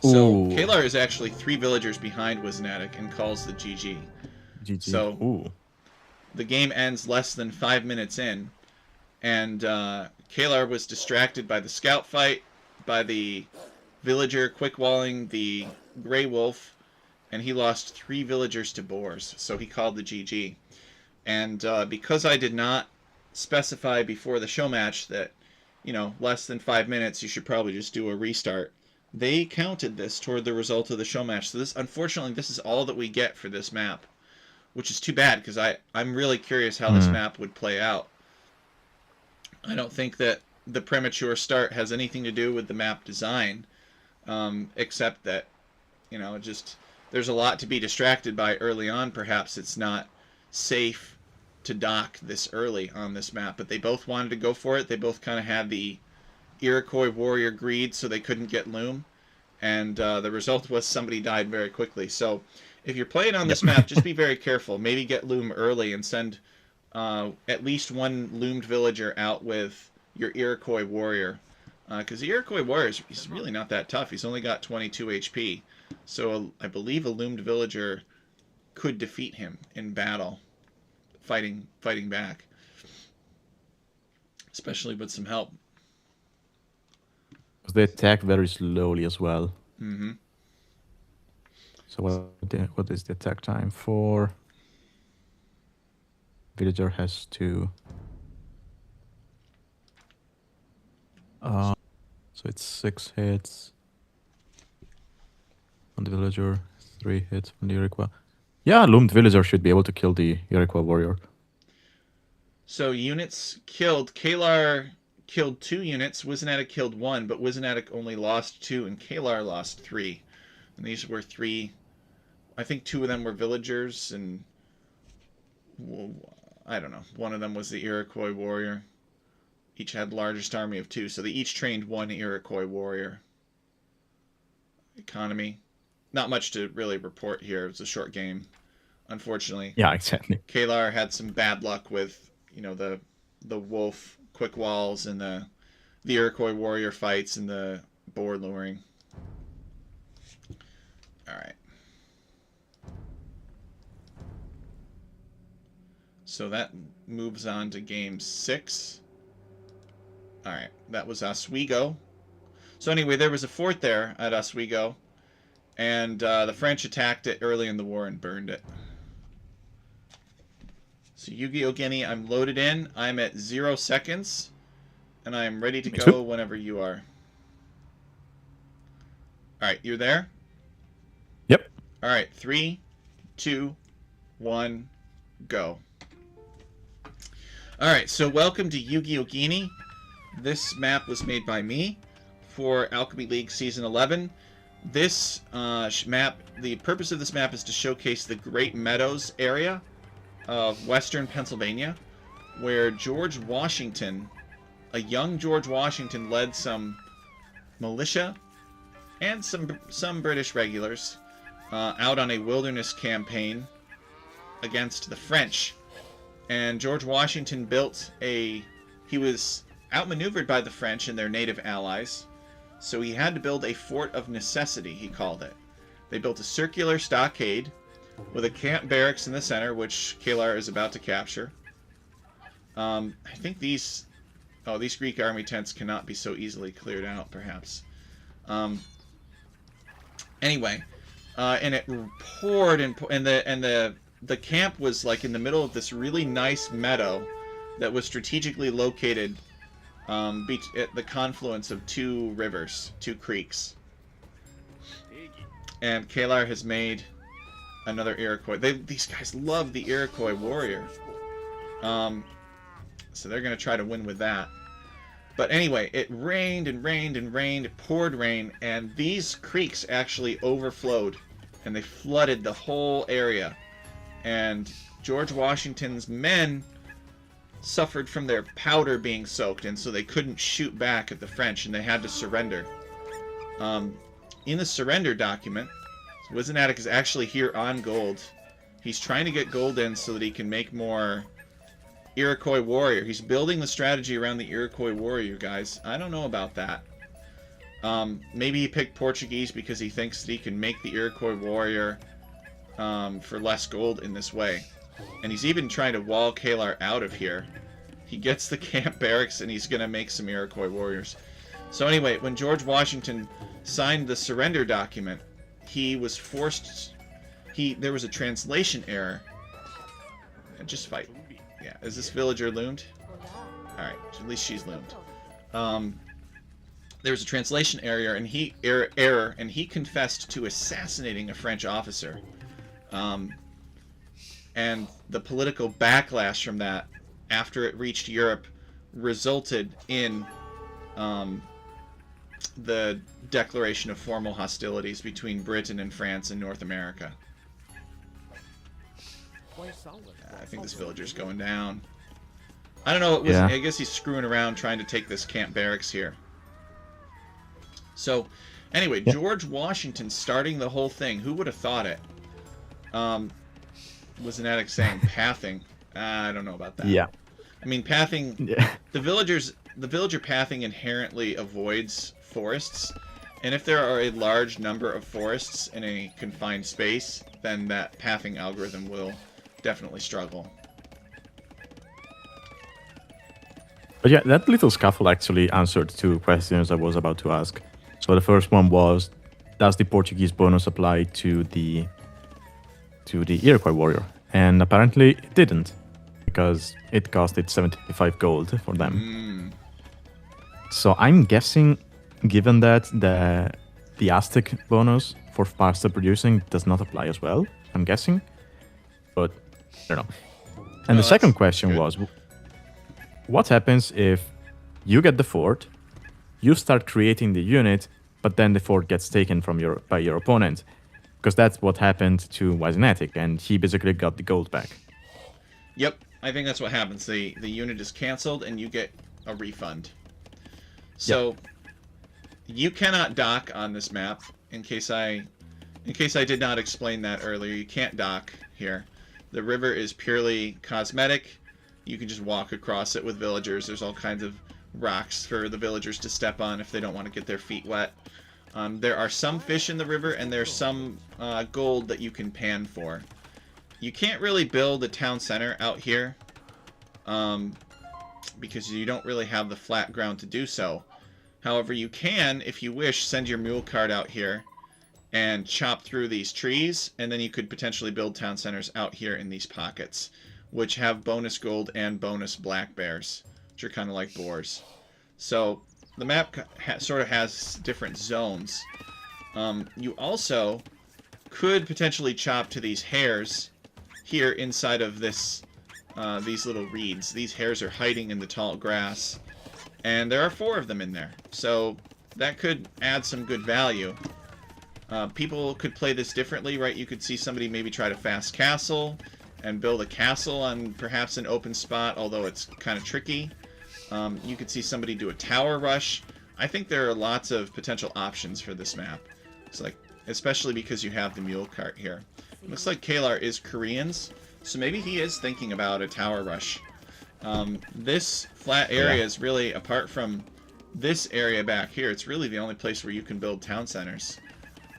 So Ooh. kelar is actually 3 villagers behind wisenatic and calls the GG. GG. So Ooh. the game ends less than 5 minutes in, and kelar was distracted by the scout fight, by the villager quick-walling the Grey Wolf, and he lost 3 villagers to boars, so he called the GG. And because I did not specify before the show match that, less than 5 minutes, you should probably just do a restart, they counted this toward the result of the show match. So unfortunately, this is all that we get for this map, which is too bad, because I'm really curious how this map would play out. I don't think that the premature start has anything to do with the map design, except that, just there's a lot to be distracted by early on. Perhaps it's not safe to dock this early on this map, but they both wanted to go for it. They both kind of had the Iroquois warrior greed, so they couldn't get loom, and the result was somebody died very quickly. So if you're playing on this map, just be very careful. Maybe get loom early and send at least one loomed villager out with your Iroquois warrior, because the Iroquois warrior he's really not that tough. He's only got 22 HP, so I believe a loomed villager could defeat him in battle, fighting back, especially with some help. They attack very slowly as well. Mm-hmm. So what is the attack time for? Villager has to. So it's 6 hits on the villager, 3 hits from the Iroquois. Yeah, loomed villager should be able to kill the Iroquois warrior. So units killed. kelar killed 2 units. wisenatic killed 1, but wisenatic only lost 2, and kelar lost 3. And these were 3. I think 2 of them were villagers, and I don't know. One of them was the Iroquois warrior. Each had the largest army of 2, so they each trained 1 Iroquois warrior. Economy. Not much to really report here. It was a short game, unfortunately. Yeah, exactly. kelar had some bad luck with, the wolf quick walls and the Iroquois warrior fights and the boar luring. All right. So that moves on to game 6. All right, that was Oswego. So anyway, there was a fort there at Oswego, and the French attacked it early in the war and burned it. So Yu-Gi-Oh! Guinea, I'm loaded in. I'm at 0 seconds, and I'm ready to go whenever you are. All right, you're there? Yep. All right, 3, 2, 1, go. All right, so welcome to Yu-Gi-Oh! Guinea. This map was made by me for Alchemy League Season 11. This map, the purpose of this map is to showcase the Great Meadows area of western Pennsylvania, where George Washington, a young George Washington, led some militia and some British regulars out on a wilderness campaign against the French. And George Washington he was outmaneuvered by the French and their native allies, so he had to build a fort of necessity, he called it. They built a circular stockade with a camp barracks in the center, which kelar is about to capture. I think these Greek army tents cannot be so easily cleared out, perhaps. Anyway, and it poured, and the camp was like in the middle of this really nice meadow that was strategically located at the confluence of 2 rivers, 2 creeks. And kelar has made another Iroquois. These guys love the Iroquois warrior. So they're going to try to win with that. But anyway, it rained and rained and rained. It poured rain, and these creeks actually overflowed, and they flooded the whole area. And George Washington's men suffered from their powder being soaked, and so they couldn't shoot back at the French, and they had to surrender. In the surrender document, wisenatic is actually here on gold. He's trying to get gold in so that he can make more Iroquois warrior. He's building the strategy around the Iroquois warrior, guys. I don't know about that. Maybe he picked Portuguese because he thinks that he can make the Iroquois warrior for less gold in this way. And he's even trying to wall Kelar out of here. He gets the camp barracks and he's going to make some Iroquois warriors. So anyway, when George Washington signed the surrender document, he was forced... There was a translation error. Just fight. Yeah, is this villager loomed? Alright, at least she's loomed. There was a translation error, and he confessed to assassinating a French officer. And the political backlash from that, after it reached Europe, resulted in the declaration of formal hostilities between Britain and France and North America. I think this villager's going down. I don't know. It was. Yeah. I guess he's screwing around trying to take this camp barracks here. So, anyway, Yeah. George Washington starting the whole thing. Who would have thought it? Was an addict saying pathing? I don't know about that. Yeah. I mean, pathing. Yeah. The villager pathing inherently avoids forests, and if there are a large number of forests in a confined space, then that pathing algorithm will definitely struggle. But yeah, that little scuffle actually answered two questions I was about to ask. So the first one was, does the Portuguese bonus apply to the Iroquois warrior? And apparently it didn't, because it costed 75 gold for them. So I'm guessing, given that the Aztec bonus for faster producing does not apply as well, I'm guessing. But I don't know. And the second question was, what happens if you get the fort, you start creating the unit, but then the fort gets taken from by your opponent? Because that's what happened to wisenatic, and he basically got the gold back. Yep, I think that's what happens. The unit is canceled, and you get a refund. So you cannot dock on this map. In case I did not explain that earlier, you can't dock here. The river is purely cosmetic. You can just walk across it with villagers. There's all kinds of rocks for the villagers to step on if they don't want to get their feet wet. There are some fish in the river, and there's some gold that you can pan for. You can't really build a town center out here because you don't really have the flat ground to do so. However, you can, if you wish, send your mule cart out here and chop through these trees, and then you could potentially build town centers out here in these pockets, which have bonus gold and bonus black bears, which are kind of like boars. So the map sort of has different zones. You also could potentially chop to these hares here inside of this these little reeds. These hares are hiding in the tall grass, and there are 4 of them in there. So that could add some good value. People could play this differently, right? You could see somebody maybe try to fast castle and build a castle on perhaps an open spot, although it's kind of tricky. You could see somebody do a tower rush. I think there are lots of potential options for this map. It's like, especially because you have the mule cart here. Looks like Kelar is Koreans, so maybe he is thinking about a tower rush. This flat area is really, apart from this area back here, it's really the only place where you can build town centers.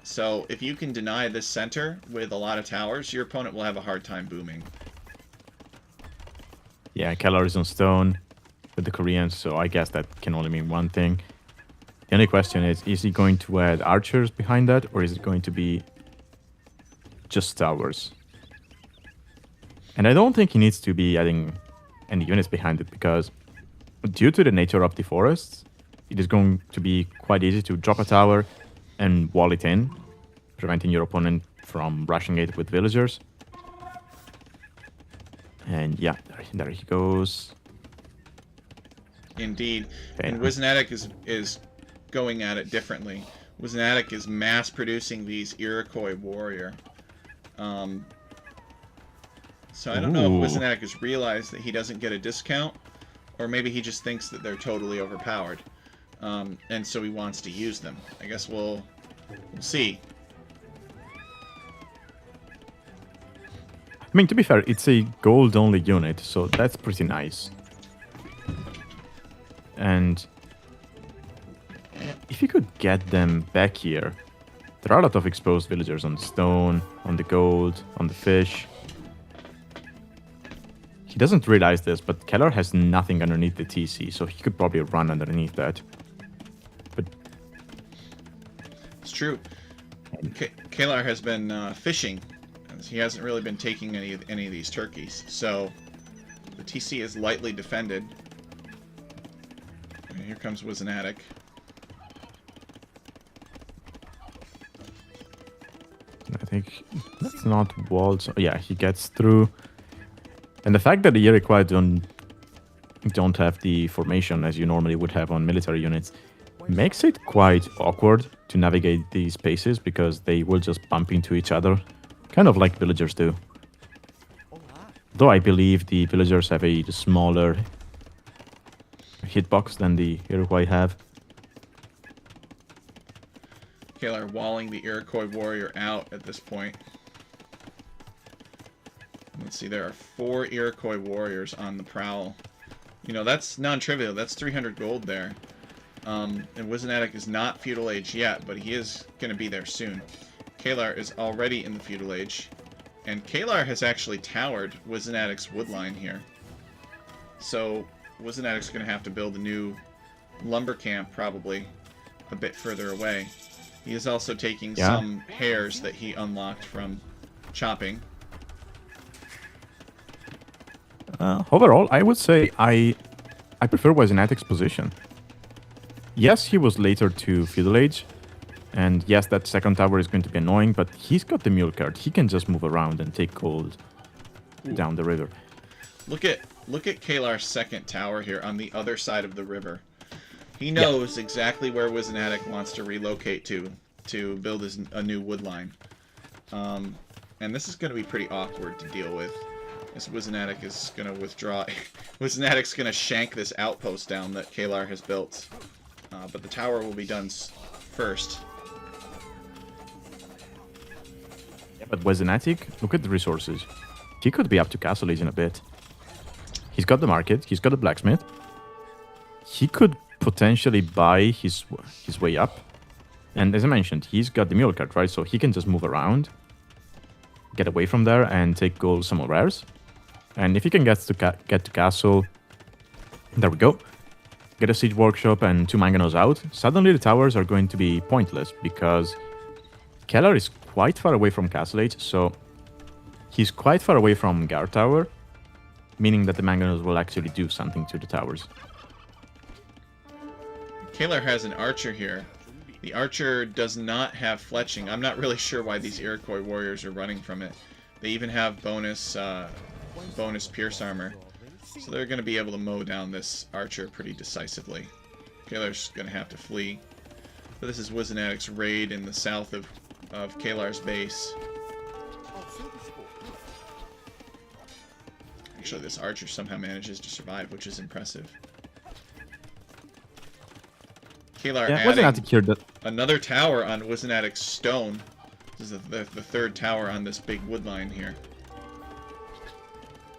So if you can deny this center with a lot of towers, your opponent will have a hard time booming. Yeah, Kelar is on stone with the Koreans, so I guess that can only mean one thing. The only question is he going to add archers behind that, or is it going to be just towers? And I don't think he needs to be adding any units behind it, because due to the nature of the forests, it is going to be quite easy to drop a tower and wall it in, preventing your opponent from rushing it with villagers. And yeah, there he goes. Indeed. Okay. And wisenatic is going at it differently. Wisenatic is mass producing these Iroquois warrior. So I don't know if wisenatic has realized that he doesn't get a discount, or maybe he just thinks that they're totally overpowered. And so he wants to use them. I guess we'll see. I mean, to be fair, it's a gold-only unit, so that's pretty nice. And if you could get them back here, there are a lot of exposed villagers on the stone, on the gold, on the fish. He doesn't realize this, but Kelar has nothing underneath the TC, so he could probably run underneath that. But it's true. Kelar has been fishing. He hasn't really been taking any of these turkeys, so the TC is lightly defended. And here comes wisenatic. I think that's not walled. So yeah, he gets through. And the fact that the Iroquois don't have the formation as you normally would have on military units makes it quite awkward to navigate these spaces because they will just bump into each other, kind of like villagers do. Though I believe the villagers have a smaller hitbox than the Iroquois have. Kelar walling the Iroquois warrior out at this point. Let's see, there are 4 Iroquois warriors on the prowl. You know, that's non-trivial. That's 300 gold there. And wisenatic is not feudal age yet, but he is going to be there soon. Kelar is already in the feudal age. And Kelar has actually towered wisenatic's woodline here. So wisenatic's going to have to build a new lumber camp, probably, a bit further away. He is also taking some hares that he unlocked from chopping. Overall, I would say I prefer wisenatic's position. Yes, he was later to feudal age, and yes, that second tower is going to be annoying, but he's got the mule cart. He can just move around and take gold down the river. Look at Kelar's second tower here on the other side of the river. He knows exactly where wisenatic wants to relocate to build a new woodline. And this is going to be pretty awkward to deal with. As wisenatic is going to withdraw. wisenatic's going to shank this outpost down that Kelar has built. But the tower will be done first. Yeah, but wisenatic, look at the resources. He could be up to castle age in a bit. He's got the market. He's got the blacksmith. He could potentially buy his way up. And as I mentioned, he's got the mule cart, right? So he can just move around, get away from there, and take gold somewhere else. And if he can get to castle, there we go. Get a siege workshop and 2 manganos out. Suddenly the towers are going to be pointless because Kelar is quite far away from castle age, so he's quite far away from guard tower, meaning that the manganos will actually do something to the towers. Kelar has an archer here. The archer does not have fletching. I'm not really sure why these Iroquois warriors are running from it. They even have bonus pierce armor. So they're going to be able to mow down this archer pretty decisively. Kelar's going to have to flee. But this is wisenatic's raid in the south of Kelar's base. Actually, this archer somehow manages to survive, which is impressive. Kelar adding another tower on wisenatic's stone. This is the third tower on this big woodline here.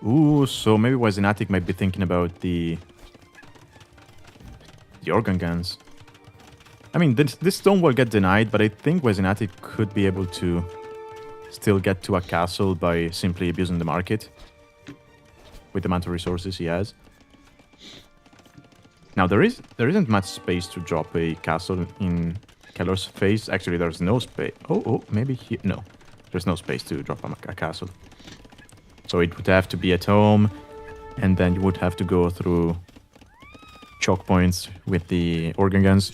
Ooh, so maybe wisenatic might be thinking about the organ guns. I mean, this stone will get denied, but I think wisenatic could be able to still get to a castle by simply abusing the market with the amount of resources he has. Now, there isn't much space to drop a castle in Kelar's face. Actually, there's no space. Oh, maybe here. No, there's no space to drop a castle. So it would have to be at home, and then you would have to go through choke points with the organ guns.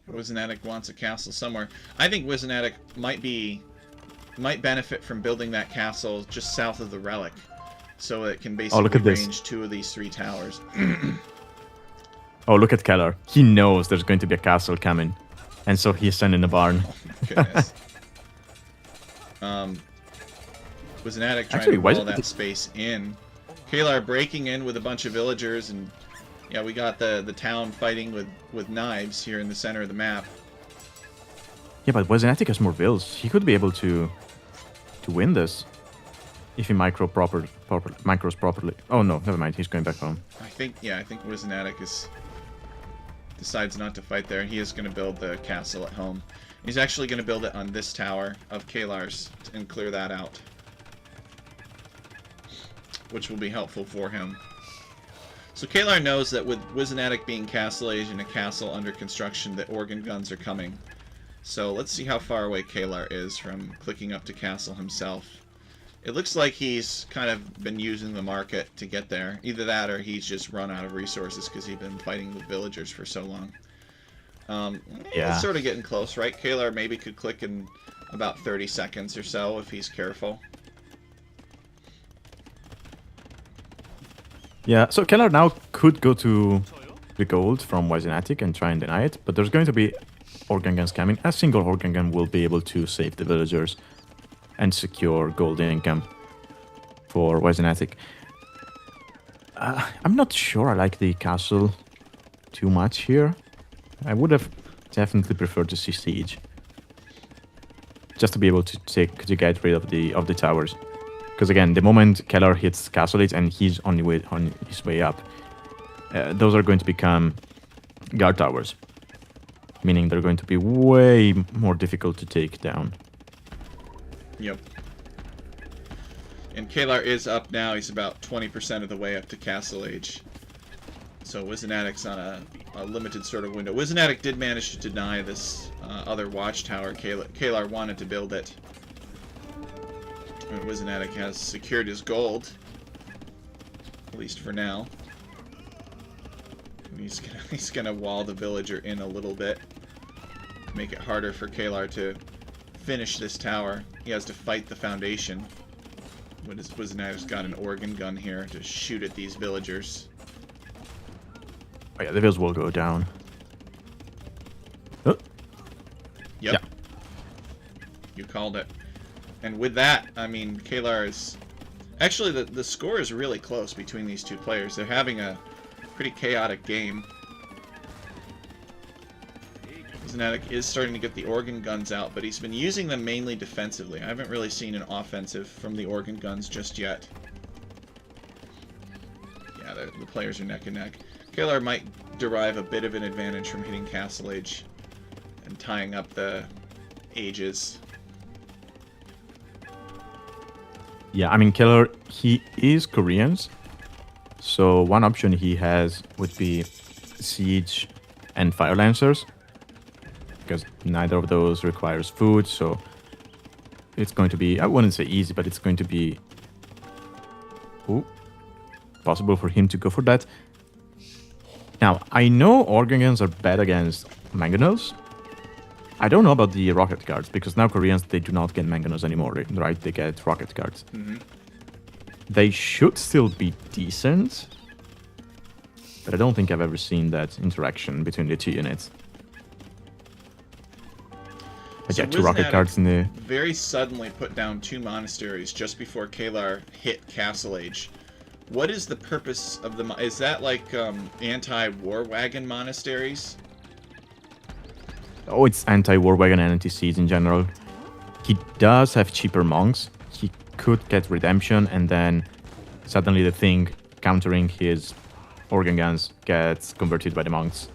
Wisenatic wants a castle somewhere. I think wisenatic might benefit from building that castle just south of the relic, so it can basically range 2 of these 3 towers. Oh, look at Kelar. He knows there's going to be a castle coming, and so he's sending a barn. Oh my goodness. Wisenatic trying to wall that space in. Kelar breaking in with a bunch of villagers, and yeah, we got the town fighting with knives here in the center of the map. Yeah, but wisenatic has more builds. He could be able to win this if he micros properly. Oh no, never mind. He's going back home. I think wisenatic decides not to fight there. He is going to build the castle at home. He's actually going to build it on this tower of kelar's and clear that out, which will be helpful for him. So kelar knows that with wisenatic being castle age and a castle under construction, that organ guns are coming. So let's see how far away kelar is from clicking up to castle himself. It looks like he's kind of been using the market to get there. Either that or he's just run out of resources because he's been fighting with villagers for so long. Yeah. It's sort of getting close, right? kelar maybe could click in about 30 seconds or so if he's careful. Yeah, so kelar now could go to the gold from wisenatic and try and deny it, but there's going to be organ guns coming. A single organ gun will be able to save the villagers and secure gold income for wisenatic. I'm not sure I like the castle too much here. I would have definitely preferred to see siege, just to be able to get rid of the towers. Because again, the moment kelar hits castle age and he's on his way up, those are going to become guard towers, meaning they're going to be way more difficult to take down. Yep. And kelar is up now. He's about 20% of the way up to castle age. So wisenatic's on a limited sort of window. Wisenatic did manage to deny this other watchtower. kelar wanted to build it. And wisenatic has secured his gold, at least for now. And he's gonna wall the villager in a little bit, make it harder for kelar to finish this tower. He has to fight the foundation. Wisenatic's got an organ gun here to shoot at these villagers. Oh yeah, the vills will go down. Oh. Yep. Yeah. You called it. And with that, I mean, kelar is... Actually, the score is really close between these two players. They're having a pretty chaotic game. wisenatic is starting to get the organ guns out, but he's been using them mainly defensively. I haven't really seen an offensive from the organ guns just yet. Yeah, the players are neck and neck. kelar might derive a bit of an advantage from hitting castle age and tying up the ages. Yeah, I mean, kelar, he is Korean, so one option he has would be siege and fire lancers, because neither of those requires food, so it's going to be, I wouldn't say easy, but it's going to be possible for him to go for that. Now, I know organ guns are bad against mangonels. I don't know about the rocket cards, because now Koreans, they do not get mangonels anymore, right? They get rocket cards. Mm-hmm. They should still be decent, but I don't think I've ever seen that interaction between the two units. But So yeah, two rocket wisenatic cards in the... very suddenly put down 2 monasteries just before kelar hit castle age. What is the purpose of the... Is that like anti-war wagon monasteries? Oh, it's anti-war wagon and anti-siege in general. He does have cheaper monks. He could get redemption, and then suddenly the thing countering his organ guns gets converted by the monks.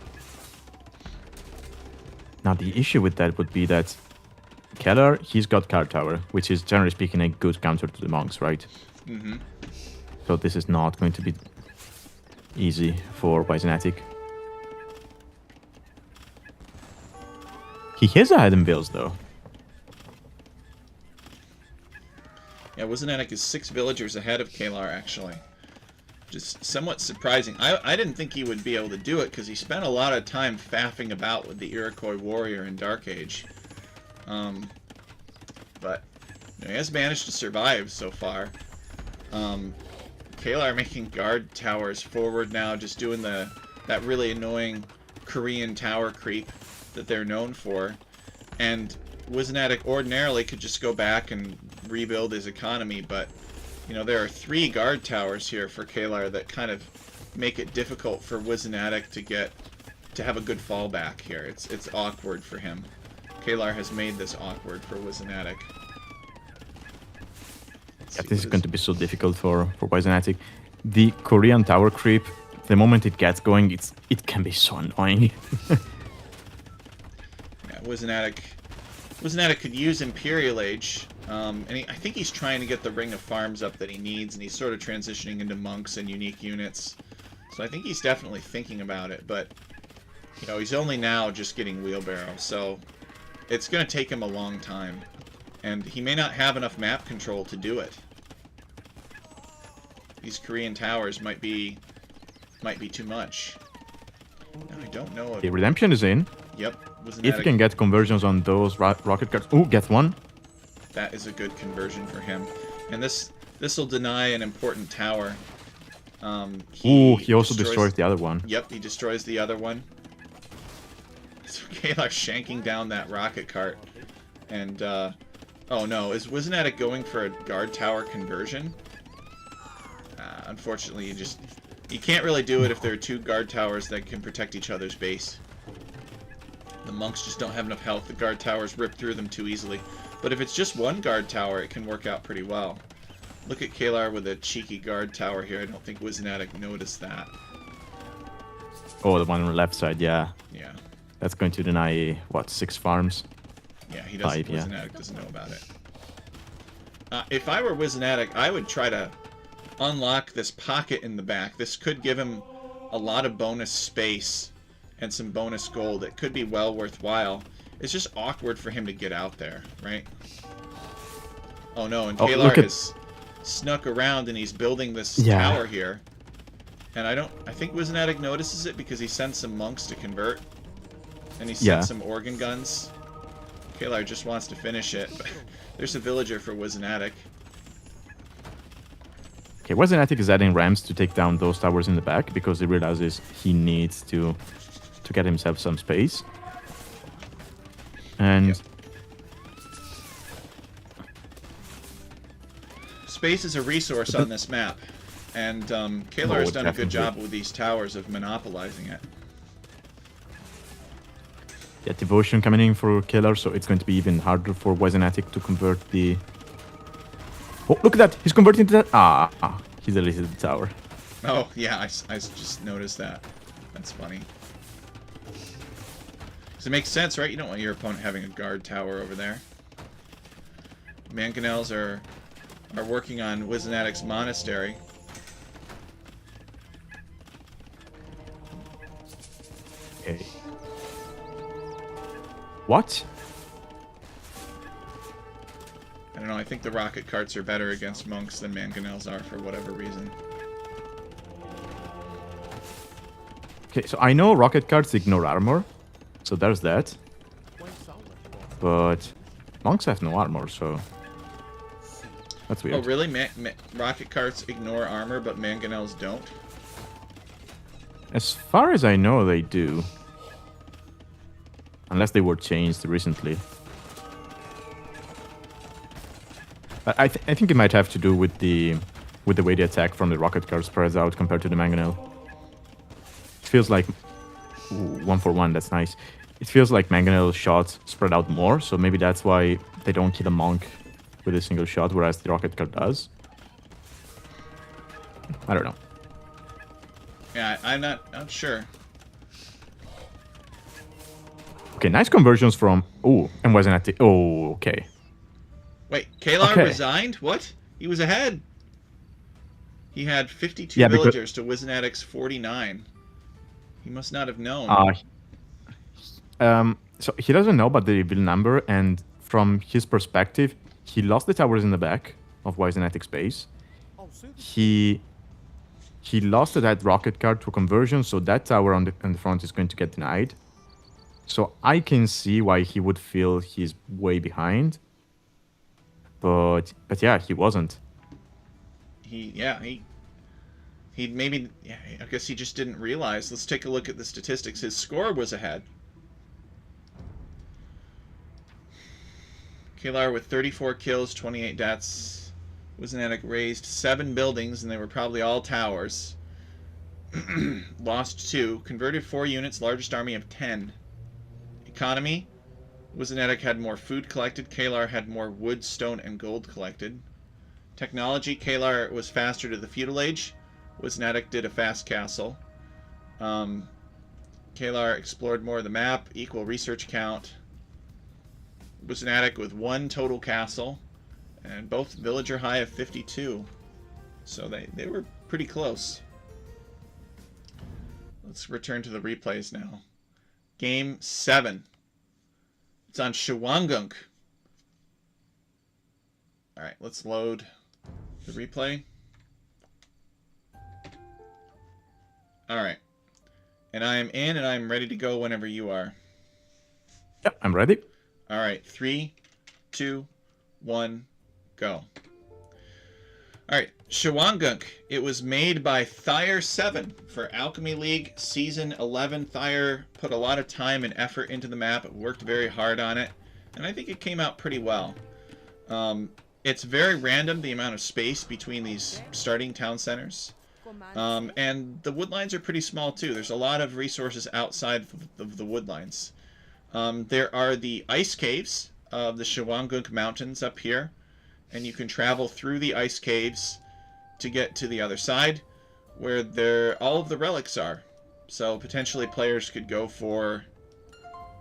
Now, the issue with that would be that kelar, he's got card tower, which is generally speaking a good counter to the monks, right? Mm-hmm. So this is not going to be easy for wisenatic. He has a hidden bills though. Yeah, wisenatic is 6 villagers ahead of kelar, actually. Just somewhat surprising. I didn't think he would be able to do it, because he spent a lot of time faffing about with the Iroquois warrior in Dark Age. But he has managed to survive so far. Kelar making guard towers forward now, just doing that really annoying Korean tower creep that they're known for. And wisenatic ordinarily could just go back and rebuild his economy, but you know, there are 3 guard towers here for kelar that kind of make it difficult for wisenatic to have a good fallback here. It's awkward for him, Kelar has made this awkward for wisenatic. Yeah, this is going to be so difficult for wisenatic. The Korean tower creep, the moment it gets going, it can be so annoying. Yeah, wisenatic could use Imperial Age, and I think he's trying to get the Ring of Farms up that he needs, and he's sort of transitioning into monks and unique units. So I think he's definitely thinking about it, but you know, he's only now just getting wheelbarrow, so it's going to take him a long time, and he may not have enough map control to do it. These Korean towers might be too much. Now, I don't know if... Okay, Redemption is in. Yep. If you can get conversions on those rocket cards... Ooh, get one. That is a good conversion for him. And this will deny an important tower. He also destroys the other one. Yep, he destroys the other one. So Kelar shanking down that rocket cart. And, oh no, is wisenatic going for a guard tower conversion? Unfortunately, you can't really do it if there are two guard towers that can protect each other's base. The monks just don't have enough health. The guard towers rip through them too easily. But if it's just one guard tower, it can work out pretty well. Look at Kelar with a cheeky guard tower here. I don't think wisenatic noticed that. Oh, the one on the left side, yeah. Yeah. That's going to deny, what, 6 farms? Yeah, he doesn't. Wisenatic doesn't know about it. If I were wisenatic, I would try to unlock this pocket in the back. This could give him a lot of bonus space and some bonus gold. It could be well worthwhile. It's just awkward for him to get out there, right? Oh no, and Kelar has snuck around and he's building this tower here. And I think wisenatic notices it because he sent some monks to convert. And he sent some organ guns. Kelar just wants to finish it, but there's a villager for wisenatic. Okay, wisenatic is adding rams to take down those towers in the back because he realizes he needs to get himself some space. And space is a resource on this map, and Kelar has done a good job with these towers of monopolizing it. Yeah, devotion coming in for Kelar, so it's going to be even harder for wisenatic to convert the... Oh, look at that! He's converting to that! He deleted the tower. Oh, yeah, I just noticed that. That's funny. Because it makes sense, right? You don't want your opponent having a guard tower over there. Mangonels are working on wisenatic's monastery. Okay. What? I don't know, I think the rocket carts are better against monks than mangonels are for whatever reason. Okay, so I know rocket carts ignore armor, so there's that. But monks have no armor, so that's weird. Oh, really? Rocket carts ignore armor, but mangonels don't? As far as I know, they do. Unless they were changed recently. I think it might have to do with the way the attack from the rocket car spreads out compared to the mangonel. It feels like 1-for-1. That's nice. It feels like mangonel shots spread out more, so maybe that's why they don't kill a monk with a single shot, whereas the rocket car does. I don't know. Yeah, I'm not sure. Okay, nice conversions from... Oh, and wisenatic. Oh, okay. Wait, Kelar resigned? What? He was ahead. He had 52 villagers to wisenatic's 49. He must not have known. So he doesn't know about the reveal number, and from his perspective, he lost the towers in the back of wisenatic's base. He lost that rocket card to conversion, so that tower on the front is going to get denied. So I can see why he would feel he's way behind. But yeah, he wasn't. He maybe, yeah, I guess he just didn't realize. Let's take a look at the statistics. His score was ahead. Kelar with 34 kills, 28 deaths. wisenatic raised 7 buildings, and they were probably all towers. Lost 2. Converted 4 units, largest army of 10. Economy, Wisenatic had more food collected. Kelar had more wood, stone, and gold collected. Technology, Kelar was faster to the feudal age. Wisenatic did a fast castle. Kelar explored more of the map, equal research count. Wisenatic with 1 total castle, and both villager high of 52. So they were pretty close. Let's return to the replays now. Game 7. It's on Shawangunk. Alright, let's load the replay. Alright. And I'm in and I'm ready to go whenever you are. Yep, I'm ready. Alright, 3, 2, 1, go. Alright, Shawangunk. It was made by Thyre7 for Alchemy League Season 11. Thyre put a lot of time and effort into the map. It worked very hard on it. And I think it came out pretty well. It's very random, the amount of space between these starting town centers. And the woodlines are pretty small too. There's a lot of resources outside of the woodlines. There are the ice caves of the Shawangunk Mountains up here. And you can travel through the ice caves to get to the other side, where all of the relics are. So potentially players could go for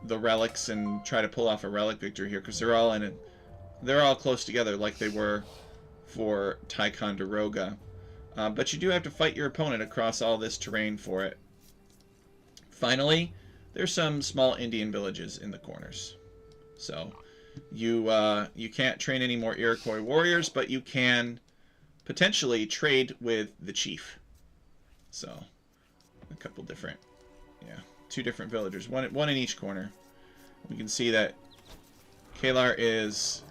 the relics and try to pull off a relic victory here, because they're all close together, like they were for Ticonderoga. But you do have to fight your opponent across all this terrain for it. Finally, there's some small Indian villages in the corners. So you can't train any more Iroquois warriors, but you can potentially trade with the chief. So a couple different, 2 different villagers, one in each corner. We can see that Kelar is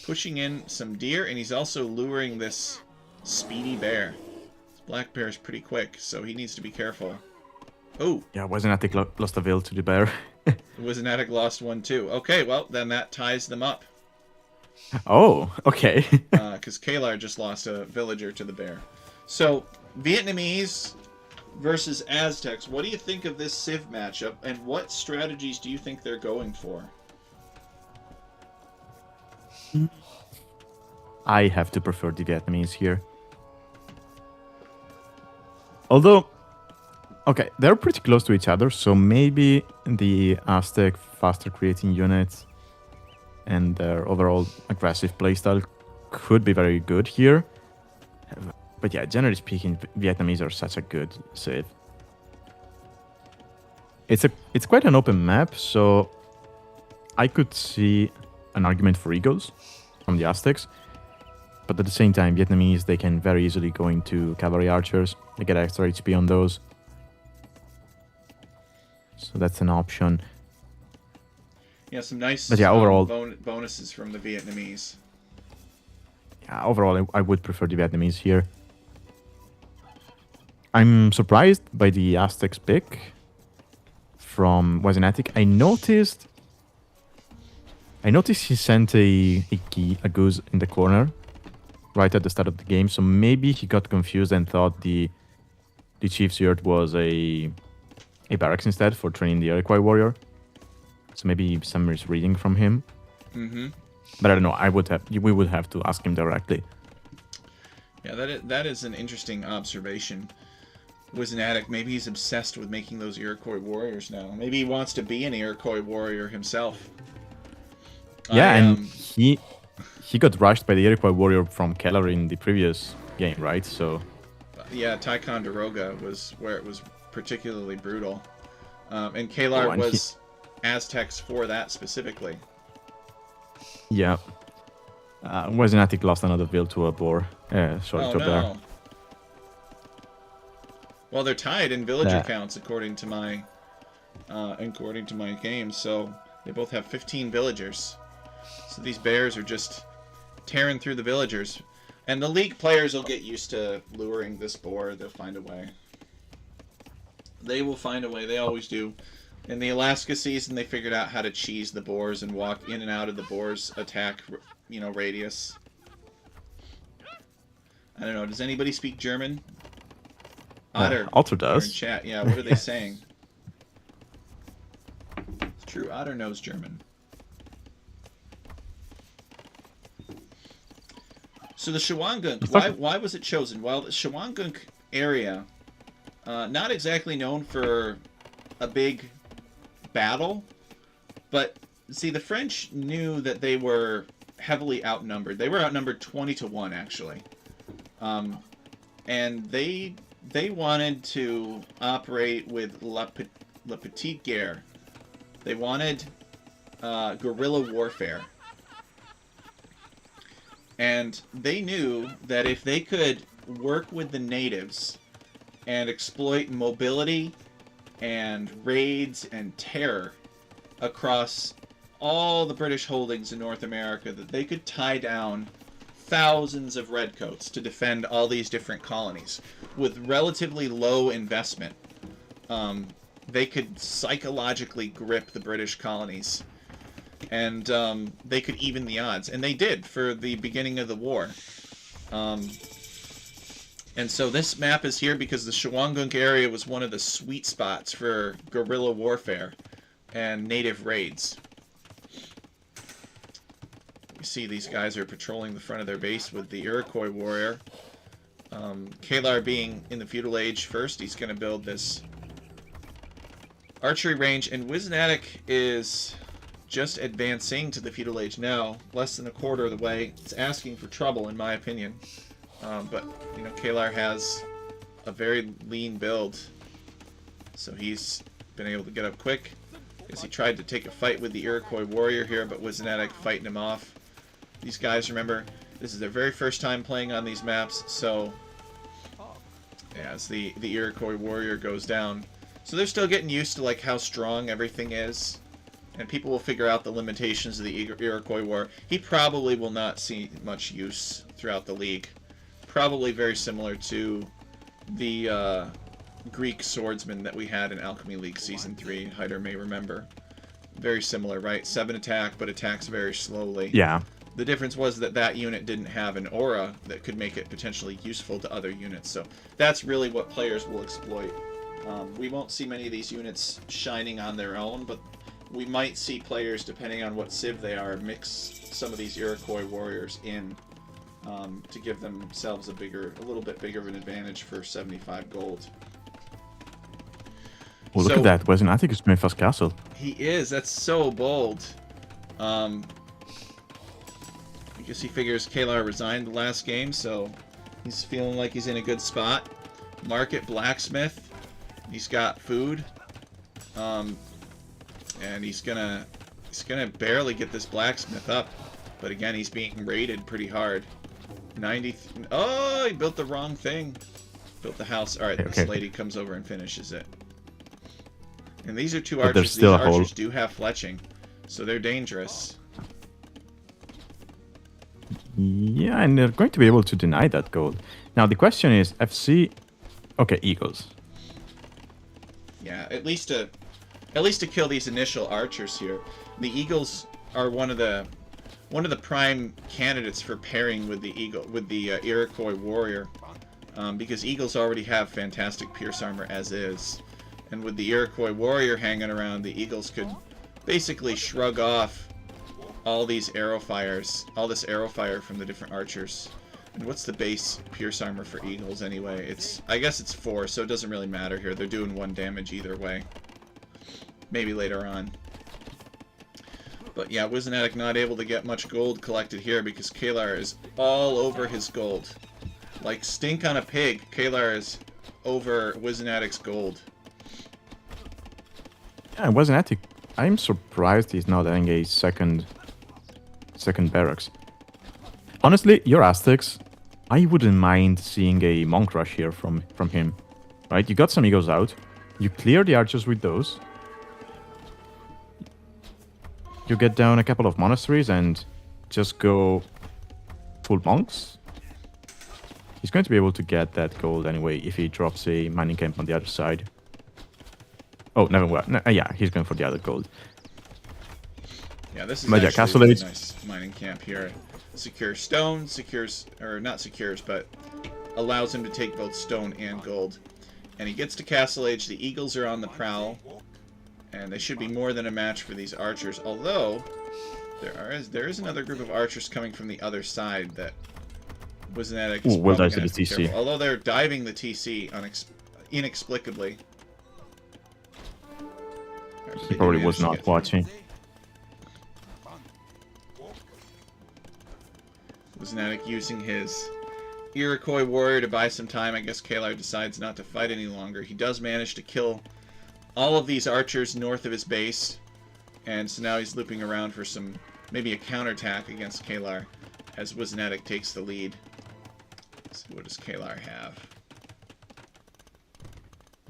pushing in some deer, and he's also luring this speedy bear. This black bear is pretty quick, so he needs to be careful. Oh! Yeah, Wisenatic lost a will to the bear. Wisenatic lost one too. Okay, well, then that ties them up. Oh, okay. Because Kelar just lost a villager to the bear. So, Vietnamese versus Aztecs. What do you think of this Civ matchup, and what strategies do you think they're going for? I have to prefer the Vietnamese here. Although, okay, they're pretty close to each other, so maybe the Aztec faster creating units and their overall aggressive playstyle could be very good here. But yeah, generally speaking, Vietnamese are such a good Civ. It's quite an open map, so I could see an argument for Eagles from the Aztecs. But at the same time, Vietnamese, they can very easily go into Cavalry Archers. They get extra HP on those. So that's an option. Yeah, some nice overall, bonuses from the Vietnamese. Yeah, overall, I would prefer the Vietnamese here. I'm surprised by the Aztecs pick from wisenatic. I noticed he sent a goose in the corner right at the start of the game, so maybe he got confused and thought the chief's yurt was a barracks instead for training the Iroquois warrior. So maybe some misreading from him. Mm-hmm. But I don't know. We would have to ask him directly. Yeah, that is an interesting observation. Wisenatic, maybe he's obsessed with making those Iroquois warriors now. Maybe he wants to be an Iroquois warrior himself. Yeah, and he got rushed by the Iroquois warrior from Kelar in the previous game, right? So yeah, Ticonderoga was where it was particularly brutal. And Kelar was Aztecs for that specifically. Yeah. Wisenatic lost another bill to a boar. To a bear. Well, they're tied in villager counts according to my game. So they both have 15 villagers. So these bears are just tearing through the villagers. And the league players will get used to luring this boar. They'll find a way. They will find a way. They always do. In the Alaska season, they figured out how to cheese the boars and walk in and out of the boars' attack, radius. I don't know. Does anybody speak German? Otter. Otter does. In chat. Yeah, what are they saying? It's true. Otter knows German. So the Shawangunk, It's why was it chosen? Well, the Shawangunk area, not exactly known for a big battle, but see, the French knew that they were heavily outnumbered. They were outnumbered 20-1, actually. And they wanted to operate with La Petite Guerre. They wanted guerrilla warfare. And they knew that if they could work with the natives and exploit mobility and raids and terror across all the British holdings in North America, that they could tie down thousands of redcoats to defend all these different colonies with relatively low investment. They could psychologically grip the British colonies, and they could even the odds, and they did for the beginning of the war. And so this map is here because the Shawangunk area was one of the sweet spots for guerrilla warfare and native raids. You see these guys are patrolling the front of their base with the Iroquois warrior. Kelar being in the feudal age first, he's going to build this archery range, and wisenatic is just advancing to the feudal age now, less than a quarter of the way. It's asking for trouble, in my opinion. But, you know, Kelar has a very lean build, so he's been able to get up quick. As he tried to take a fight with the Iroquois warrior here, but wisenatic fighting him off. These guys, remember, this is their very first time playing on these maps, so as the Iroquois warrior goes down. So they're still getting used to like how strong everything is, and people will figure out the limitations of the Iroquois war. He probably will not see much use throughout the league. Probably very similar to the Greek swordsman that we had in Alchemy League Season 3, Hyder may remember. Very similar, right? 7 attack, but attacks very slowly. Yeah. The difference was that that unit didn't have an aura that could make it potentially useful to other units. So that's really what players will exploit. We won't see many of these units shining on their own, but we might see players, depending on what civ they are, mix some of these Iroquois warriors in to give themselves a little bit bigger of an advantage for 75 gold. Well, look at that. Wisenatic is my first castle. He is. That's so bold. I guess he figures Kelar resigned the last game, so he's feeling like he's in a good spot. Market blacksmith. He's got food. And he's gonna barely get this blacksmith up. But again, he's being raided pretty hard. 90. Oh, he built the wrong thing. Built the house. All right, this lady comes over and finishes it. And these are two archers. These archers do have fletching, so they're dangerous. Yeah, and they're going to be able to deny that gold. Now the question is, FC. Okay, eagles. Yeah, at least to kill these initial archers here. The eagles are one of the prime candidates for pairing with the Iroquois warrior, because eagles already have fantastic pierce armor as is, and with the Iroquois warrior hanging around, the eagles could basically shrug off all these arrow fires, all this arrow fire from the different archers. And what's the base pierce armor for eagles anyway? I guess it's 4, so it doesn't really matter here. They're doing 1 damage either way. Maybe later on. But yeah, wisenatic not able to get much gold collected here because Kelar is all over his gold. Like stink on a pig, Kelar is over wisenatic's gold. Yeah, wisenatic. I'm surprised he's not having a second barracks. Honestly, your Aztecs, I wouldn't mind seeing a monk rush here from him. Right? You got some eagles out. You clear the archers with those. You get down a couple of monasteries and just go full monks. He's going to be able to get that gold anyway if he drops a mining camp on the other side. Oh, never mind. No, yeah, he's going for the other gold. Yeah, this is actually a really nice mining camp here. Secures stone, not secures, but allows him to take both stone and gold. And he gets to Castle Age. The eagles are on the prowl. And they should be more than a match for these archers. Although, there is another group of archers coming from the other side that wisenatic Ooh, is well, probably there's going the to have to be TC. careful. Although they're diving the TC inexplicably. Right, but He they did probably manage was to not get through. watching. Wisenatic using his Iroquois warrior to buy some time. I guess kelar decides not to fight any longer. He does manage to kill all of these archers north of his base. And so now he's looping around for maybe a counterattack against kelar as wisenatic takes the lead. Let's see, what does kelar have?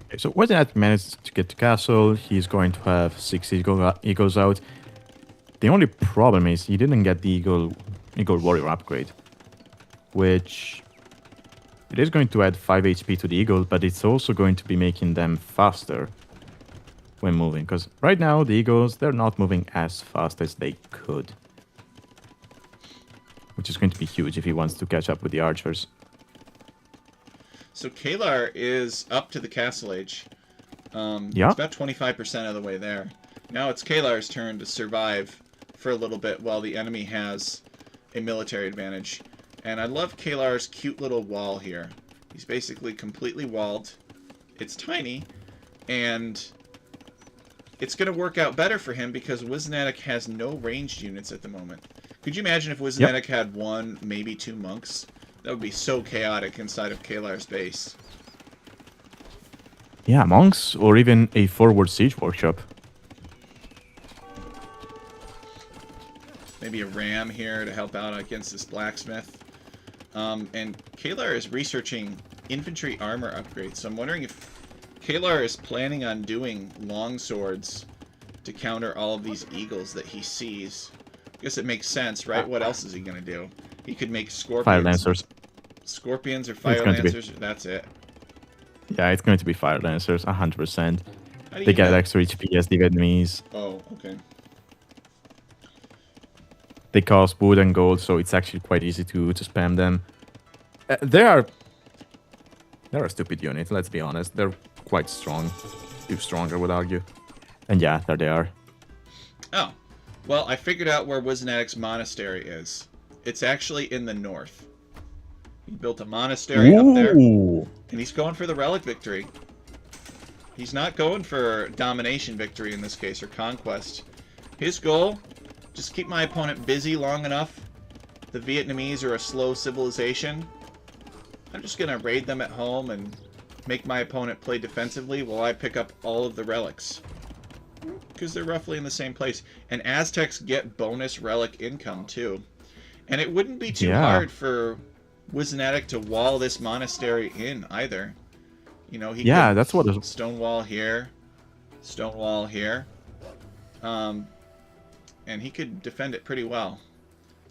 Okay, so Wisenatic managed to get to castle. He's going to have 6 eagles out. The only problem is he didn't get the eagle warrior upgrade, which it is going to add 5 HP to the eagles, but it's also going to be making them faster when moving. Because right now the eagles, they're not moving as fast as they could, which is going to be huge if he wants to catch up with the archers. So kelar is up to the castle age. Yeah. It's about 25% of the way there. Now it's kelar's turn to survive for a little bit while the enemy has a military advantage. And I love kelar's cute little wall here. He's basically completely walled. It's tiny, and it's going to work out better for him because wisenatic has no ranged units at the moment. Could you imagine if wisenatic had 1, maybe 2 monks? That would be so chaotic inside of kelar's base. Yeah, monks or even a forward siege workshop. Maybe a ram here to help out against this blacksmith. And kelar is researching infantry armor upgrades, so I'm wondering if kelar is planning on doing longswords to counter all of these eagles that he sees. I guess it makes sense, right? What else is he going to do? He could make scorpions. Fire lancers. Scorpions or fire lancers? That's it. Yeah, it's going to be fire lancers, 100%. How do They you get know? extra HP as the enemies. Oh, okay. They cost wood and gold, so it's actually quite easy to spam them. They're a stupid unit, let's be honest. They're quite strong. Too strong, I would argue. And yeah, there they are. Oh. Well, I figured out where wisenatic's monastery is. It's actually in the north. He built a monastery up there, and he's going for the relic victory. He's not going for domination victory in this case, or conquest. His goal, just keep my opponent busy long enough. The Vietnamese are a slow civilization. I'm just going to raid them at home and make my opponent play defensively while I pick up all of the relics. Because they're roughly in the same place. And Aztecs get bonus relic income, too. And it wouldn't be too hard for wisenatic to wall this monastery in, either. You know, he could that's what stone wall here, and he could defend it pretty well.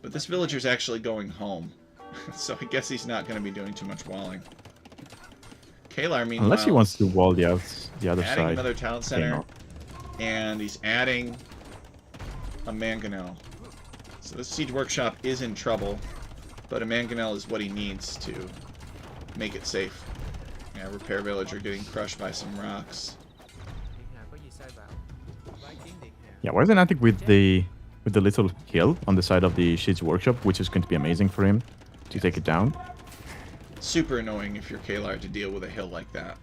But this villager's actually going home, so I guess he's not going to be doing too much walling. kelar, meanwhile, unless he wants to wall the other adding side. another town center, and he's adding a mangonel. So this siege workshop is in trouble, but a mangonel is what he needs to make it safe. Yeah, repair villager getting crushed by some rocks. Yeah, where's the Natic with the little hill on the side of the siege workshop, which is going to be amazing for him to take it down. Super annoying if you're kelar to deal with a hill like that.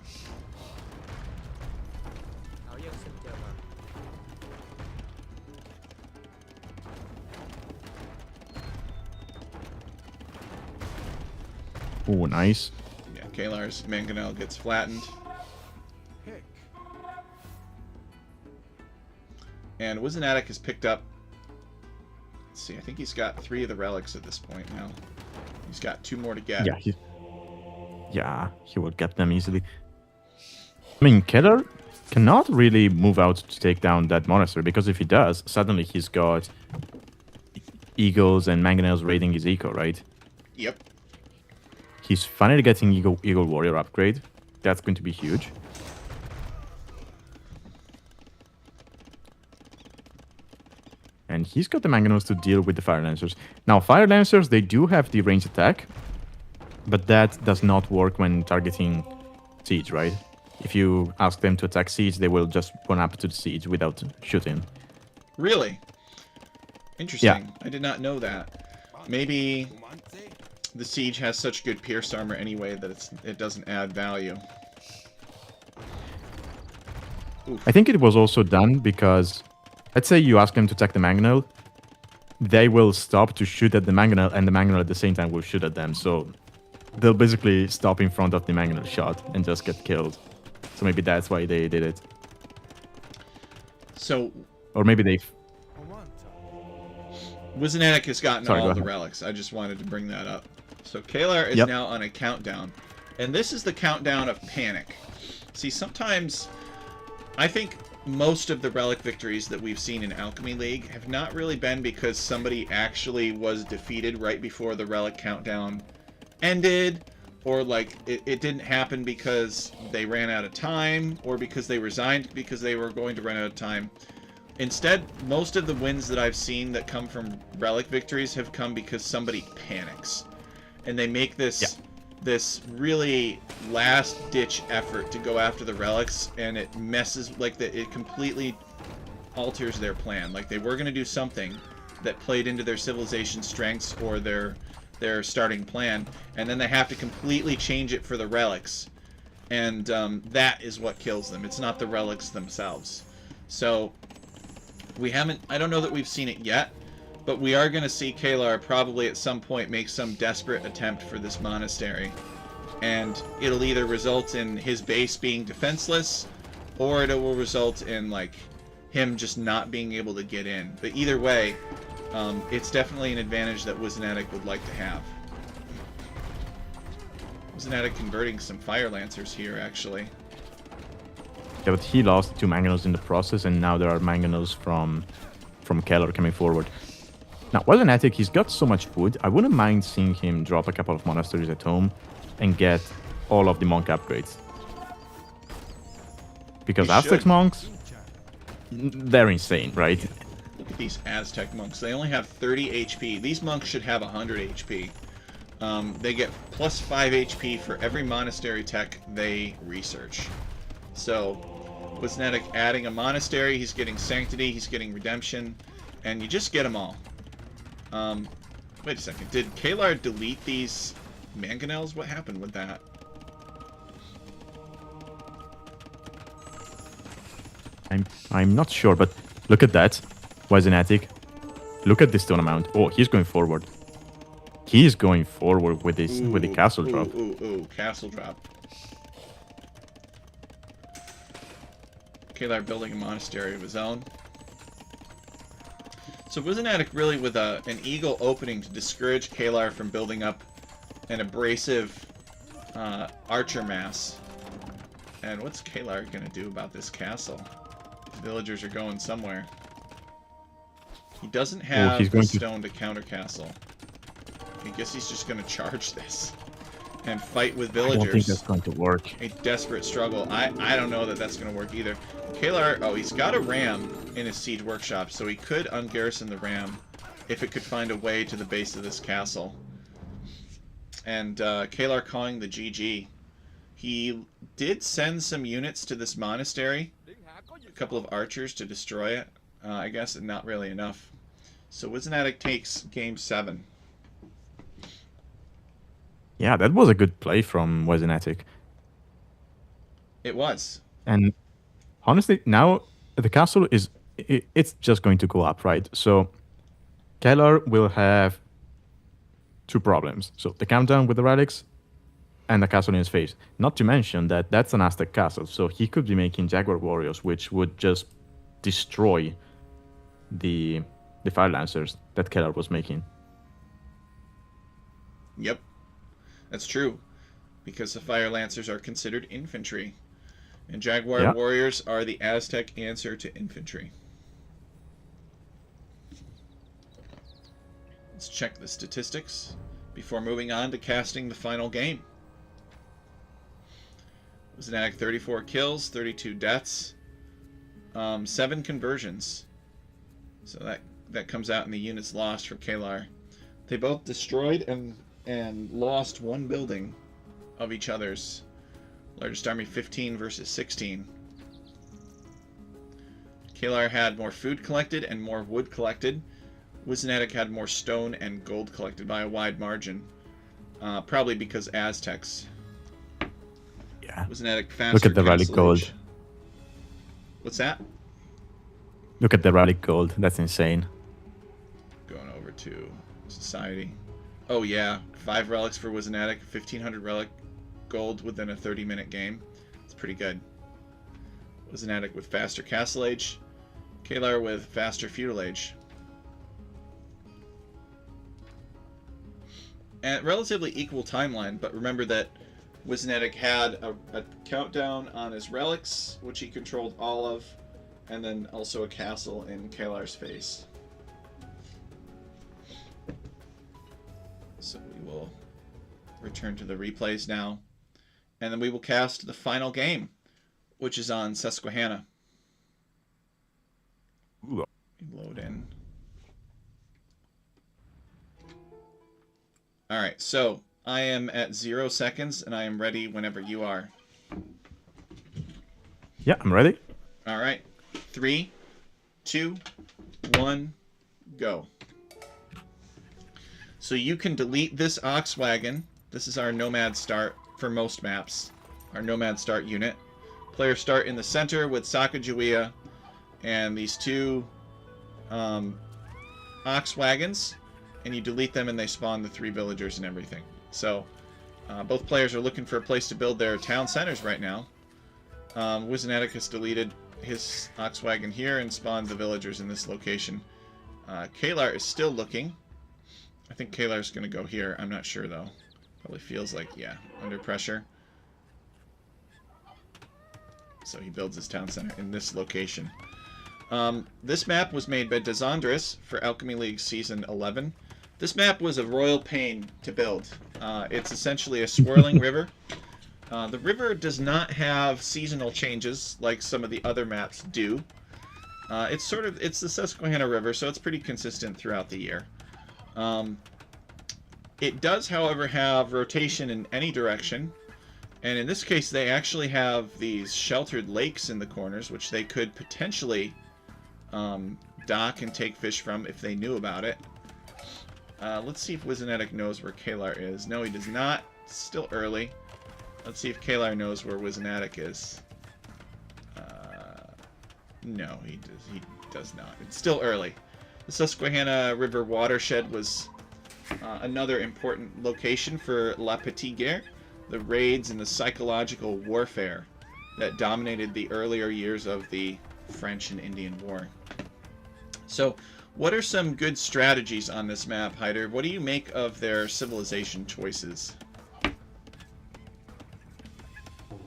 Oh, nice. Yeah, kelar's mangonel gets flattened. And wisenatic has picked up... Let's see, I think he's got 3 of the relics at this point now. He's got 2 more to get. Yeah, he will get them easily. I mean, kelar cannot really move out to take down that monastery, because if he does, suddenly he's got eagles and mangonels raiding his eco, right? Yep. He's finally getting Eagle Warrior upgrade. That's going to be huge. And he's got the mangonels to deal with the Fire Lancers. Now, Fire Lancers, they do have the range attack, but that does not work when targeting siege, right? If you ask them to attack siege, they will just run up to the siege without shooting. Really? Interesting. Yeah. I did not know that. Maybe The Siege has such good Pierce armor anyway that it doesn't add value. Oof. I think it was also done because, let's say you ask them to attack the Mangonel, they will stop to shoot at the Mangonel, and the Mangonel at the same time will shoot at them. So they'll basically stop in front of the Mangonel shot and just get killed. So maybe that's why they did it. So, or maybe they. wisenatic has gotten Sorry, all the relics. I just wanted to bring that up. So kelar is now on a countdown, and this is the countdown of panic. See, sometimes I think most of the relic victories that we've seen in Alchemy League have not really been because somebody actually was defeated right before the relic countdown ended, or like it didn't happen because they ran out of time, or because they resigned because they were going to run out of time. Instead, most of the wins that I've seen that come from relic victories have come because somebody panics, and they make this this really last-ditch effort to go after the relics, and it messes, like, it completely alters their plan. Like, they were going to do something that played into their civilization strengths or their starting plan, and then they have to completely change it for the relics, and that is what kills them. It's not the relics themselves. So we haven't, I don't know that we've seen it yet, but we are going to see kelar probably at some point make some desperate attempt for this monastery. And it'll either result in his base being defenseless, or it will result in, like, him just not being able to get in. But either way, it's definitely an advantage that wisenatic would like to have. wisenatic converting some Fire Lancers here, actually. Yeah, but he lost 2 Mangonels in the process, and now there are Mangonels from kelar coming forward. Now, wisenatic, he's got so much wood, I wouldn't mind seeing him drop a couple of monasteries at home and get all of the monk upgrades. Because Aztec monks, they're insane, right? Look at these Aztec monks. They only have 30 HP. These monks should have 100 HP. They get plus 5 HP for every monastery tech they research. So, wisenatic adding a monastery, he's getting sanctity, he's getting redemption, and you just get them all. Wait a second. Did kelar delete these mangonels? What happened with that? I'm not sure, but look at that. wisenatic. Look at the stone amount. Oh, he's going forward. He's going forward with this with the castle drop. Ooh, castle drop. kelar building a monastery of his own. So wisenatic really with an eagle opening to discourage kelar from building up an abrasive archer mass. And what's kelar going to do about this castle? The villagers are going somewhere. He doesn't have the stone to counter castle. I guess he's just going to charge this and fight with villagers. I don't think that's going to work. A desperate struggle. I don't know that that's going to work either. kelar, oh, he's got a ram in his siege workshop, so he could ungarrison the ram if it could find a way to the base of this castle. And kelar calling the GG. He did send some units to this monastery. A couple of archers to destroy it. I guess not really enough. So wisenatic takes game 7. Yeah, that was a good play from wisenatic. It was. And honestly, now the castle is it's just going to go up, right? So kelar will have 2 problems. So the countdown with the relics and the castle in his face. Not to mention that that's an Aztec castle, so he could be making Jaguar Warriors, which would just destroy the Fire Lancers that kelar was making. Yep. That's true, because the Fire Lancers are considered infantry, and Jaguar Warriors are the Aztec answer to infantry. Let's check the statistics before moving on to casting the final game. wisenatic 34 kills, 32 deaths, 7 conversions. So that comes out in the units lost for kelar. They both destroyed and lost 1 building of each other's. Largest army 15 versus 16. kelar had more food collected and more wood collected. wisenatic had more stone and gold collected by a wide margin. Probably because Aztecs. Yeah. Wisenatic faster Look at the relic castle gold. age. What's that? Look at the relic gold. That's insane. Going over to society. Oh yeah, 5 relics for Wisenatic, 1500 relic gold within a 30-minute game. It's pretty good. Wisenatic with faster castle age. Kelar with faster feudal age. And relatively equal timeline, but remember that Wisenatic had a countdown on his relics, which he controlled all of, and then also a castle in Kelar's face. So we will return to the replays now, and then we will cast the final game, which is on Susquehanna. Load in. Alright, so I am at 0 seconds, and I am ready whenever you are. Yeah, I'm ready. Alright, 3, 2, 1, go. So you can delete this ox wagon. This is our nomad start for most maps. Our nomad start unit. Players start in the center with Sacagawea and these 2 ox wagons, and you delete them and they spawn the 3 villagers and everything. So both players are looking for a place to build their town centers right now. Wisenatic has deleted his ox wagon here and spawned the villagers in this location. Kelar is still looking. I think Kelar's going to go here. I'm not sure, though. Probably feels like, yeah, under pressure. So he builds his town center in this location. This map was made by Desandres for Alchemy League Season 11. This map was a royal pain to build. It's essentially a swirling river. The river does not have seasonal changes like some of the other maps do. It's the Susquehanna River, so it's pretty consistent throughout the year. It does, however, have rotation in any direction, and in this case they actually have these sheltered lakes in the corners, which they could potentially dock and take fish from if they knew about it. Let's see if Wisenatic knows where Kelar is. No, he does not. It's still early. Let's see if Kelar knows where Wisenatic is. No, he does not. It's still early. The Susquehanna River watershed was another important location for La Petite Guerre, the raids and the psychological warfare that dominated the earlier years of the French and Indian War. So, what are some good strategies on this map, Hyder? What do you make of their civilization choices?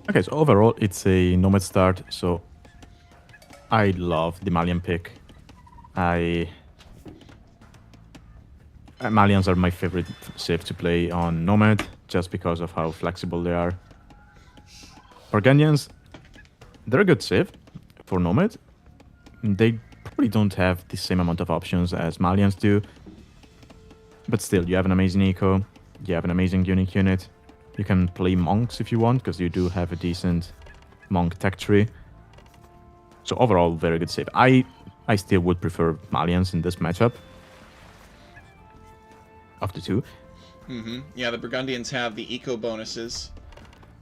Okay, so overall, it's a nomad start, so I love the Malian pick. Malians are my favorite civ to play on nomad, just because of how flexible they are. Burgundians, they're a good civ for nomad. They probably don't have the same amount of options as Malians do, but still, you have an amazing eco, you have an amazing unique unit. You can play monks if you want, because you do have a decent monk tech tree. So overall, very good save. I still would prefer Malians in this matchup of the 2. Yeah, the Burgundians have the eco bonuses,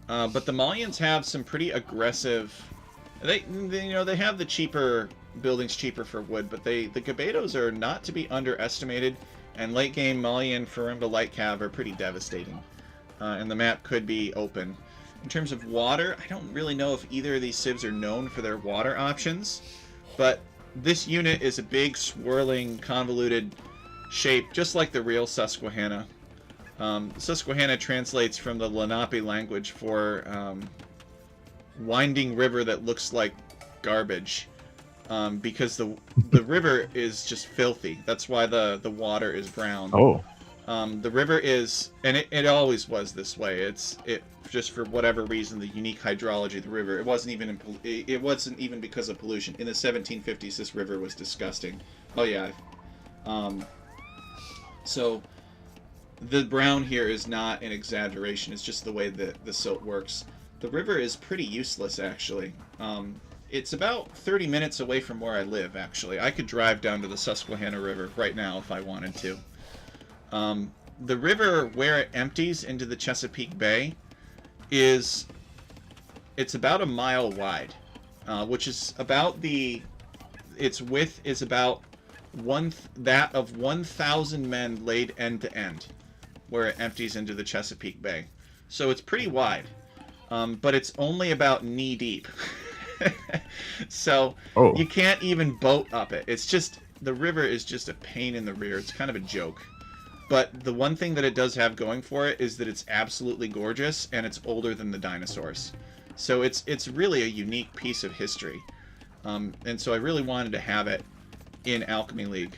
but the Malians have some pretty aggressive. They have the cheaper buildings, cheaper for wood, but the Combatants are not to be underestimated. And late game Malian Farimba Light Cav are pretty devastating. And the map could be open. In terms of water, I don't really know if either of these civs are known for their water options, but this unit is a big, swirling, convoluted shape, just like the real Susquehanna. Susquehanna translates from the Lenape language for winding river that looks like garbage, because the river is just filthy. That's why the water is brown. Oh. The river is, and it always was this way. It just for whatever reason, the unique hydrology of the river. It wasn't even because of pollution. In the 1750s, this river was disgusting. Oh yeah. So the brown here is not an exaggeration. It's just the way that the silt works. The river is pretty useless, actually. It's about 30 minutes away from where I live, actually. I could drive down to the Susquehanna River right now if I wanted to. the river where it empties into the Chesapeake Bay it's about a mile wide, which is about its width is about that of 1,000 men laid end to end, where it empties into the Chesapeake Bay. So it's pretty wide, but it's only about knee deep. So Oh, you can't even boat up it. It's just, the river is just a pain in the rear. It's kind of a joke. But the one thing that it does have going for it is that it's absolutely gorgeous, and it's older than the dinosaurs. So it's really a unique piece of history. And so I really wanted to have it in Alchemy League.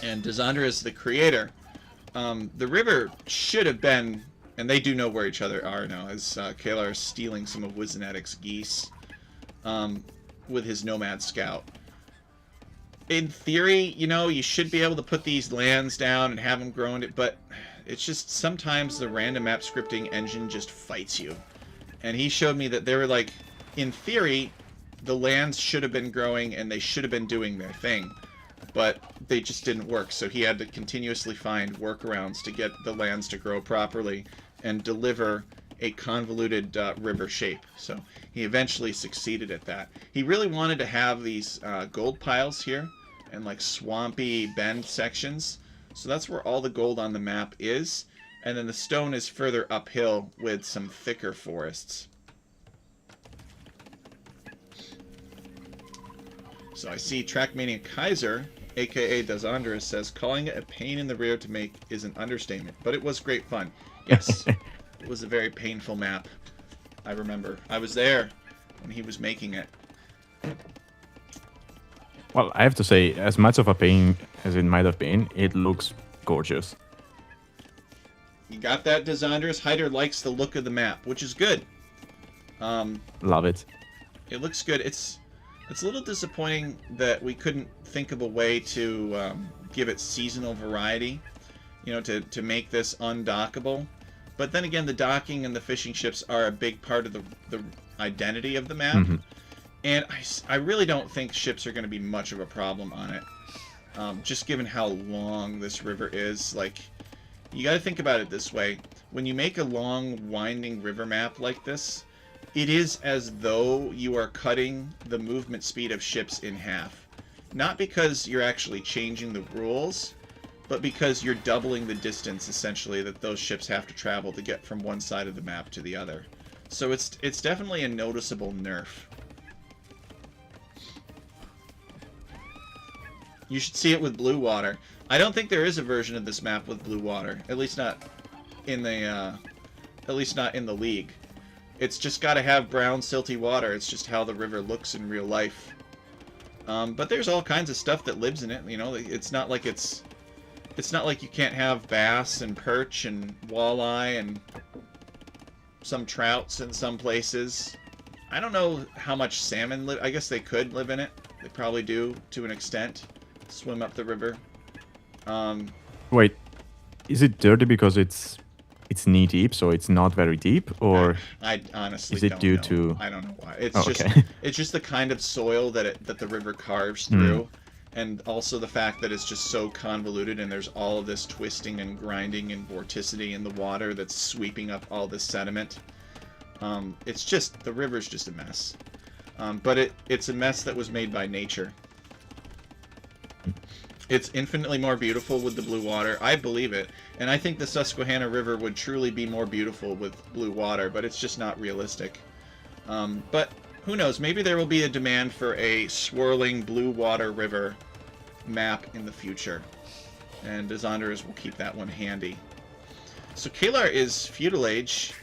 And Desandra is the creator. The river should have been, and they do know where each other are now, as kelar is stealing some of wisenatic's geese with his nomad scout. In theory, you know, you should be able to put these lands down and have them grow in it, but it's just sometimes the random map scripting engine just fights you. And he showed me that they were like, in theory, the lands should have been growing and they should have been doing their thing, but they just didn't work. So he had to continuously find workarounds to get the lands to grow properly and deliver a convoluted river shape. So he eventually succeeded at that. He really wanted to have these gold piles here and like swampy bend sections. So that's where all the gold on the map is. And then the stone is further uphill with some thicker forests. So I see Trackmania Kaiser, aka Desandra, says, calling it a pain in the rear to make is an understatement, but it was great fun. Yes, it was a very painful map. I remember. I was there when he was making it. well, I have to say, as much of a pain as it might have been, it looks gorgeous. You got that, Desandras? Hyder likes the look of the map, which is good. Love it. It looks good. It's a little disappointing that we couldn't think of a way to give it seasonal variety, you know, to make this undockable. But then again, the docking and the fishing ships are a big part of the identity of the map. Mm-hmm. And I really don't think ships are going to be much of a problem on it. Just given how long this river is. Like, you got to think about it this way. When you make a long, winding river map like this, it is as though you are cutting the movement speed of ships in half. Not because you're actually changing the rules, but because you're doubling the distance, essentially, that those ships have to travel to get from one side of the map to the other. So it's definitely a noticeable nerf. You should see it with blue water. I don't think there is a version of this map with blue water. At least not in the league. It's just got to have brown, silty water. It's just how the river looks in real life. But there's all kinds of stuff that lives in it. You know, it's not like you can't have bass and perch and walleye and some trouts in some places. I don't know how much salmon live. I guess they could live in it. They probably do to an extent. Swim up the river. Wait, is it dirty because it's knee deep, so it's not very deep, or I honestly is it don't due know. to? I don't know why. It's okay. it's just the kind of soil that the river carves through, and also the fact that it's just so convoluted, and there's all of this twisting and grinding and vorticity in the water that's sweeping up all this sediment. It's just, the river's just a mess. But it's a mess that was made by nature. It's infinitely more beautiful with the blue water. I believe it. And I think the Susquehanna River would truly be more beautiful with blue water, but it's just not realistic. But who knows? Maybe there will be a demand for a swirling blue water river map in the future. And Desandras will keep that one handy. So kelar is feudal age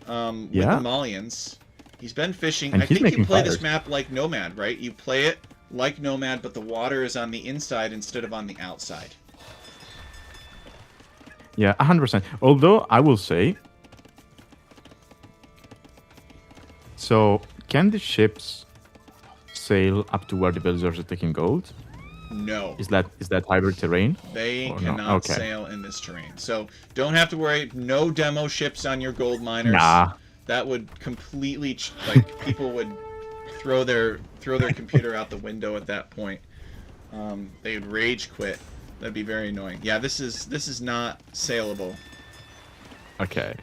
with the Malians. He's been fishing. And I think you play fires. this map like Nomad, right? You play it like Nomad, but the water is on the inside instead of on the outside. Yeah, 100%. Although I will say, so can the ships sail up to where the villagers are taking gold? No. Is that hybrid terrain? They or cannot no? Okay. sail in this terrain. So don't have to worry. No demo ships on your gold miners. Nah. That would completely, like, people would throw their computer out the window at that point. They would rage quit. That'd be very annoying. Yeah, this is not saleable. Okay.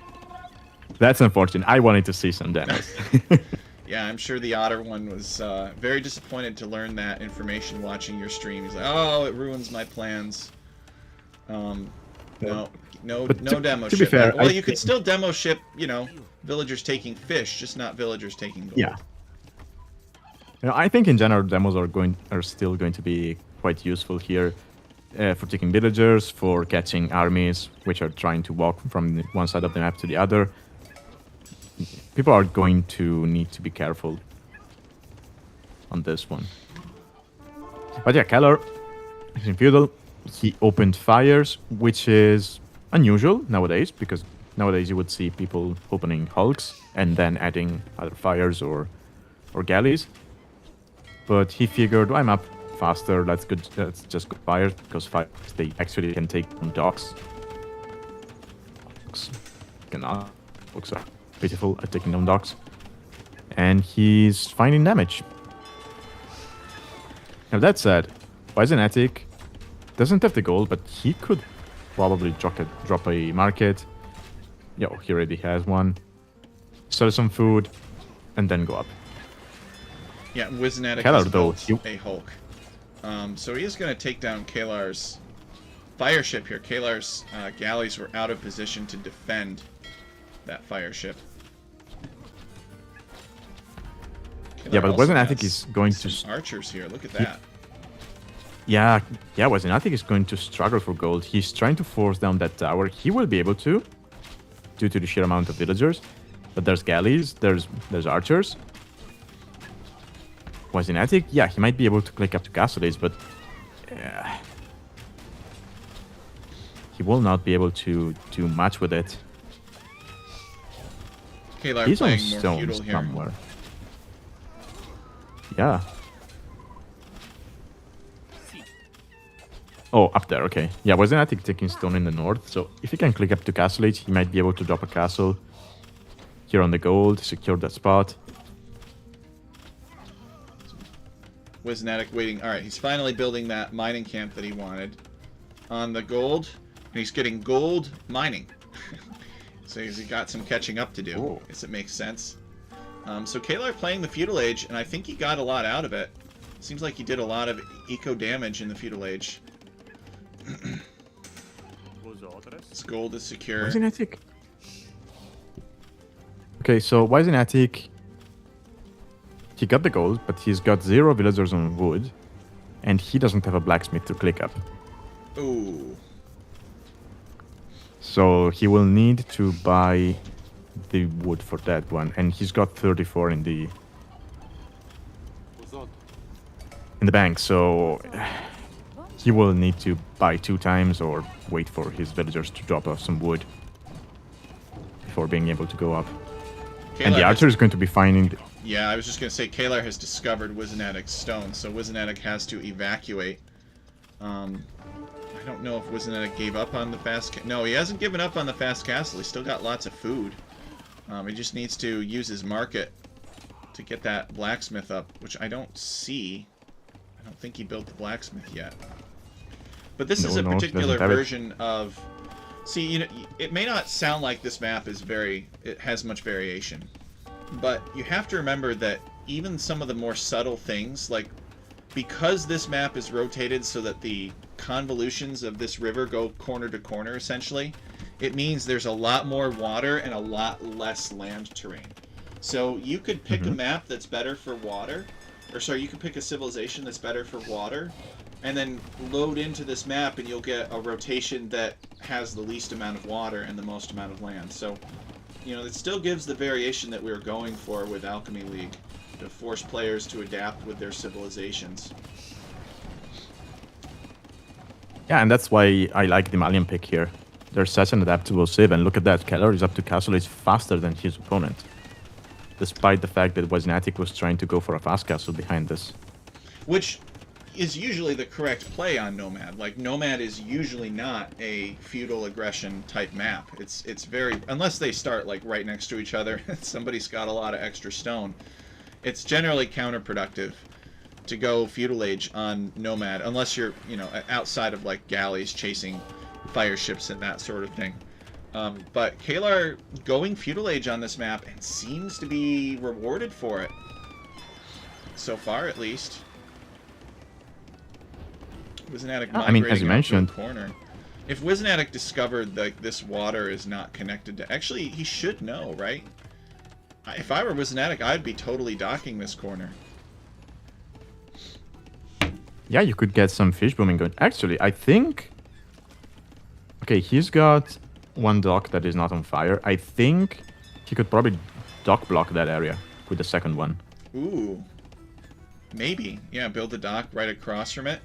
That's unfortunate. I wanted to see some demos. Yeah, I'm sure the Otter one was very disappointed to learn that information watching your stream. He's like, "Oh, it ruins my plans." No, no demo to be ship. fair, Well, you could still demo ship, you know, villagers taking fish, just not villagers taking gold. Yeah. I think in general demos are still going to be quite useful here for taking villagers, for catching armies which are trying to walk from one side of the map to the other. People are going to need to be careful on this one. But yeah, kelar is in feudal. He opened fires, which is unusual nowadays, because nowadays you would see people opening hulks and then adding other fires or galleys. But he figured, I'm up faster, let's just go fires, because fires, they actually can take on docks. Cannot. Looks are pitiful at taking down docks. And he's finding damage. Now that said, wisenatic doesn't have the gold, but he could probably drop a market. Yo, he already has one. Sell some food, and then go up. Yeah, wisenatic Kelar, has though, built a Hulk. So he is going to take down Kalar's fire ship here. Kalar's galleys were out of position to defend that fire ship. Kelar Yeah, but also wisenatic has is going some to... archers here. Look at that. Yeah, wisenatic is going to struggle for gold. He's trying to force down that tower. He will be able to, due to the sheer amount of villagers. But there's galleys, there's archers. Wisenatic, yeah, he might be able to click up to castle age, but he will not be able to do much with it. Kelar He's on playing more stones feudal here. somewhere. Yeah. Oh, up there, okay. Yeah, wisenatic taking stone in the north, so if he can click up to castle age, he might be able to drop a castle here on the gold, secure that spot. Wisenatic waiting. Alright, he's finally building that mining camp that he wanted on the gold. And he's getting gold mining. So he's got some catching up to do. Ooh. Guess it makes sense. So Kelar playing the feudal age, and I think he got a lot out of it. Seems like he did a lot of eco damage in the feudal age. His gold is secure. Wisenatic. Okay, so wisenatic, he got the gold, but he's got 0 villagers on wood, and he doesn't have a blacksmith to click up. Ooh. So he will need to buy the wood for that one, and he's got 34 in the bank, so he will need to buy 2 times or wait for his villagers to drop off some wood before being able to go up. Kelar And the archer is going to be finding... Yeah, I was just going to say, Kelar has discovered wisenatic's stone, so wisenatic has to evacuate. I don't know if wisenatic gave up on the fast... No, he hasn't given up on the fast castle. He's still got lots of food. He just needs to use his market to get that blacksmith up, which I don't see. I don't think he built the blacksmith yet. But this is a particular version of... See, you know, it may not sound like this map is it has much variation. But you have to remember that even some of the more subtle things, like, because this map is rotated so that the convolutions of this river go corner to corner, essentially, it means there's a lot more water and a lot less land terrain. So you could pick a map that's better for water, or sorry, you could pick a civilization that's better for water, and then load into this map and you'll get a rotation that has the least amount of water and the most amount of land. So, you know, it still gives the variation that we were going for with Alchemy League, to force players to adapt with their civilizations. Yeah, and that's why I like the Malian pick here. They're such an adaptable civ, and look at that, Kelar is up to castle age faster than his opponent. Despite the fact that wisenatic was trying to go for a fast castle behind this. Which is usually the correct play on Nomad. Like, Nomad is usually not a feudal aggression type map. It's very... Unless they start, like, right next to each other, somebody's got a lot of extra stone. It's generally counterproductive to go feudal age on Nomad, unless you're, outside of like galleys chasing fire ships and that sort of thing. But kelar going feudal age on this map and seems to be rewarded for it. So far, at least. wisenatic migrating as you mentioned, to a corner. If wisenatic discovered like this water is not connected to... Actually, he should know, right? If I were wisenatic, I'd be totally docking this corner. Yeah, you could get some fish booming going. Actually, I think... Okay, he's got one dock that is not on fire. I think he could probably dock block that area with the second one. Ooh. Maybe. Yeah, build a dock right across from it.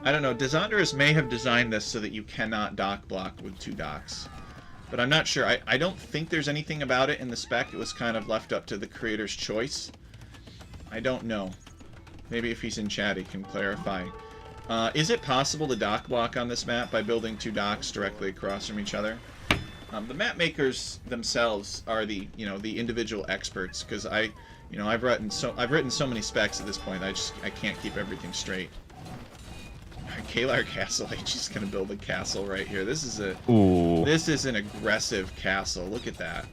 I don't know. Desandras may have designed this so that you cannot dock block with 2 docks. But I'm not sure. I don't think there's anything about it in the spec. It was kind of left up to the creator's choice. I don't know. Maybe if he's in chat, he can clarify. Is it possible to dock block on this map by building 2 docks directly across from each other? The map makers themselves are the individual experts, because I've written so many specs at this point. I can't keep everything straight. Kelar Castle. He's gonna build a castle right here. This is an aggressive castle. Look at that.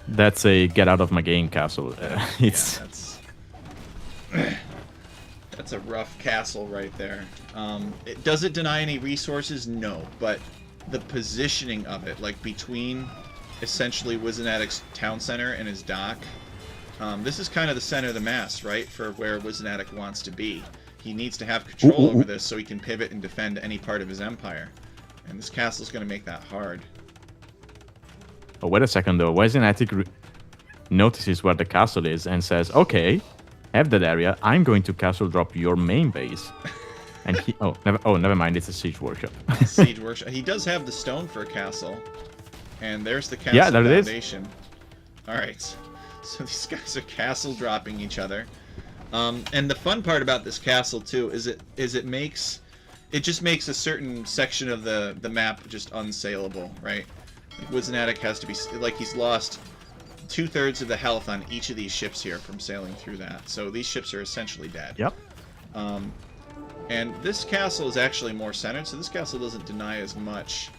That's a get out of my game castle. That's a rough castle right there. Does it deny any resources? No, but the positioning of it, like between essentially wisenatic's town center and his dock, this is kind of the center of the mass, right, for where wisenatic wants to be. He needs to have control over this so he can pivot and defend any part of his empire. And this castle's going to make that hard. Oh, wait a second, though. wisenatic notices where the castle is and says, okay, have that area. I'm going to castle drop your main base. And he... never mind. It's a siege workshop. Siege workshop. He does have the stone for a castle. And there's the castle foundation. All right. So these guys are castle dropping each other. And the fun part about this castle too is it just makes a certain section of the map just unsaleable, right? Like wisenatic has to be like he's lost 2/3 of the health on each of these ships here from sailing through that. So these ships are essentially dead. Yep. And this castle is actually more centered, so this castle doesn't deny as much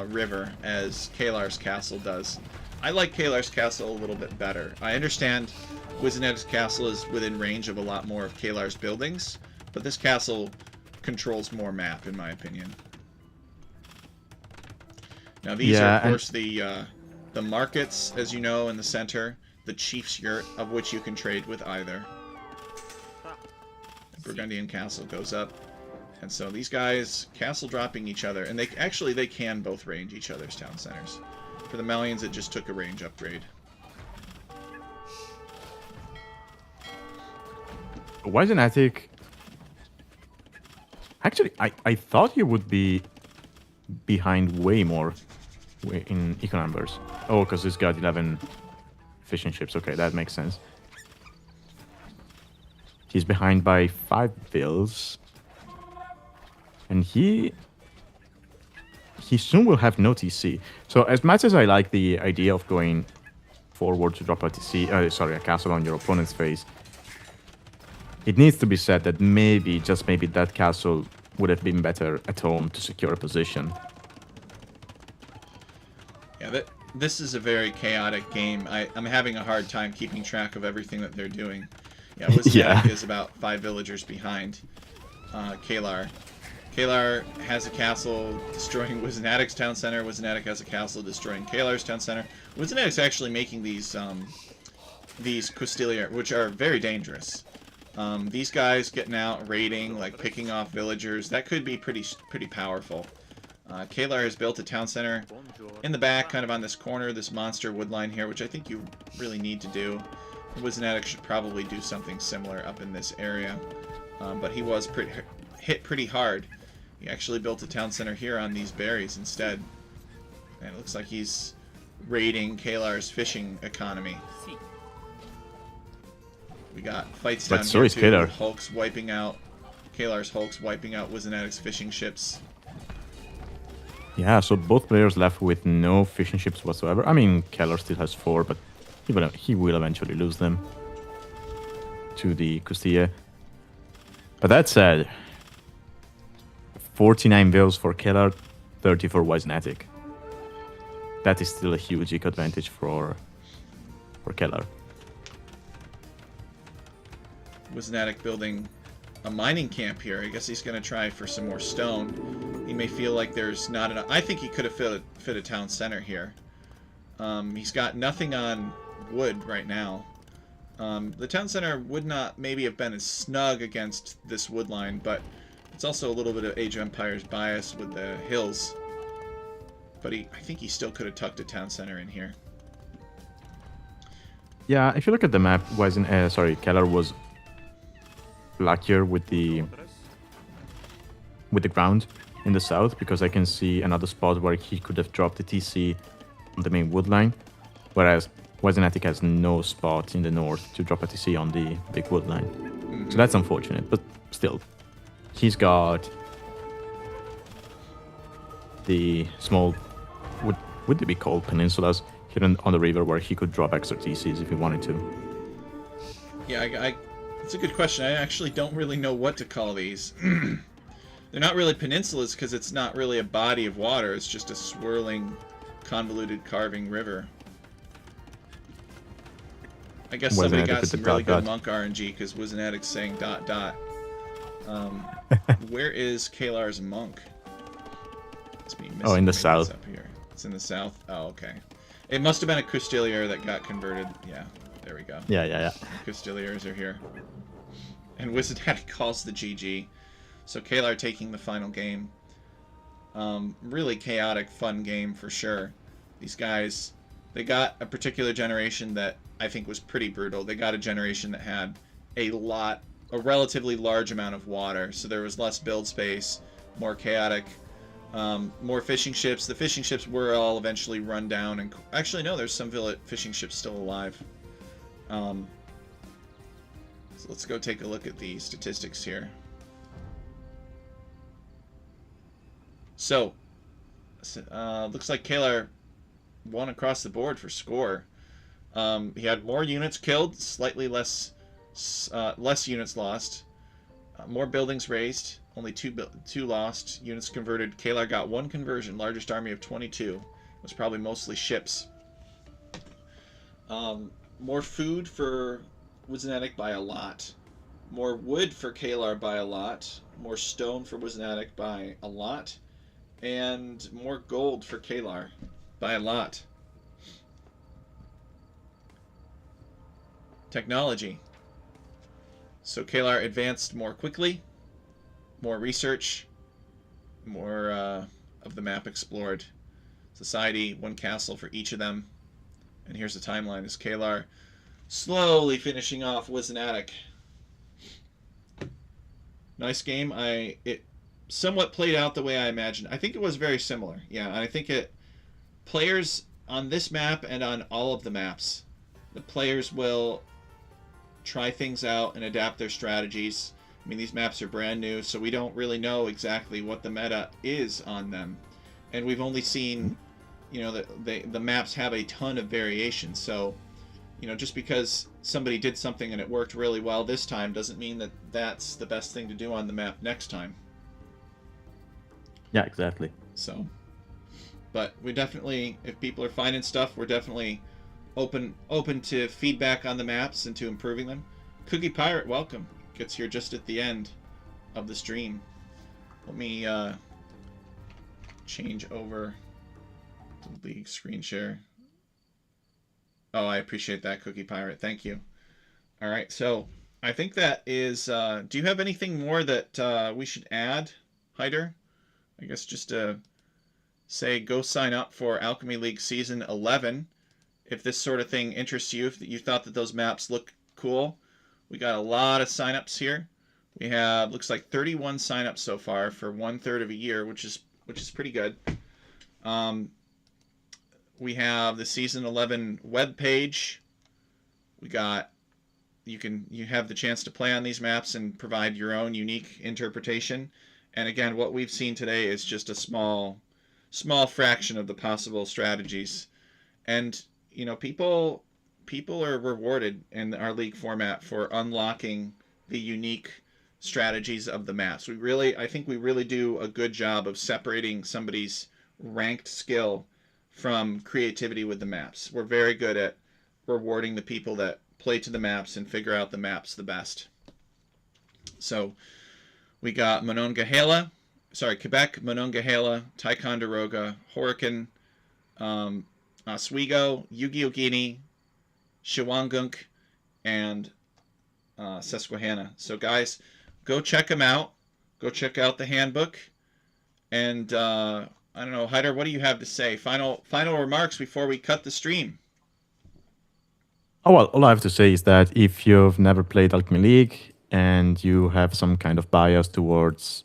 river as kelar's castle does. I like kelar's castle a little bit better. I understand wisenatic's castle is within range of a lot more of kelar's buildings, but this castle controls more map, in my opinion. Now these are, of course, the markets, as you know, in the center, the chief's yurt, of which you can trade with either. The Burgundian castle goes up, and so these guys castle dropping each other, and they can both range each other's town centers. For the Malians, it just took a range upgrade. wisenatic... Actually, I thought he would be behind way more in eco numbers. Oh, because he's got 11 fishing ships. Okay, that makes sense. He's behind by 5 bills. And he soon will have no TC. So as much as I like the idea of going forward to drop a TC, a castle on your opponent's face, it needs to be said that maybe, just maybe, that castle would have been better at home to secure a position. Yeah, this is a very chaotic game. I'm having a hard time keeping track of everything that they're doing. Yeah, wisenatic is about 5 villagers behind kelar. Kelar has a castle destroying wisenatic's town center. wisenatic has a castle destroying kelar's town center. wisenatic's actually making these Costiliar, which are very dangerous. These guys getting out, raiding, like picking off villagers, that could be pretty powerful. Kelar has built a town center in the back, kind of on this corner, this monster woodline here, which I think you really need to do. wisenatic should probably do something similar up in this area. But he was hit pretty hard. He actually built a town center here on these berries instead. And it looks like he's raiding kelar's fishing economy. We got fights down here too. Kelar. Hulks wiping out kelar's hulks, wiping out wisenatic's fishing ships. Yeah, so both players left with no fishing ships whatsoever. I mean, kelar still has 4, but he will eventually lose them to the Costilla. But that said, 49 bills for kelar, 30 for wisenatic. That is still a huge eco advantage for kelar. wisenatic building a mining camp here. I guess he's going to try for some more stone. He may feel like there's not enough. I think he could have fit a town center here. He's got nothing on wood right now. The town center would not maybe have been as snug against this wood line, but it's also a little bit of Age of Empires bias with the hills. But I think he still could have tucked a town center in here. Yeah, if you look at the map, kelar was luckier with the ground in the south, because I can see another spot where he could have dropped the TC on the main wood line, whereas wisenatic has no spot in the north to drop a TC on the big wood line. So that's unfortunate, but still, he's got the small, would they be called peninsulas here on the river, where he could drop extra TCs if he wanted to. Yeah, it's a good question. I actually don't really know what to call these. They're not really peninsulas because it's not really a body of water. It's just a swirling, convoluted, carving river. I guess somebody got some really good monk RNG because wisenatic's saying ... Where is Kelar's monk? It's me missing in the south. Up here. It's in the south? Oh, okay. It must have been a Custilier that got converted. Yeah, there we go. Yeah. Custiliers are here. And wisenatic calls the GG. So Kelar taking the final game. Really chaotic, fun game for sure. These guys, they got a particular generation that I think was pretty brutal. They got a generation that had a relatively large amount of water, so there was less build space, more chaotic, more fishing ships. The fishing ships were all eventually run down, and actually no, there's some fishing ships still alive. So let's go take a look at the statistics here. So, looks like Kelar won across the board for score. He had more units killed, slightly less units lost, more buildings razed, only two lost, units converted. Kelar got one conversion, largest army of 22. It was probably mostly ships. More food for wisenatic by a lot. More wood for Kelar by a lot. More stone for wisenatic by a lot. And more gold for Kelar by a lot. Technology. So Kelar advanced more quickly, more research, more of the map explored. Society, one castle for each of them. And here's the timeline as Kelar slowly finishing off wisenatic. Nice game. It somewhat played out the way I imagined. I think it was very similar. Yeah, and I think players on this map and on all of the maps, the players will try things out and adapt their strategies. I mean, these maps are brand new, so we don't really know exactly what the meta is on them. And we've only seen, the maps have a ton of variation. So, just because somebody did something and it worked really well this time doesn't mean that that's the best thing to do on the map next time. Yeah, exactly. So, but we definitely, if people are finding stuff, we're definitely open to feedback on the maps and to improving them. Cookie Pirate, welcome. Gets here just at the end of the stream. Let me change over to the screen share. Oh, I appreciate that, Cookie Pirate. Thank you. All right, so I think that is... do you have anything more that we should add, Hyder? I guess just to say go sign up for Alchemy League Season 11 if this sort of thing interests you, if you thought that those maps look cool. We got a lot of signups here. We have, looks like 31 signups so far for 1/3 of a year, which is pretty good. We have the Season 11 web page. We got, you have the chance to play on these maps and provide your own unique interpretation. And again, what we've seen today is just a small fraction of the possible strategies. And people are rewarded in our league format for unlocking the unique strategies of the maps. I think we really do a good job of separating somebody's ranked skill from creativity with the maps. We're very good at rewarding the people that play to the maps and figure out the maps the best. So we got Monongahela, sorry, Quebec, Monongahela, Ticonderoga, Horican, Oswego, Yu-Gi-Oh! Guinea, Shawangunk, and Susquehanna. So guys, go check them out. Go check out the handbook. And I don't know, Hyder, what do you have to say? Final remarks before we cut the stream. Oh, well, all I have to say is that if you've never played Alchemy League and you have some kind of bias towards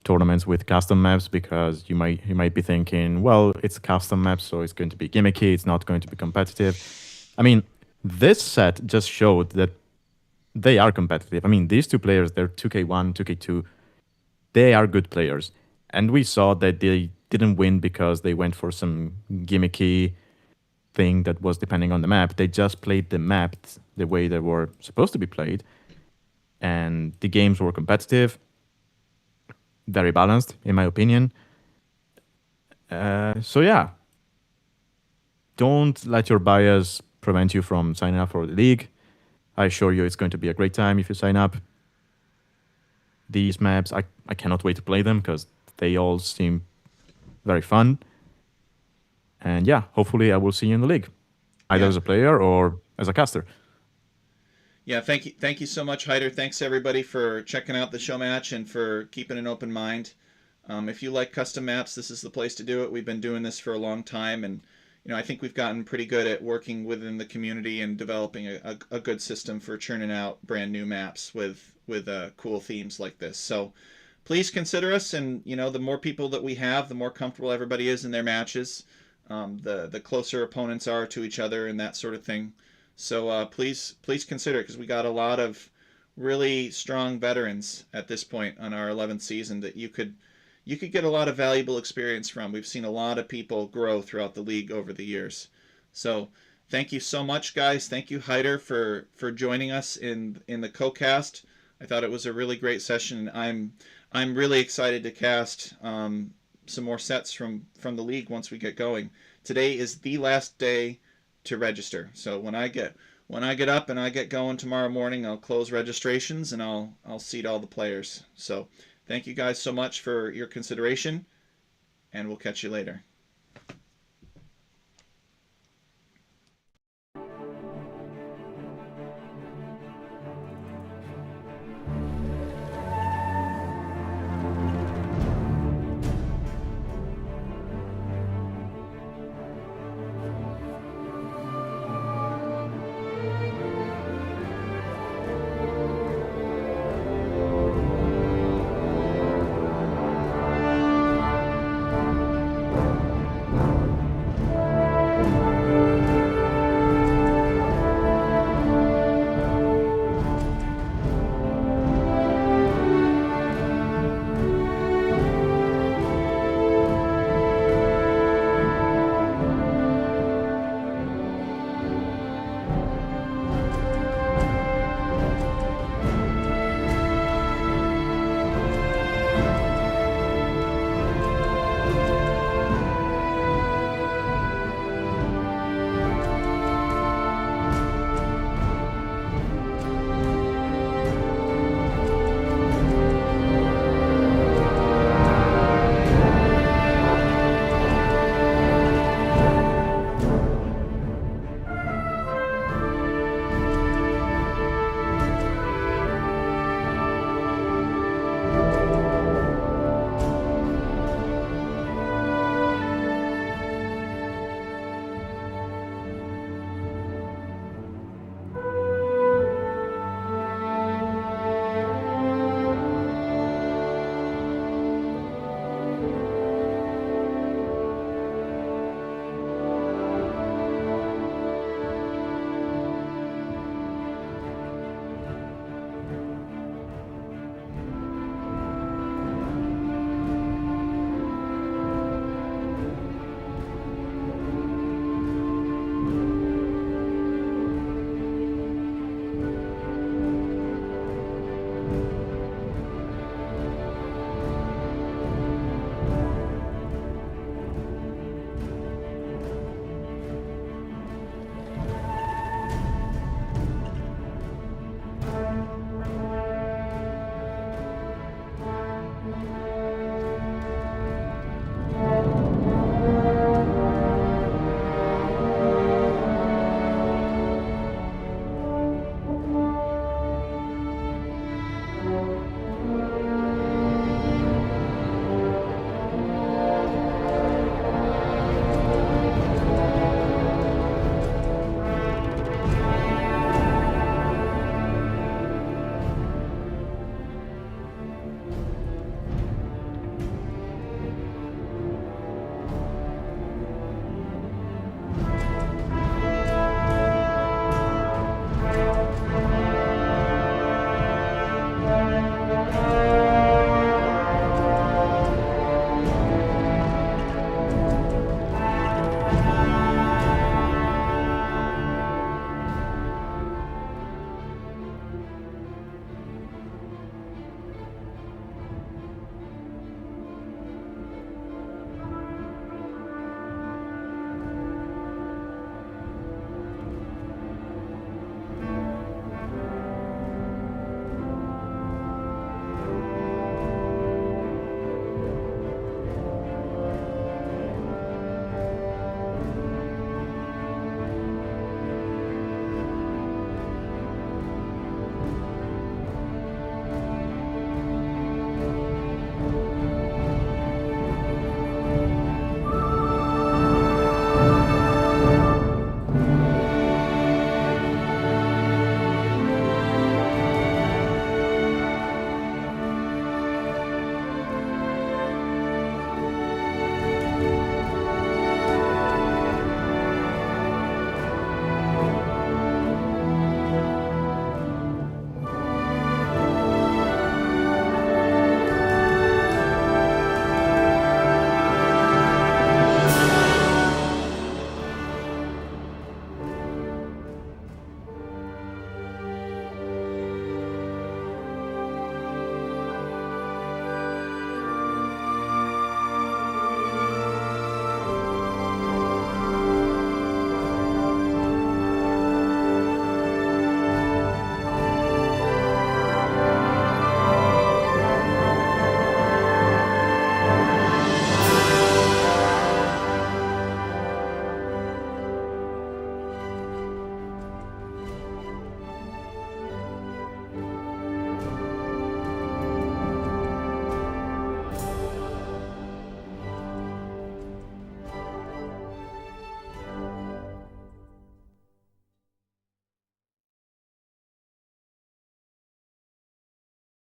tournaments with custom maps, because you might be thinking, well, it's a custom map, so it's going to be gimmicky, it's not going to be competitive. I mean, this set just showed that they are competitive. I mean, these two players, they're 2K1, 2K2, they are good players. And we saw that they didn't win because they went for some gimmicky thing that was depending on the map. They just played the map the way they were supposed to be played. And the games were competitive, very balanced, in my opinion. So yeah, don't let your bias prevent you from signing up for the league. I assure you it's going to be a great time if you sign up. These maps, I cannot wait to play them because they all seem very fun. And yeah, hopefully I will see you in the league, either Yeah. as a player or as a caster. Yeah, thank you so much, Hyder. Thanks everybody for checking out the show match and for keeping an open mind. If you like custom maps, this is the place to do it. We've been doing this for a long time, and I think we've gotten pretty good at working within the community and developing a good system for churning out brand new maps with cool themes like this. So please consider us, and the more people that we have, the more comfortable everybody is in their matches. The closer opponents are to each other and that sort of thing. So please consider it, because we got a lot of really strong veterans at this point on our 11th season that you could get a lot of valuable experience from. We've seen a lot of people grow throughout the league over the years. So thank you so much, guys. Thank you, Hyder, for joining us in the co-cast. I thought it was a really great session. I'm really excited to cast some more sets from the league once we get going. Today is the last day to register. So when I get up and I get going tomorrow morning, I'll close registrations and I'll seat all the players. So thank you guys so much for your consideration, and we'll catch you later.